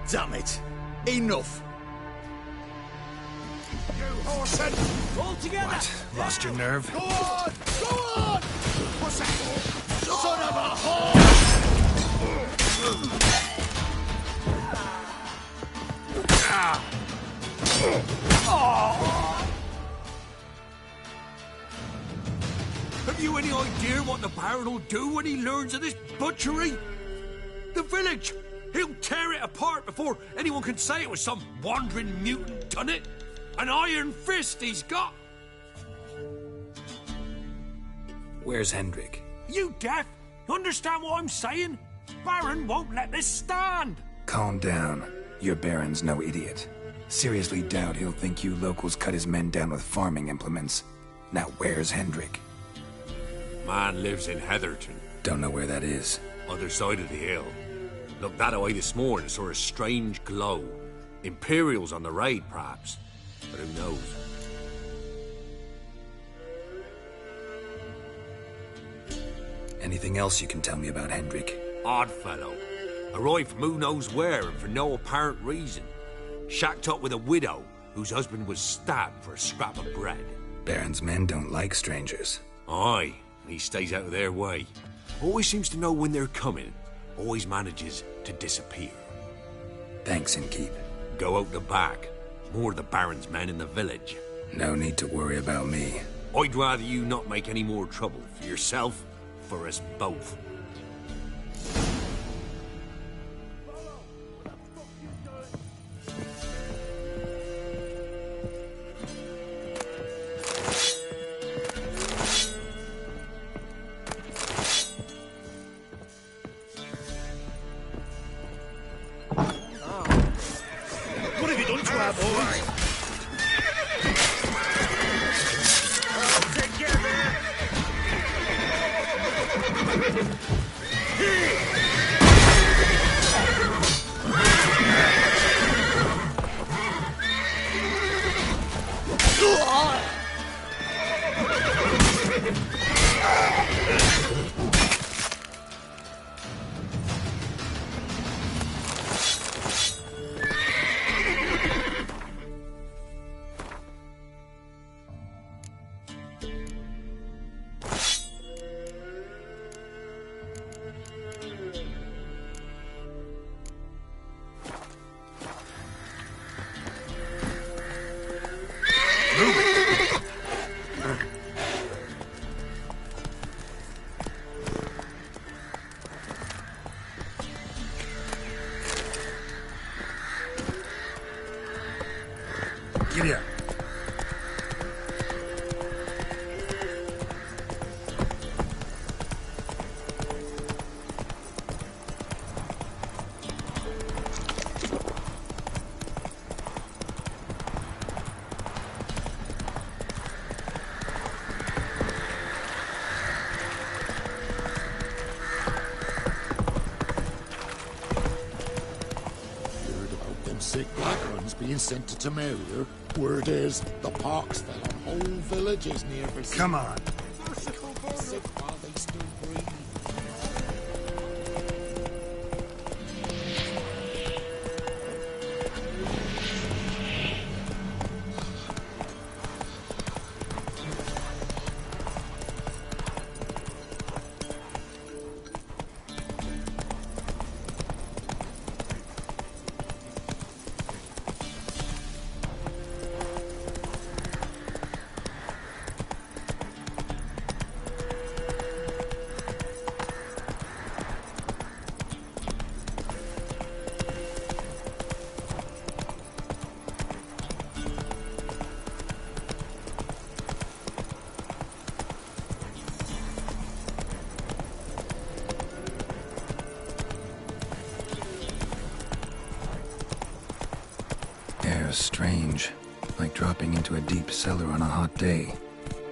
Damn it! Enough! You horsehead! All together! What? Lost your nerve? Go on! Go on! What's that? Son of a whore! Have you any idea what the Baron will do when he learns of this butchery? The village! He'll tear it apart before anyone can say it was some wandering mutant done it. An iron fist he's got! Where's Hendrik? You deaf? Understand what I'm saying? Baron won't let this stand! Calm down. Your Baron's no idiot. Seriously doubt he'll think you locals cut his men down with farming implements. Now where's Hendrik? Man lives in Heatherton. Don't know where that is. Other side of the hill. Looked that away this morning, saw a strange glow. Imperials on the raid, perhaps. But who knows? Anything else you can tell me about Hendrik? Odd fellow. Arrived from who knows where and for no apparent reason. Shacked up with a widow whose husband was stabbed for a scrap of bread. Baron's men don't like strangers. Aye, he stays out of their way. Always seems to know when they're coming. Always manages to disappear. Thanks, Innkeep. Go out the back. More of the Baron's men in the village. No need to worry about me. I'd rather you not make any more trouble for yourself, for us both. What have you done to our boys? Giddy up. Sick black ones being sent to Temeria. Word is, the pox fell on whole villages near Versailles. Come on. Sick while they still breathe. Air's strange, like dropping into a deep cellar on a hot day.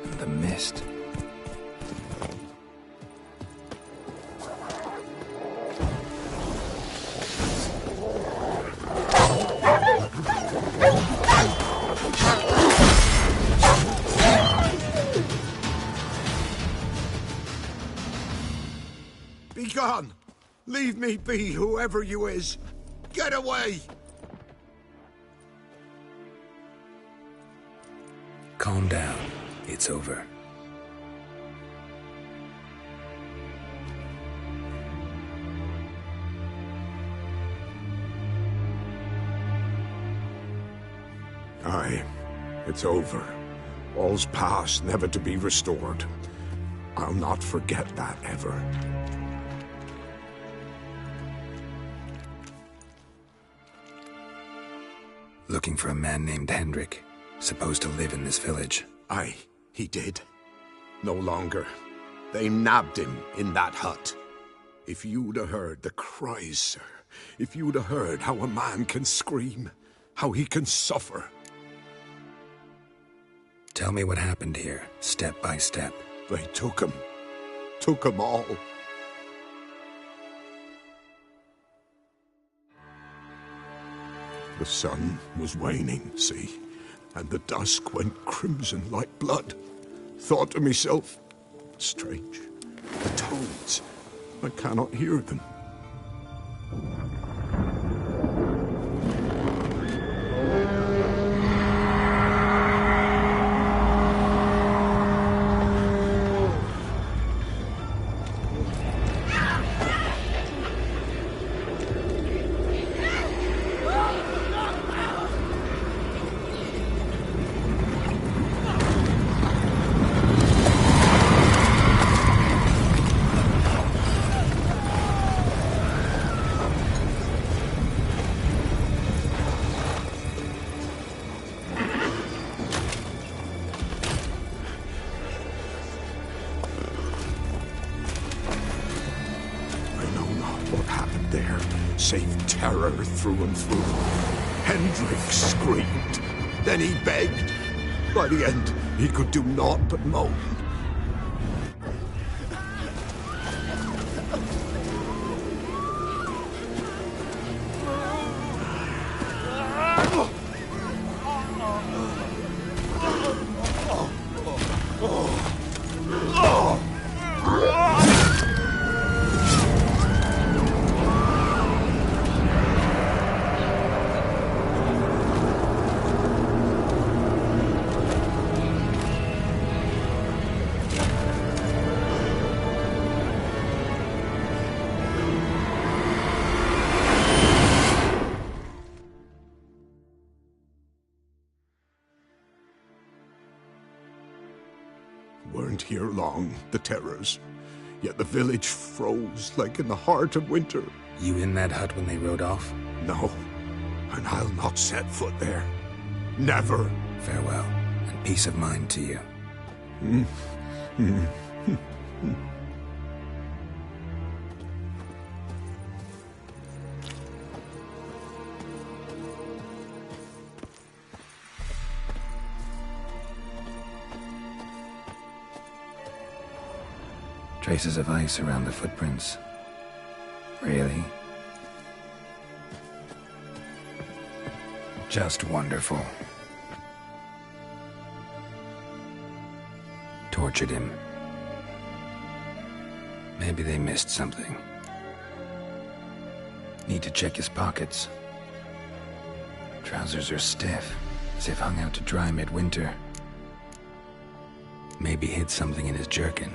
And the mist. Leave me be, whoever you is. Get away! Calm down. It's over. Aye, it's over. All's past, never to be restored. I'll not forget that ever. Looking for a man named Hendrik, supposed to live in this village. Aye, he did. No longer. They nabbed him in that hut. If you'd have heard the cries, sir, if you'd have heard how a man can scream, how he can suffer. Tell me what happened here, step by step. They took him. Took them all. The sun was waning, see, and the dusk went crimson like blood. Thought to myself, strange, the toads, I cannot hear them. Save terror through and through. Hendrik screamed. Then he begged. By the end, he could do naught but moan. Weren't here long, the terrors. Yet the village froze like in the heart of winter. You in that hut when they rode off? No, and I'll not set foot there. Never. Farewell, and peace of mind to you. Traces of ice around the footprints. Really? Just wonderful. Tortured him. Maybe they missed something. Need to check his pockets. Trousers are stiff, as if hung out to dry midwinter. Maybe hid something in his jerkin.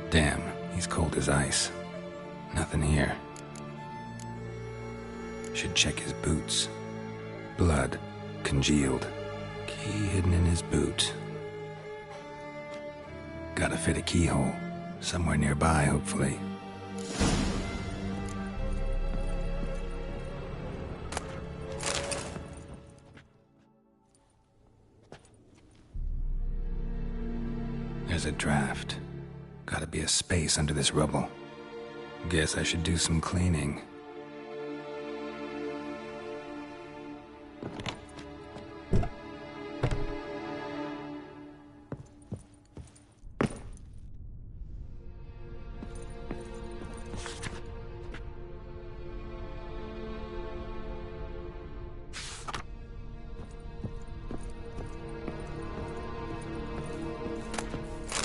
Damn, he's cold as ice. Nothing here. Should check his boots. Blood, congealed. Key hidden in his boot. Gotta fit a keyhole. Somewhere nearby, hopefully. There's a draft. Gotta be a space under this rubble. Guess I should do some cleaning.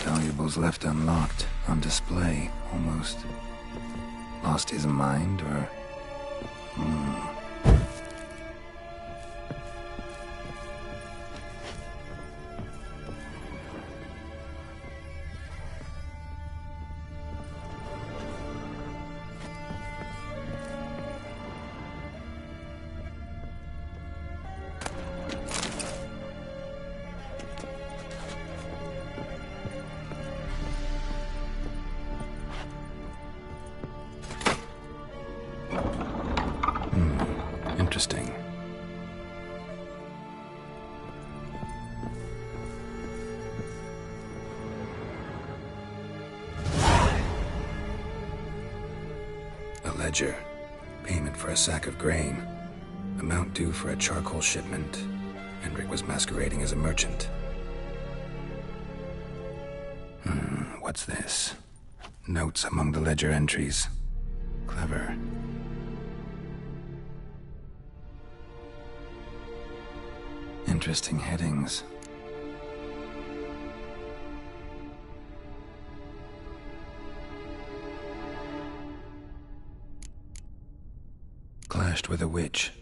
Valuables left unlocked, on display, almost. Lost his mind, or... Interesting. A ledger. Payment for a sack of grain. Amount due for a charcoal shipment. Hendrik was masquerading as a merchant. What's this? Notes among the ledger entries. Clever. Interesting headings. Clashed with a witch.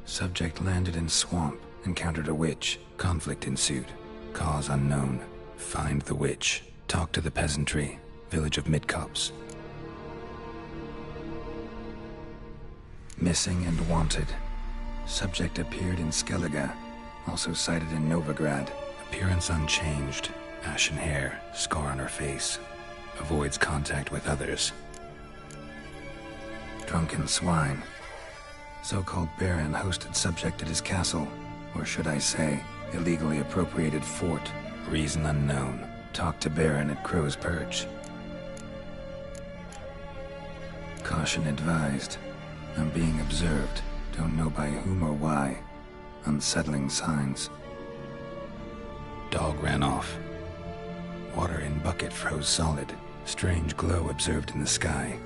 Subject landed in swamp, encountered a witch. Conflict ensued. Cause unknown. Find the witch. Talk to the peasantry. Village of Midcopse. Missing and wanted. Subject appeared in Skellige. Also sighted in Novigrad. Appearance unchanged. Ashen hair, scar on her face. Avoids contact with others. Drunken swine. So-called Baron hosted subject at his castle. Or should I say, illegally appropriated fort. Reason unknown. Talked to Baron at Crow's Perch. Caution advised. I'm being observed. Don't know by whom or why. Unsettling signs. Dog ran off. Water in bucket froze solid. Strange glow observed in the sky.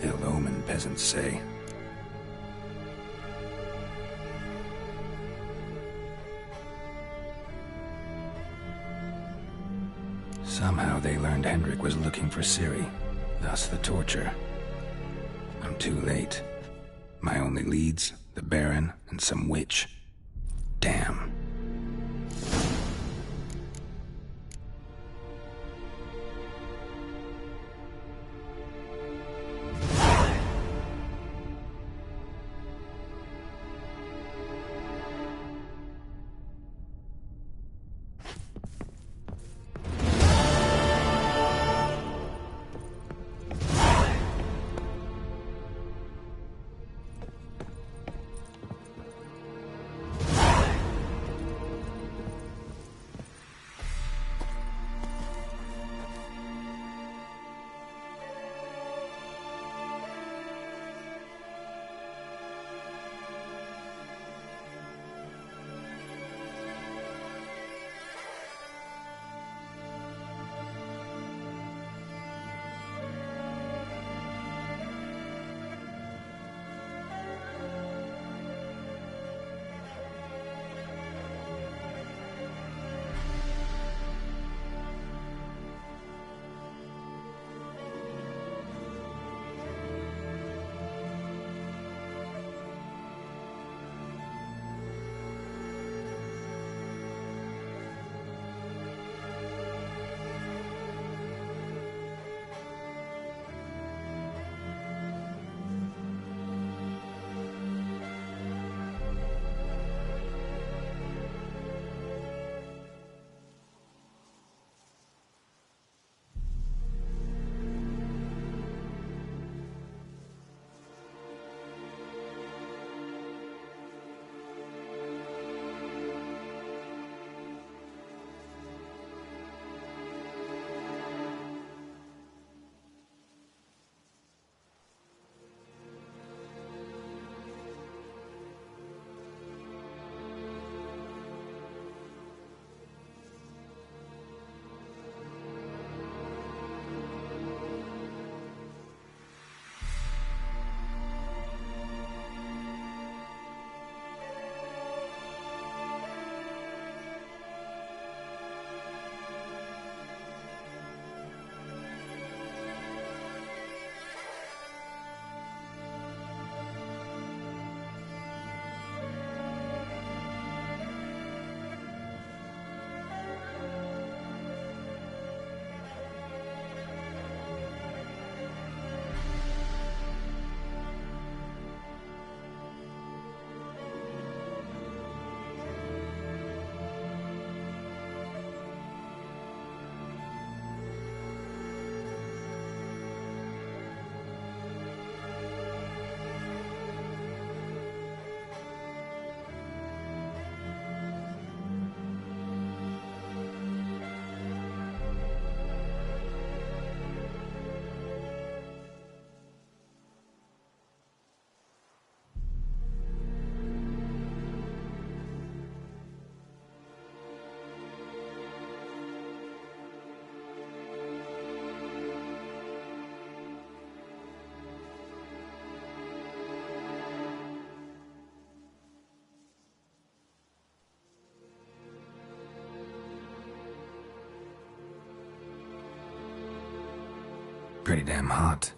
Ill omen, peasants say. Somehow they learned Hendrik was looking for Ciri. Thus the torture. I'm too late. My only leads, the Baron and some witch. Damn. pretty damn hot.